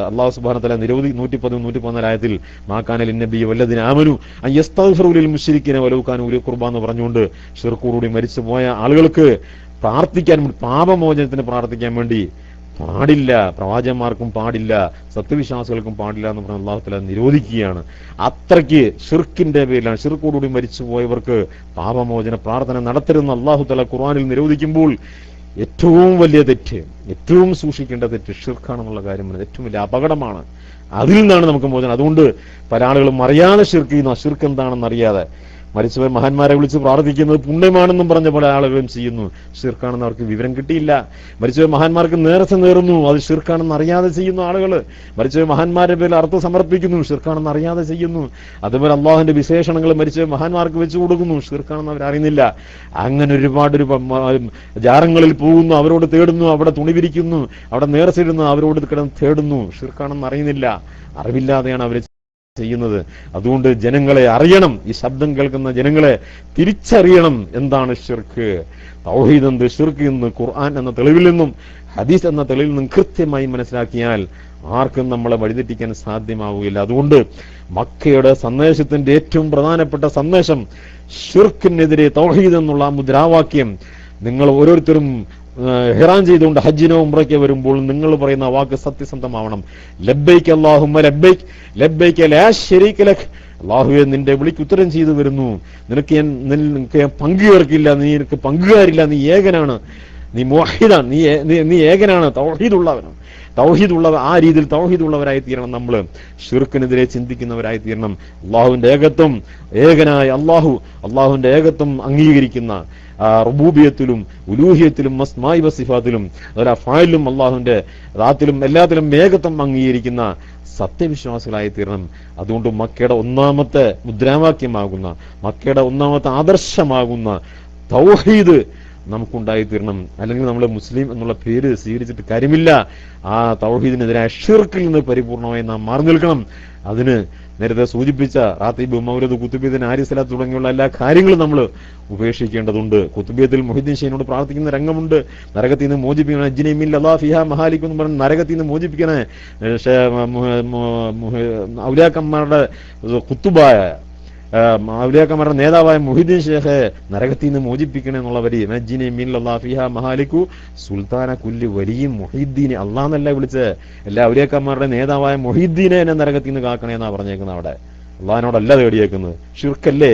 അല്ലാഹു സുബ്ഹാനഹു വ തആല നിരോധി 113-114 ആയത്തിൽ മാ കാന ലിന്നബിയ്യി വല്ലദീന ആമനു അൻ യസ്തഗ്ഫിറു ലിൽ മുശ്രിക്കീന വലൗ കാനൂ ഉലീ ഖുർബാ എന്ന് പറഞ്ഞുകൊണ്ട് ഷിർക്കോടുകൂടി മരിച്ചുപോയ ആളുകൾക്ക് പ്രാർത്ഥിക്കാൻ, പാപമോചനത്തിന് പ്രാർത്ഥിക്കാൻ വേണ്ടി പാടില്ല. പ്രവാചകന്മാർക്കും പാടില്ല, സത്യവിശ്വാസികൾക്കും പാടില്ല എന്ന് പറഞ്ഞ അല്ലാഹു തആല നിരോധിക്കുകയാണ്. അത്രയ്ക്ക് ഷിർക്കിന്റെ പേരിലാണ്. ഷിർക്കോടുകൂടി മരിച്ചുപോയവർക്ക് പാപമോചന പ്രാർത്ഥന നടത്തരുതെന്ന് അല്ലാഹു തആല ഖുർആനിൽ നിരോധിക്കുമ്പോൾ ഏറ്റവും വലിയ തെറ്റ്, ഏറ്റവും സൂക്ഷിക്കേണ്ട തെറ്റ് ഷിർക്കാണെന്നുള്ള കാര്യം ഏറ്റവും വലിയ അപകടമാണ്. അതിൽ നിന്നാണ് നമുക്ക് മോചനം. അതുകൊണ്ട് പല ആളുകളും അറിയാതെ ഷിർക്ക് ചെയ്യുന്നു. ഷിർക്ക് എന്താണെന്ന് അറിയാതെ മരിച്ചവർ മഹാന്മാരെ വിളിച്ച് പ്രാർത്ഥിക്കുന്നത് പുണ്യമാണെന്നും പറഞ്ഞ പല ആളുകളും ചെയ്യുന്നു. ഷിർക്കാണെന്ന് അവർക്ക് വിവരം കിട്ടിയില്ല. മരിച്ചവർ മഹാന്മാർക്ക് നേർച്ച നേർന്നു, അത് ഷിർക്കാണെന്ന് അറിയാതെ ചെയ്യുന്ന ആളുകൾ. മരിച്ചവർ മഹാന്മാരുടെ പേരിൽ അർത്ഥം സമർപ്പിക്കുന്നു, ഷിർക്കാണെന്ന് അറിയാതെ ചെയ്യുന്നു. അതുപോലെ അള്ളാഹുവിന്റെ വിശേഷണങ്ങൾ മരിച്ചവർ മഹാന്മാർക്ക് വെച്ചു കൊടുക്കുന്നു, ഷിർക്കാണെന്ന് അവരറിയുന്നില്ല. അങ്ങനെ ഒരുപാട് ജാറങ്ങളിൽ പോകുന്നു, അവരോട് തേടുന്നു, അവിടെ തുണി വിരിക്കുന്നു, അവിടെ നേർച്ചയിടുന്നു, അവരോട് കിടന്ന് തേടുന്നു, ഷിർക്കാണെന്ന് അറിയുന്നില്ല. അറിവില്ലാതെയാണ് അവർ ചെയ്യുന്നത്. അതുകൊണ്ട് ജനങ്ങളെ അറിയണം, ഈ ശബ്ദം കേൾക്കുന്ന ജനങ്ങളെ തിരിച്ചറിയണം എന്താണ് ഷിർക്ക്, തൗഹീദ് എന്ത്, ഷിർക്ക് എന്ന് ഖുർആൻ എന്ന തെളിവിൽ നിന്നും ഹദീസ് എന്ന തെളിവിൽ നിന്നും കൃത്യമായി മനസ്സിലാക്കിയാൽ ആർക്കും നമ്മളെ വഴിതെറ്റിക്കാൻ സാധ്യമാവുകയില്ല. അതുകൊണ്ട് മക്കയുടെ സന്ദേശത്തിന്റെ ഏറ്റവും പ്രധാനപ്പെട്ട സന്ദേശം ഷിർക്കിനെതിരെ തൗഹീദ് എന്നുള്ള മുദ്രാവാക്യം. നിങ്ങൾ ഓരോരുത്തരും ഹിറാൻ ചെയ്തുകൊണ്ട് ഹജ്ജിനോ ഉംറയ്ക്കോ വരുമ്പോൾ നിങ്ങൾ പറയുന്ന വാക്ക് സത്യസന്ധമാവണം. ലബ്ബൈക് അല്ലാഹുമ്മ ലബ്ബൈക് ലബ്ബൈക ലാ ശരീക ലക്. അല്ലാഹുവേ, നിന്റെ വിളിക്ക് ഉത്തരം ചെയ്തു വരുന്നു, നിനക്ക് ഞാൻ പങ്കുചേർക്കില്ല, നീ എനിക്ക് പങ്കുകാരില്ല, നീ ഏകനാണ്. നീ മുവഹിദാണ്, നീ ഏകനാണ്, തൗഹീദുള്ളവനാണ്. തൗഹീദുള്ളവർ ആ രീതിയിൽ തൗഹീദുള്ളവരായി തീരണം. നമ്മൾ ശിർക്കിനെതിരെ ചിന്തിക്കുന്നവരായി തീരണം. അള്ളാഹുവിന്റെ ഏകത്വം, ഏകനായ അള്ളാഹുവിന്റെ ഏകത്വം അംഗീകരിക്കുന്ന റുബൂബിയത്തിലും ഉലൂഹിയത്തിലും അസ്മാഇ വസിഫാത്തിലും അതുപോലെ അഫ്ആലിലും അള്ളാഹുവിന്റെ ദാത്തിലും എല്ലാത്തിലും ഏകത്വം അംഗീകരിക്കുന്ന സത്യവിശ്വാസികളായി തീരണം. അതുകൊണ്ട് മക്കയുടെ ഒന്നാമത്തെ മുദ്രാവാക്യമാകുന്ന, മക്കയുടെ ഒന്നാമത്തെ ആദർശമാകുന്ന തൗഹീദ് നമുക്കുണ്ടായി തീരണം. അല്ലെങ്കിൽ നമ്മൾ മുസ്ലിം എന്നുള്ള പേര് സ്വീകരിച്ചിട്ട് കാര്യമില്ല. ആ തൗഹീദിനെതിരായ ഷിർക്കിൽ നിന്ന് പരിപൂർണമായി നാം മാറി നിൽക്കണം. അതിന് നേരത്തെ സൂചിപ്പിച്ച റാത്തീബ്, മൗലദ്, കുത്തുബിയത്തിന്, ആര്യസലാത്ത് തുടങ്ങിയുള്ള എല്ലാ കാര്യങ്ങളും നമ്മൾ ഉപേക്ഷിക്കേണ്ടതുണ്ട്. കുത്തുബിയത്തിൽ മുഹിദ്ദീൻ ഷെയ്ഖിനോട് പ്രാർത്ഥിക്കുന്ന രംഗമുണ്ട്. നരകത്തിൽ നിന്ന് മോചിപ്പിക്കണേ, അജ്നീമിൽ അല്ലാ ഫിഹാ മഹാലിക് എന്ന് പറഞ്ഞ് നരകത്തിൽ നിന്ന് മോചിപ്പിക്കണേ. ഔലിയാക്കന്മാരുടെ കുത്തുബായ ഔലിയാക്കന്മാരുടെ നേതാവായ മുഹിദ്ദീൻ ഷെയ്ഖ് നരകത്തിൽ നിന്ന് മോചിപ്പിക്കണേ എന്നുള്ള വരി, നജ്ജിനി മിൻ അല്ലാ ഫിഹാ മഹാലികു സുൽത്താന കുല്ലി വലിയ മുഹിദ്ദീനെ, അള്ളാഹ്ന്നല്ല വിളിച്ച് എല്ലാ ഔലിയാക്കന്മാരുടെ നേതാവായ മുഹിദ്ദീനെ എന്നെ നരകത്തിൽ നിന്ന് കാക്കണേ എന്നാ പറഞ്ഞേക്കുന്നത്. അവിടെ അള്ളാഹിനോടല്ല തേടിയേക്കുന്നത്. ഷിർക്കല്ലേ,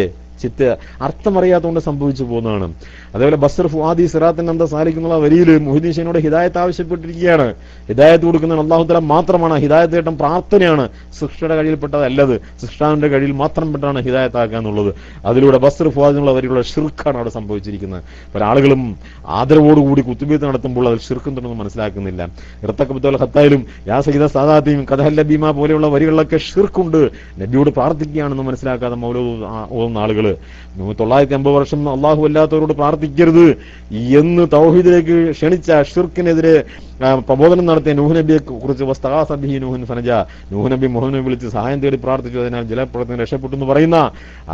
അർത്ഥമറിയാത്തതുകൊണ്ട് സംഭവിച്ചു പോകുന്നതാണ്. അതേപോലെ ബസ്ർ ഫുആദി സിറാത്തിനന്ത സാലിക്കുന്ന വരിയിൽ മുഹിദ്ദീൻ ഷെയ്ഖിനോട് ഹിദായത്ത് ആവശ്യപ്പെട്ടിരിക്കുകയാണ്. ഹിദായത്ത് കൊടുക്കുന്നത് അല്ലാഹു തആല മാത്രമാണ്. ഹിദായത്ത് കേട്ടം പ്രാർത്ഥനയാണ്, സൃഷ്ടിയുടെ കഴിയിൽപ്പെട്ടതല്ലത്. സൃഷ്ടാവിന്റെ കഴിയിൽ മാത്രം പെട്ടാണ് ഹിദായത്ത് ആക്കുക എന്നുള്ളത്. അതിലൂടെ ബസ്ർ ഫുആദിനുള്ള വരിയുള്ള ഷിർക്കാണ് അവിടെ സംഭവിച്ചിരിക്കുന്നത്. പല ആളുകളും ആദരവോടുകൂടി കുത്തുബിയത്ത് നടത്തുമ്പോൾ അതിൽ ഷിർക്കുണ്ടെന്ന് മനസ്സിലാക്കുന്നില്ല. ഇർത്തഖബത്തുൽ ഖത്തായിലും യാ സയ്യിദ സാദാത്തിയും കദഹൽ ബീമ പോലെയുള്ള വരികളിലൊക്കെ ഷിർക്കുണ്ട്. നബിയോട് പ്രാർത്ഥിക്കുകയാണെന്ന് മനസ്സിലാക്കാതെ മൗലൂദ് ഓതുന്ന ആളുകൾ 950 വർഷം അള്ളാഹു അല്ലാത്തവരോട് പ്രാർത്ഥിക്കരുത് എന്ന് തൗഹീദിലേക്ക് ക്ഷണിച്ച ഷിർക്കിനെതിരെ പ്രബോധനം നടത്തിയ നൂഹ് നബിയെ കുറിച്ച് വസ്തഗാസ ബിഹി നൂഹൻ ഫനജ, നൂഹ് നബി മുഹമ്മദിനെ വിളിച്ച് സഹായം തേടി പ്രാർത്ഥിച്ചു, അതിനാൽ ജലപ്രളയത്തിന് രക്ഷപ്പെട്ടു എന്ന് പറയുന്ന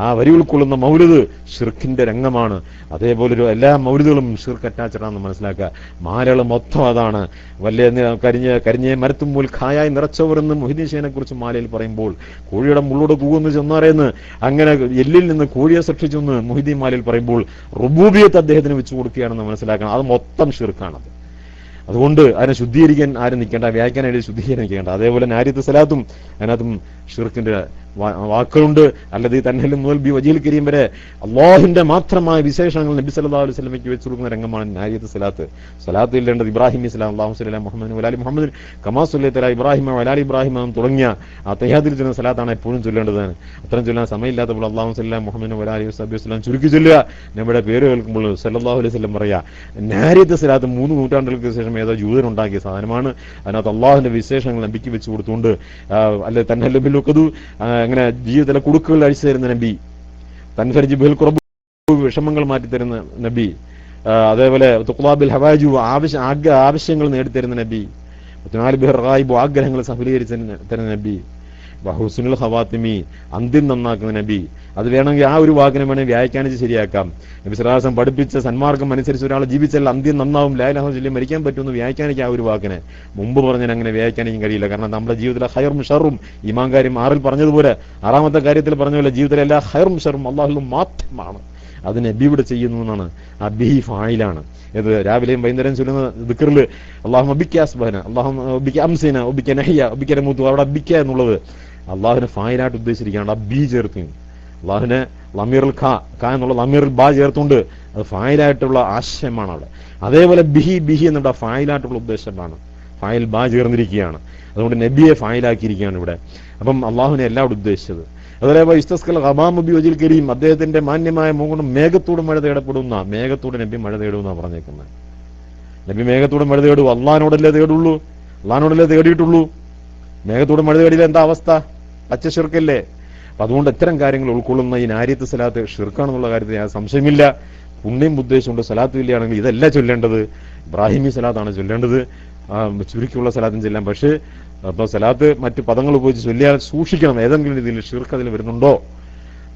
ആ വരി ഉൾക്കൊള്ളുന്ന മൗലിദ് ഷിർക്കിന്റെ രംഗമാണ്. അതേപോലെ എല്ലാ മൗലിദുകളും ഷിർക്ക് അറ്റാച്ചഡാണെന്ന് മനസ്സിലാക്കുക. മാലകൾ മൊത്തം അതാണ്. വലിയ കരിഞ്ഞ മരത്തുമ്പോൾ ഖായായി നിറച്ചവർ എന്ന് മുഹിദ്ദീൻ ഷെയ്ഖിനെ കുറിച്ച് മാലയിൽ പറയുമ്പോൾ, കോഴിയുടെ മുള്ളോട് കൂവെന്ന് ചെന്നറിയെന്ന് അങ്ങനെ എല്ലിൽ നിന്ന് കോഴിയെ സൃഷ്ടിച്ചു എന്ന് മുഹിദ്ദീൻ മാലയിൽ പറയുമ്പോൾ റുബൂബിയത്ത് അദ്ദേഹത്തിന് വെച്ചു കൊടുക്കുകയാണെന്ന് മനസ്സിലാക്കണം. അത് മൊത്തം ഷിർക്കാണത്. അതുകൊണ്ട് അതിനെ ശുദ്ധീകരിക്കാൻ ആരും നിൽക്കേണ്ട, വ്യാഖ്യാനായിട്ട് ശുദ്ധീകരിക്കേണ്ട. അതേപോലെ നാരിയത്ത് സലാത്തും അതിനകത്തും ഷിർക്കിന്റെ വാക്കുകളുണ്ട്. അല്ലത് തന്നെയും മുതൽ ബി വജീൽ കരീം വരെ അള്ളാഹുവിന്റെ മാത്രമായ വിശേഷണങ്ങൾ നബി സല്ലല്ലാഹു അലൈഹി വസല്ലമയ്ക്ക് വെച്ചു കൊടുക്കുന്ന രംഗമാണ് നാരിയത്ത് സലാത്ത്. സലാത്ത് ഇല്ലേണ്ടത് ഇബ്രാഹിം ഇസ്ലാം അല്ലാഹു സ്വല്ലല്ലാഹു മുഹമ്മദ് വലാലി മുഹമ്മദ് കമാ സ്വല്ലൈത ഇബ്രാഹിം വലാലി ഇബ്രാഹിം തുടങ്ങിയ ആ തഹ്യാദിൽ ചെല്ലുന്ന സലാത്താണ് എപ്പോഴും ചൊല്ലേണ്ടത്. അത്തരം ചൊല്ലാൻ സമയമില്ലാത്തപ്പോൾ അല്ലാഹു സ്വല്ലല്ലാഹു മുഹമ്മദ് വലാലി വസല്ലം ചുരുക്കി ചൊല്ലുക. നമ്മുടെ പേര് കേൾക്കുമ്പോൾ സല്ലല്ലാഹു അലൈഹി വസല്ലം പറയാ. നാരിയത്ത് സലാത്ത് 3 നൂറ്റാണ്ടുകൾക്ക് ശേഷം ഏതോ ജൂതൻ ഉണ്ടാക്കിയ സാധനമാണ്. അതിനകത്ത് അള്ളാഹുവിന്റെ വിശേഷങ്ങൾ നബിക്ക് വെച്ചു കൊടുത്തുകൊണ്ട് അല്ലെ തന്നെ ബിൽഖദു അങ്ങനെ ജീവിതത്തിലെ കുടുക്കുകൾ അഴിച്ചു തരുന്ന നബി, തൻഫർജ് ബിൽ ഖുർബ് വിഷമങ്ങൾ മാറ്റി തരുന്ന നബി, അതേപോലെ തുഖ്ലാബിൽ ഹവാജു ആവശ്യങ്ങൾ നേടിത്തരുന്ന നബി, ആഗ്രഹങ്ങൾ സഫലീകരിച്ച് തരുന്ന നബി, ഹുസ്നുൽ ഖവാത്തിമി അന്ത്യം നന്നാക്കുന്ന നബി. അത് വേണമെങ്കിൽ ആ ഒരു വാക്കിനെ വേണമെങ്കിൽ വ്യാഖ്യാനിച്ച് ശരിയാക്കാം. നബി സല്ലല്ലാഹു അലൈഹി വസല്ലം പഠിപ്പിച്ച സന്മാർഗം അനുസരിച്ച് ഒരാൾ ജീവിച്ചാൽ അന്ത്യം നന്നാവും, ലാ ഇലാഹ ഇല്ലല്ലാഹ് മരിക്കാൻ പറ്റുമെന്ന് വ്യാഖ്യാനിക്കാം. ആ ഒരു വാക്കിനെ മുമ്പ് പറഞ്ഞാൽ അങ്ങനെ വ്യാഖ്യാനിക്കാൻ കഴിയില്ല. കാരണം നമ്മുടെ ജീവിതത്തിലെ ഖൈറും ഷറും, ഈമാൻ കാര്യം 6-ൽ പറഞ്ഞതുപോലെ, 6-ാമത്തെ കാര്യത്തിൽ പറഞ്ഞ പോലെ ജീവിതത്തിലെ എല്ലാ ഖൈറും ഷറും അല്ലാഹുവിൽ മാത്രമാണ്. അത് നബി ഇവിടെ ചെയ്യുന്നു എന്നാണ്. ആ ബിഹി ഫായിലാണ്. ഇത് രാവിലെയും വൈകുന്നേരം ചൊല്ലുന്ന ദിക്റിൽ അല്ലാഹുമ്മ ബിക അസ്ബഹന, അല്ലാഹുമ്മ ബിക അംസിന, ബിക നഹിയ, ബിക നമൂതു, അവിടെ ബിക എന്നുള്ളത് അള്ളാഹുവിനെ ഫായിലായിട്ട് ഉദ്ദേശിച്ചിരിക്കുകയാണ്. ആ ബി ചേർത്ത് അള്ളാഹുവിനെ ലമീറുൽ ഖാ എന്നുള്ള ലമീറുൽ ബാ ചേർത്തുകൊണ്ട് അത് ഫായിലായിട്ടുള്ള ആശയമാണ് അവിടെ. അതേപോലെ ബിഹി എന്നുള്ള ഫായിലായിട്ടുള്ള ഉദ്ദേശമാണ്. ഫായിൽ ബാ ചേർന്നിരിക്കുകയാണ്. അതുകൊണ്ട് നബിയെ ഫായിലാക്കിയിരിക്കുകയാണ് ഇവിടെ. അപ്പം അള്ളാഹുവിനെ എല്ലാം അവിടെ ഉദ്ദേശിച്ചത്. അതേപോലെ ഇസ്തസ്കൽ ഖമാമു ബി വജിൽ കരീം, അദ്ദേഹത്തിന്റെ മാന്യമായ മുഖം മേഘത്തോട് മഴ തേടപ്പെടുന്ന, മേഘത്തോട് നബി മഴ തേടുമെന്നാണ് പറഞ്ഞേക്കുന്നത്. നബി മേഘത്തോട് മഴ തേടും. അള്ളാഹിനോടല്ലേ തേടുള്ളൂ, അള്ളാഹിനോടല്ലേ തേടിയിട്ടുള്ളൂ. മേഘത്തോട് മഴ തേടിയില്ല എന്താ അവസ്ഥ? പച്ച ഷിർക്കല്ലേ. അപ്പൊ അതുകൊണ്ട് ഇത്തരം കാര്യങ്ങൾ ഉൾക്കൊള്ളുന്ന ഈ നാരിയത്ത് സലാത്ത് ഷിർക്കാണെന്നുള്ള കാര്യത്തിൽ സംശയമില്ല. പുണ്യം ഉദ്ദേശിച്ചുകൊണ്ട് സലാത്ത് ഇല്ലയാണെങ്കിൽ ഇതല്ല ചൊല്ലേണ്ടത്, ഇബ്രാഹിമി സലാത്താണ് ചൊല്ലേണ്ടത്. ചുരുക്കിയുള്ള സലാത്തും ചെല്ലാം. പക്ഷേ അപ്പൊ സലാത്ത് മറ്റ് പദങ്ങൾ ഉപയോഗിച്ച് ചൊല്ലിയാൽ സൂക്ഷിക്കണം. ഏതെങ്കിലും രീതിയിൽ ഷിർക്ക് അതിൽ വരുന്നുണ്ടോ,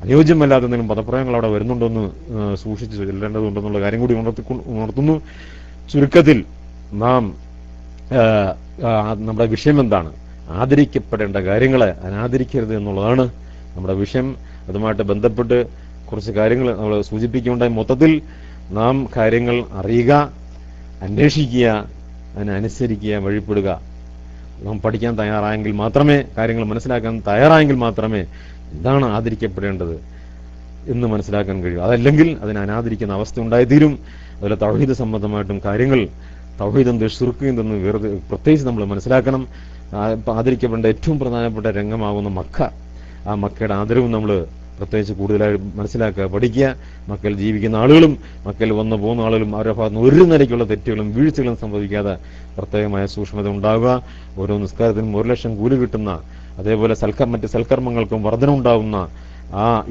അനുയോജ്യമല്ലാത്ത എന്തെങ്കിലും പദപ്രയോഗങ്ങൾ അവിടെ വരുന്നുണ്ടോ എന്ന് സൂക്ഷിച്ച് ചൊല്ലേണ്ടതുണ്ടെന്നുള്ള കാര്യം കൂടി ഉണർത്തുന്നു. ചുരുക്കത്തിൽ നാം നമ്മുടെ വിഷയം എന്താണ്? ആദരിക്കപ്പെടേണ്ട കാര്യങ്ങളെ അനാദരിക്കരുത് എന്നുള്ളതാണ് നമ്മുടെ വിഷയം. അതുമായിട്ട് ബന്ധപ്പെട്ട് കുറച്ച് കാര്യങ്ങൾ നമ്മൾ സൂചിപ്പിക്കുകയുണ്ടായി. മൊത്തത്തിൽ നാം കാര്യങ്ങൾ അറിയുക, അന്വേഷിക്കുക, അതിനനുസരിക്കുക, വഴിപ്പെടുക. നാം പഠിക്കാൻ തയ്യാറായെങ്കിൽ മാത്രമേ, കാര്യങ്ങൾ മനസ്സിലാക്കാൻ തയ്യാറായെങ്കിൽ മാത്രമേ എന്താണ് ആദരിക്കപ്പെടേണ്ടത്, എന്ന് മനസ്സിലാക്കാൻ കഴിയും. അതല്ലെങ്കിൽ അതിനെ അനാദരിക്കുന്ന അവസ്ഥ ഉണ്ടായിത്തീരും. അതുപോലെ തൗഹീദ് സംബന്ധമായിട്ടും കാര്യങ്ങൾ, തൗഹീദ് എന്ത്, ശിർക്ക് എന്തെന്ന് വെറുതെ പ്രത്യേകിച്ച് നമ്മൾ മനസ്സിലാക്കണം. ആദരിക്കപ്പെടേണ്ട ഏറ്റവും പ്രധാനപ്പെട്ട രംഗമാകുന്ന മക്ക, ആ മക്കയുടെ ആദരവും നമ്മൾ പ്രത്യേകിച്ച് കൂടുതലായി മനസ്സിലാക്കുക, പഠിക്കുക. മക്കയിൽ ജീവിക്കുന്ന ആളുകളും മക്കയിൽ വന്നു പോകുന്ന ആളുകളും അവരുടെ ഭാഗത്ത് നിന്ന് ഒരു നിലയ്ക്കുള്ള തെറ്റുകളും വീഴ്ചകളും സംഭവിക്കാതെ പ്രത്യേകമായ സൂക്ഷ്മത ഉണ്ടാവുക. ഓരോ നിസ്കാരത്തിനും 1,00,000 കൂലി കിട്ടുന്ന, അതേപോലെ മറ്റ് സൽക്കർമ്മങ്ങൾക്കും വർധനമുണ്ടാവുന്ന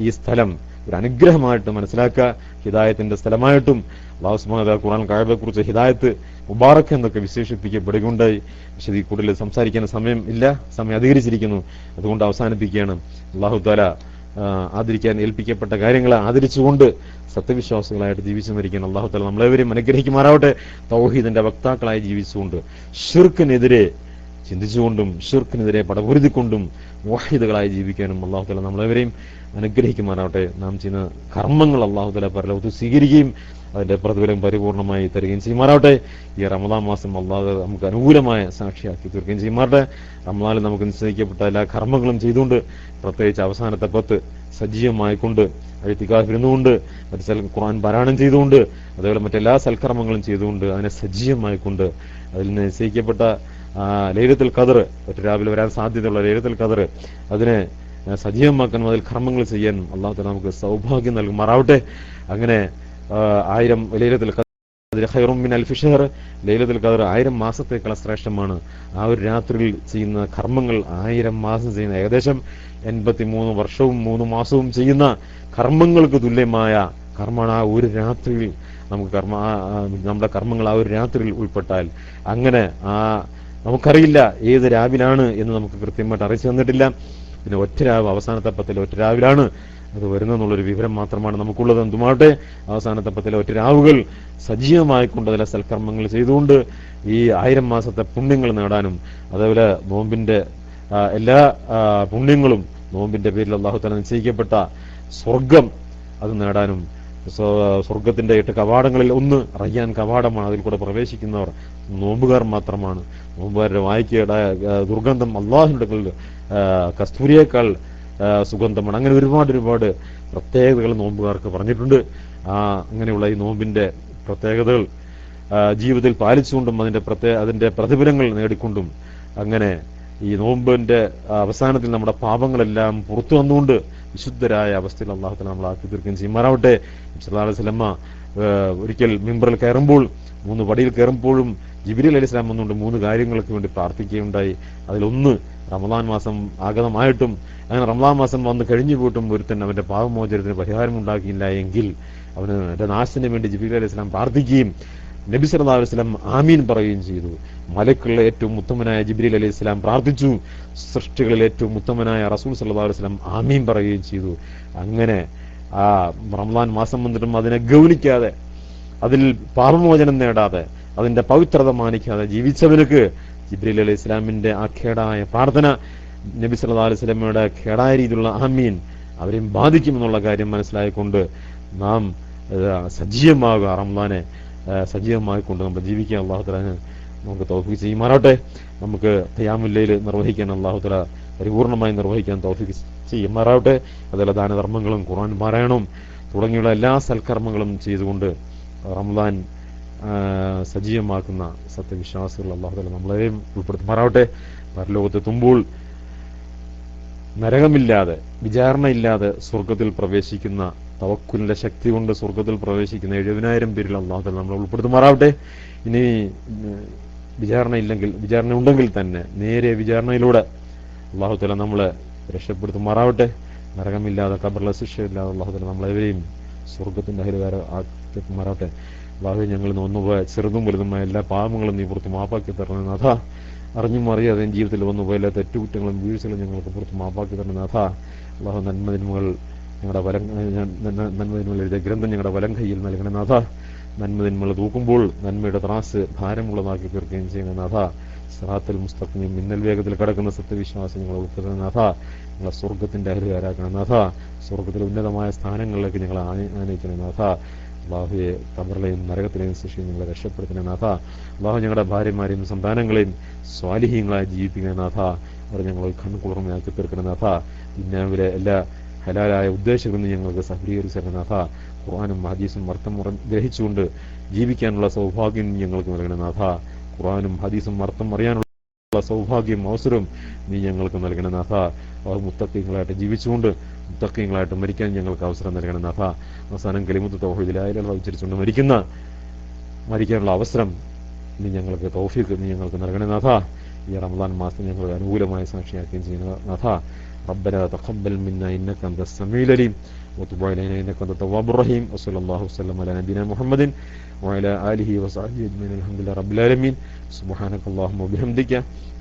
ഈ സ്ഥലം ഒരു അനുഗ്രഹമായിട്ട് മനസ്സിലാക്കുക. ഹിദായത്തിന്റെ സ്ഥലമായിട്ടും അല്ലാഹു സുബ്ഹാനഹു വ തആല ഖുർആൻ കഅബയെക്കുറിച്ച് ഹിദായത്ത് മുബാറക് എന്നൊക്കെ വിശേഷിപ്പിക്കപ്പെടുകയുണ്ടായി. പക്ഷേ ഈ കൂടുതൽ സംസാരിക്കാൻ സമയം ഇല്ല, സമയം അധികരിച്ചിരിക്കുന്നു. അതുകൊണ്ട് അവസാനിപ്പിക്കുകയാണ്. അല്ലാഹു തആല ആദരിക്കാൻ ഏൽപ്പിക്കപ്പെട്ട കാര്യങ്ങളെ ആദരിച്ചുകൊണ്ട് സത്യവിശ്വാസികളായിട്ട് ജീവിച്ചു മരിക്കാൻ അല്ലാഹു തആല നമ്മളെവരെയും അനുഗ്രഹിക്കുമാറാവട്ടെ. തൗഹീദിന്റെ വക്താക്കളായി ജീവിച്ചുകൊണ്ട് ഷിർക്കിനെതിരെ ചിന്തിച്ചുകൊണ്ടും ഷിർക്കിനെതിരെ പടപൊരുതിക്കൊണ്ടും മുവഹ്ഹിദുകളായി ജീവിക്കാനും അല്ലാഹു തആല നമ്മളെവരെയും അനുഗ്രഹിക്കുമാറാവട്ടെ. നാം ചെയ്യുന്ന കർമ്മങ്ങൾ അല്ലാഹു തആല പരലോകത്ത് സ്വീകരിക്കുകയും അതിന്റെ പ്രതിഫലം പരിപൂർണമായി തരികയും ചെയ്യുമാറാവട്ടെ. ഈ റമദാൻ മാസം അല്ലാഹു നമുക്ക് അനുകൂലമായ സാക്ഷിയാക്കി തീർക്കുകയും ചെയ്യുമാറാവട്ടെ. റമദാനിൽ നമുക്ക് നിശ്ചയിക്കപ്പെട്ട എല്ലാ കർമ്മങ്ങളും ചെയ്തുകൊണ്ട്, പ്രത്യേകിച്ച് അവസാനത്തെ 10 സജീവമായിക്കൊണ്ട്, ഇഅ്തികാഫിരുന്നുകൊണ്ട്, ഖുർആൻ പാരായണം ചെയ്തുകൊണ്ട്, അതേപോലെ മറ്റെല്ലാ സൽക്കർമ്മങ്ങളും ചെയ്തുകൊണ്ട്, അതിനെ സജീവമായിക്കൊണ്ട്, അതിൽ നിന്ന് നിശ്ചയിക്കപ്പെട്ട ലൈലത്തുൽ ഖദർ, രാവിലെ വരാൻ സാധ്യതയുള്ള ലൈലത്തുൽ ഖദർ, അതിനെ സജീവമാക്കാൻ, അതിൽ കർമ്മങ്ങൾ ചെയ്യാൻ അല്ലാഹു തആല നമുക്ക് സൗഭാഗ്യം നൽകുമാറാവട്ടെ. അങ്ങനെ 1000 ലൈലത്തുൽ ഖദർ ഖൈറും മിൻ അൽഫി ഷഹർ, ലൈലത്തുൽ ഖദർ 1000 മാസത്തേക്കാൾ ശ്രേഷ്ഠമാണ്. ആ ഒരു രാത്രിയിൽ ചെയ്യുന്ന കർമ്മങ്ങൾ 1000 മാസം ചെയ്യുന്ന, ഏകദേശം 83 വർഷവും 3 മാസവും ചെയ്യുന്ന കർമ്മങ്ങൾക്ക് തുല്യമായ കർമ്മമാണ് ആ ഒരു രാത്രിയിൽ നമുക്ക് നമ്മുടെ കർമ്മങ്ങൾ ആ ഒരു രാത്രിയിൽ ഉൾപ്പെട്ടാൽ. അങ്ങനെ നമുക്കറിയില്ല ഏത് രാവിലാണ് എന്ന് നമുക്ക് കൃത്യമായിട്ട് അറിയിച്ചു തന്നിട്ടില്ല. പിന്നെ ഒറ്റരാവ്, അവസാനത്തെ 10 ഒറ്റരാവിലാണ് അത് വരുന്നെന്നുള്ളൊരു വിവരം മാത്രമാണ് നമുക്കുള്ളത്. എന്തുമാവട്ടെ, അവസാനത്തെ 10 ഒറ്റരാവുകൾ സജീവമായിക്കൊണ്ട് അതിലെ സൽക്കർമ്മങ്ങൾ ചെയ്തുകൊണ്ട് ഈ 1000 മാസത്തെ പുണ്യങ്ങൾ നേടാനും, അതേപോലെ നോമ്പിന്റെ എല്ലാ പുണ്യങ്ങളും, നോമ്പിന്റെ പേരിൽ അല്ലാഹു തആല നിശ്ചയിക്കപ്പെട്ട സ്വർഗം അത് നേടാനും, സ്വർഗത്തിന്റെ 8 കവാടങ്ങളിൽ ഒന്ന് റയ്യാൻ കവാടമാണ്. അതിൽ കൂടെ പ്രവേശിക്കുന്നവർ നോമ്പുകാർ മാത്രമാണ്. നോമ്പുകാരുടെ വായിക്കയുടെ ദുർഗന്ധം അല്ലാഹുവിന്റെ കസ്തൂരിയേക്കാൾ സുഗന്ധമാണ്. അങ്ങനെ ഒരുപാട് പ്രത്യേകതകൾ നോമ്പുകാർക്ക് പറഞ്ഞിട്ടുണ്ട്. അങ്ങനെയുള്ള ഈ നോമ്പിന്റെ പ്രത്യേകതകൾ ജീവിതത്തിൽ പാലിച്ചുകൊണ്ടും അതിന്റെ പ്രതിഫലങ്ങൾ നേടിക്കൊണ്ടും, അങ്ങനെ ഈ നോമ്പിന്റെ അവസാനത്തിൽ നമ്മുടെ പാപങ്ങളെല്ലാം പുറത്തു വന്നുകൊണ്ട് വിശുദ്ധരായ അവസ്ഥയിൽ അല്ലാഹു തആല നമ്മൾ ആക്കി തീർക്കുകയും ചെയ്യുമാറാവട്ടെ. സല്ലല്ലാഹു അലൈഹി വസല്ലമ ഒരിക്കൽ മിമ്പറിൽ കയറുമ്പോൾ, 3 പടിയിൽ കയറുമ്പോഴും ജിബ്രീൽ അലൈഹിസ്സലാം വന്നുകൊണ്ട് 3 കാര്യങ്ങൾക്ക് വേണ്ടി പ്രാർത്ഥിക്കുകയുണ്ടായി. അതിലൊന്ന് റമദാൻ മാസം ആഗതമായിട്ടും, അങ്ങനെ റമദാൻ മാസം വന്ന് കഴിഞ്ഞു പോയിട്ടും ഒരുത്തൻ അവന്റെ പാപമോചനത്തിന് പരിഹാരം ഉണ്ടാക്കിയില്ല എങ്കിൽ അവന്റെ നാശത്തിന് വേണ്ടി ജിബ്രീൽ അലൈഹിസ്സലാം പ്രാർത്ഥിക്കുകയും നബി സല്ലല്ലാഹു അലൈഹി വസല്ലം ആമീൻ പറയുകയും ചെയ്തു. മലക്കുകളിലെ ഏറ്റവും ഉത്തമനായ ജിബ്രീൽ അലൈഹിസ്സലാം പ്രാർത്ഥിച്ചു. സൃഷ്ടികളിൽ ഏറ്റവും ഉത്തമനായ റസൂൽ സല്ലല്ലാഹു അലൈഹി വസല്ലം ആമീൻ പറയുകയും ചെയ്തു. അങ്ങനെ റമദാൻ മാസം വന്നിട്ടും അതിനെ ഗൗനിക്കാതെ, അതിൽ പാപമോചനം നേടാതെ, അതിന്റെ പവിത്രത മാനിക്കാതെ ജീവിച്ചവർക്ക് ജിബ്രീൽ അലൈഹി ഇസ്ലാമിന്റെ ആ ഖേടായ പ്രാർത്ഥന, നബി സല്ലല്ലാഹു അലൈഹി വസല്ലമയുടെ ഖേടായ രീതിയിലുള്ള ആമീൻ അവരെയും ബാധിക്കുമെന്നുള്ള കാര്യം മനസ്സിലായിക്കൊണ്ട് നാം സജീവമാകുക, റമദാനെ സജീവമായിക്കൊണ്ട് നമ്മൾ ജീവിക്കാൻ അല്ലാഹു തആല നമുക്ക് തൗഫീഖ് ചെയ്യുമാറാവട്ടെ. നമുക്ക് ഖിയാമുൽ ലൈൽ നിർവഹിക്കാൻ അല്ലാഹു തആല പരിപൂർണമായി നിർവഹിക്കാൻ തൗഫീഖ് ചെയ്യുമാറാവട്ടെ. അതുപോലെ ദാനധർമ്മങ്ങളും ഖുർആൻ പാരായണവും തുടങ്ങിയുള്ള എല്ലാ സൽക്കർമ്മങ്ങളും ചെയ്തുകൊണ്ട് റമദാൻ സജീവമാക്കുന്ന സത്യവിശ്വാസികൾ അല്ലാഹു തആല നമ്മളെയും ഉൾപ്പെടുത്തുമാറാവട്ടെ. പരലോകത്തെത്തുമ്പോൾ നരകമില്ലാതെ, വിചാരണയില്ലാതെ സ്വർഗത്തിൽ പ്രവേശിക്കുന്ന, തവക്കുലിന്റെ ശക്തി കൊണ്ട് സ്വർഗത്തിൽ പ്രവേശിക്കുന്ന 70,000 പേരിൽ അല്ലാഹു തആല നമ്മളെ ഉൾപ്പെടുത്തുമാറാവട്ടെ. ഇനി വിചാരണ ഉണ്ടെങ്കിൽ തന്നെ നേരെ വിചാരണയിലൂടെ അല്ലാഹു തആല നമ്മളെ രക്ഷപ്പെടുത്തുമാറാവട്ടെ. നരകമില്ലാതെ, ഖബറിലെ ശിക്ഷയില്ലാതെ അല്ലാഹു തആല നമ്മളെവരെയും സ്വർഗത്തിന്റെ അഹിലകാരെ ആക്കിമാറാവട്ടെ. അല്ലാഹുവേ, ഞങ്ങൾ വന്നുപോയ ചെറുതും വലുതുമായ എല്ലാ പാപങ്ങളും നീ പുറത്ത് മാപ്പാക്കി തരണം നാഥ. അറിഞ്ഞും അറിയാതെയും ജീവിതത്തിൽ വന്നുപോയ എല്ലാ തെറ്റുകുറ്റങ്ങളും വീഴ്ചകളും ഞങ്ങൾക്ക് പുറത്ത് മാപ്പാക്കി തരണം നാഥ. അല്ലാഹു നന്മതിന്മകൾ എഴുതിയ ഗ്രന്ഥം ഞങ്ങളുടെ വലം കയ്യിൽ നൽകണേ നാഥ. നന്മതിന്മകൾ തൂക്കുമ്പോൾ നന്മയുടെ ത്രാസ് ഭാരമുള്ളതാക്കി തീർക്കുകയും ചെയ്യണേ നാഥ. സിറാത്തുൽ മുസ്തഖീം മിന്നൽ വേഗത്തിൽ കടക്കുന്ന സത്യവിശ്വാസം ഞങ്ങൾ ഉൾപ്പെടുന്ന നാഥ. ഞങ്ങളെ സ്വർഗത്തിന്റെ അഹലുകാരാക്കണം നാഥ. സ്വർഗത്തിലെ ഉന്നതമായ സ്ഥാനങ്ങളിലേക്ക് ഞങ്ങളെ ആനയിക്കണേ നാഥ. അല്ലാഹുവേ, ഖബറിലെയും നരകത്തിലെയും ശിക്ഷയിൽ ഞങ്ങളെ രക്ഷപ്പെടുത്തണേ നാഥ. അല്ലാഹു ഞങ്ങളുടെ ഭാര്യമാരെയും സന്താനങ്ങളെയും സ്വാലിഹീങ്ങളായി ജീവിപ്പിക്കണേ നാഥ. അവർ ഞങ്ങൾ കൺകുളിർമയാക്കി തീർക്കണേ നാഥ. ദുനിയാവിലെ എല്ലാ ഹലാലായ ഉദ്ദേശങ്ങളിൽ നിന്ന് ഞങ്ങൾക്ക് സഫലീകരിച്ചു നാഥ. ഖുർആനും ഹദീസും അർത്ഥം ഗ്രഹിച്ചുകൊണ്ട് ജീവിക്കാനുള്ള സൗഭാഗ്യം ഞങ്ങൾക്ക് നൽകണേ നാഥ. ഖുർആനും ഹദീസും അർത്ഥം അറിയാനുള്ള സൗഭാഗ്യം അവസരവും നീ ഞങ്ങൾക്ക് നൽകണേ നാഥ. മുത്തഖീങ്ങളായിട്ട് ജീവിച്ചുകൊണ്ട് മുത്തഖീങ്ങളായിട്ട് മരിക്കാൻ ഞങ്ങൾക്ക് അവസരം നൽകണേ നാഥ. അവസാനം കലിമത്ത് തൗഹീദ് ലാ ഇലാഹ ഇല്ലല്ലാഹ് ഉച്ചരിച്ചുകൊണ്ട് മരിക്കാനുള്ള അവസരം നീ ഞങ്ങൾക്ക് തൗഫീഖ് നീ ഞങ്ങൾക്ക് നൽകണേ നാഥ. ഈ റമദാൻ മാസം ഞങ്ങൾ അനുകൂലമായ സാക്ഷിയാക്കുകയും ചെയ്യുന്ന നാഥ. ربنا تقبل منا إنك أنت السميع العليم وتب علينا إنك أنت التواب الرحيم وصلى الله وسلم على نبينا محمد وعلى آله وصحبه أجمعين الحمد لله رب العالمين سبحانك اللهم وبحمدك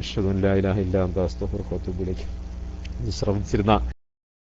أشهد أن لا إله إلا أنت أستغفرك وأتوب إليك.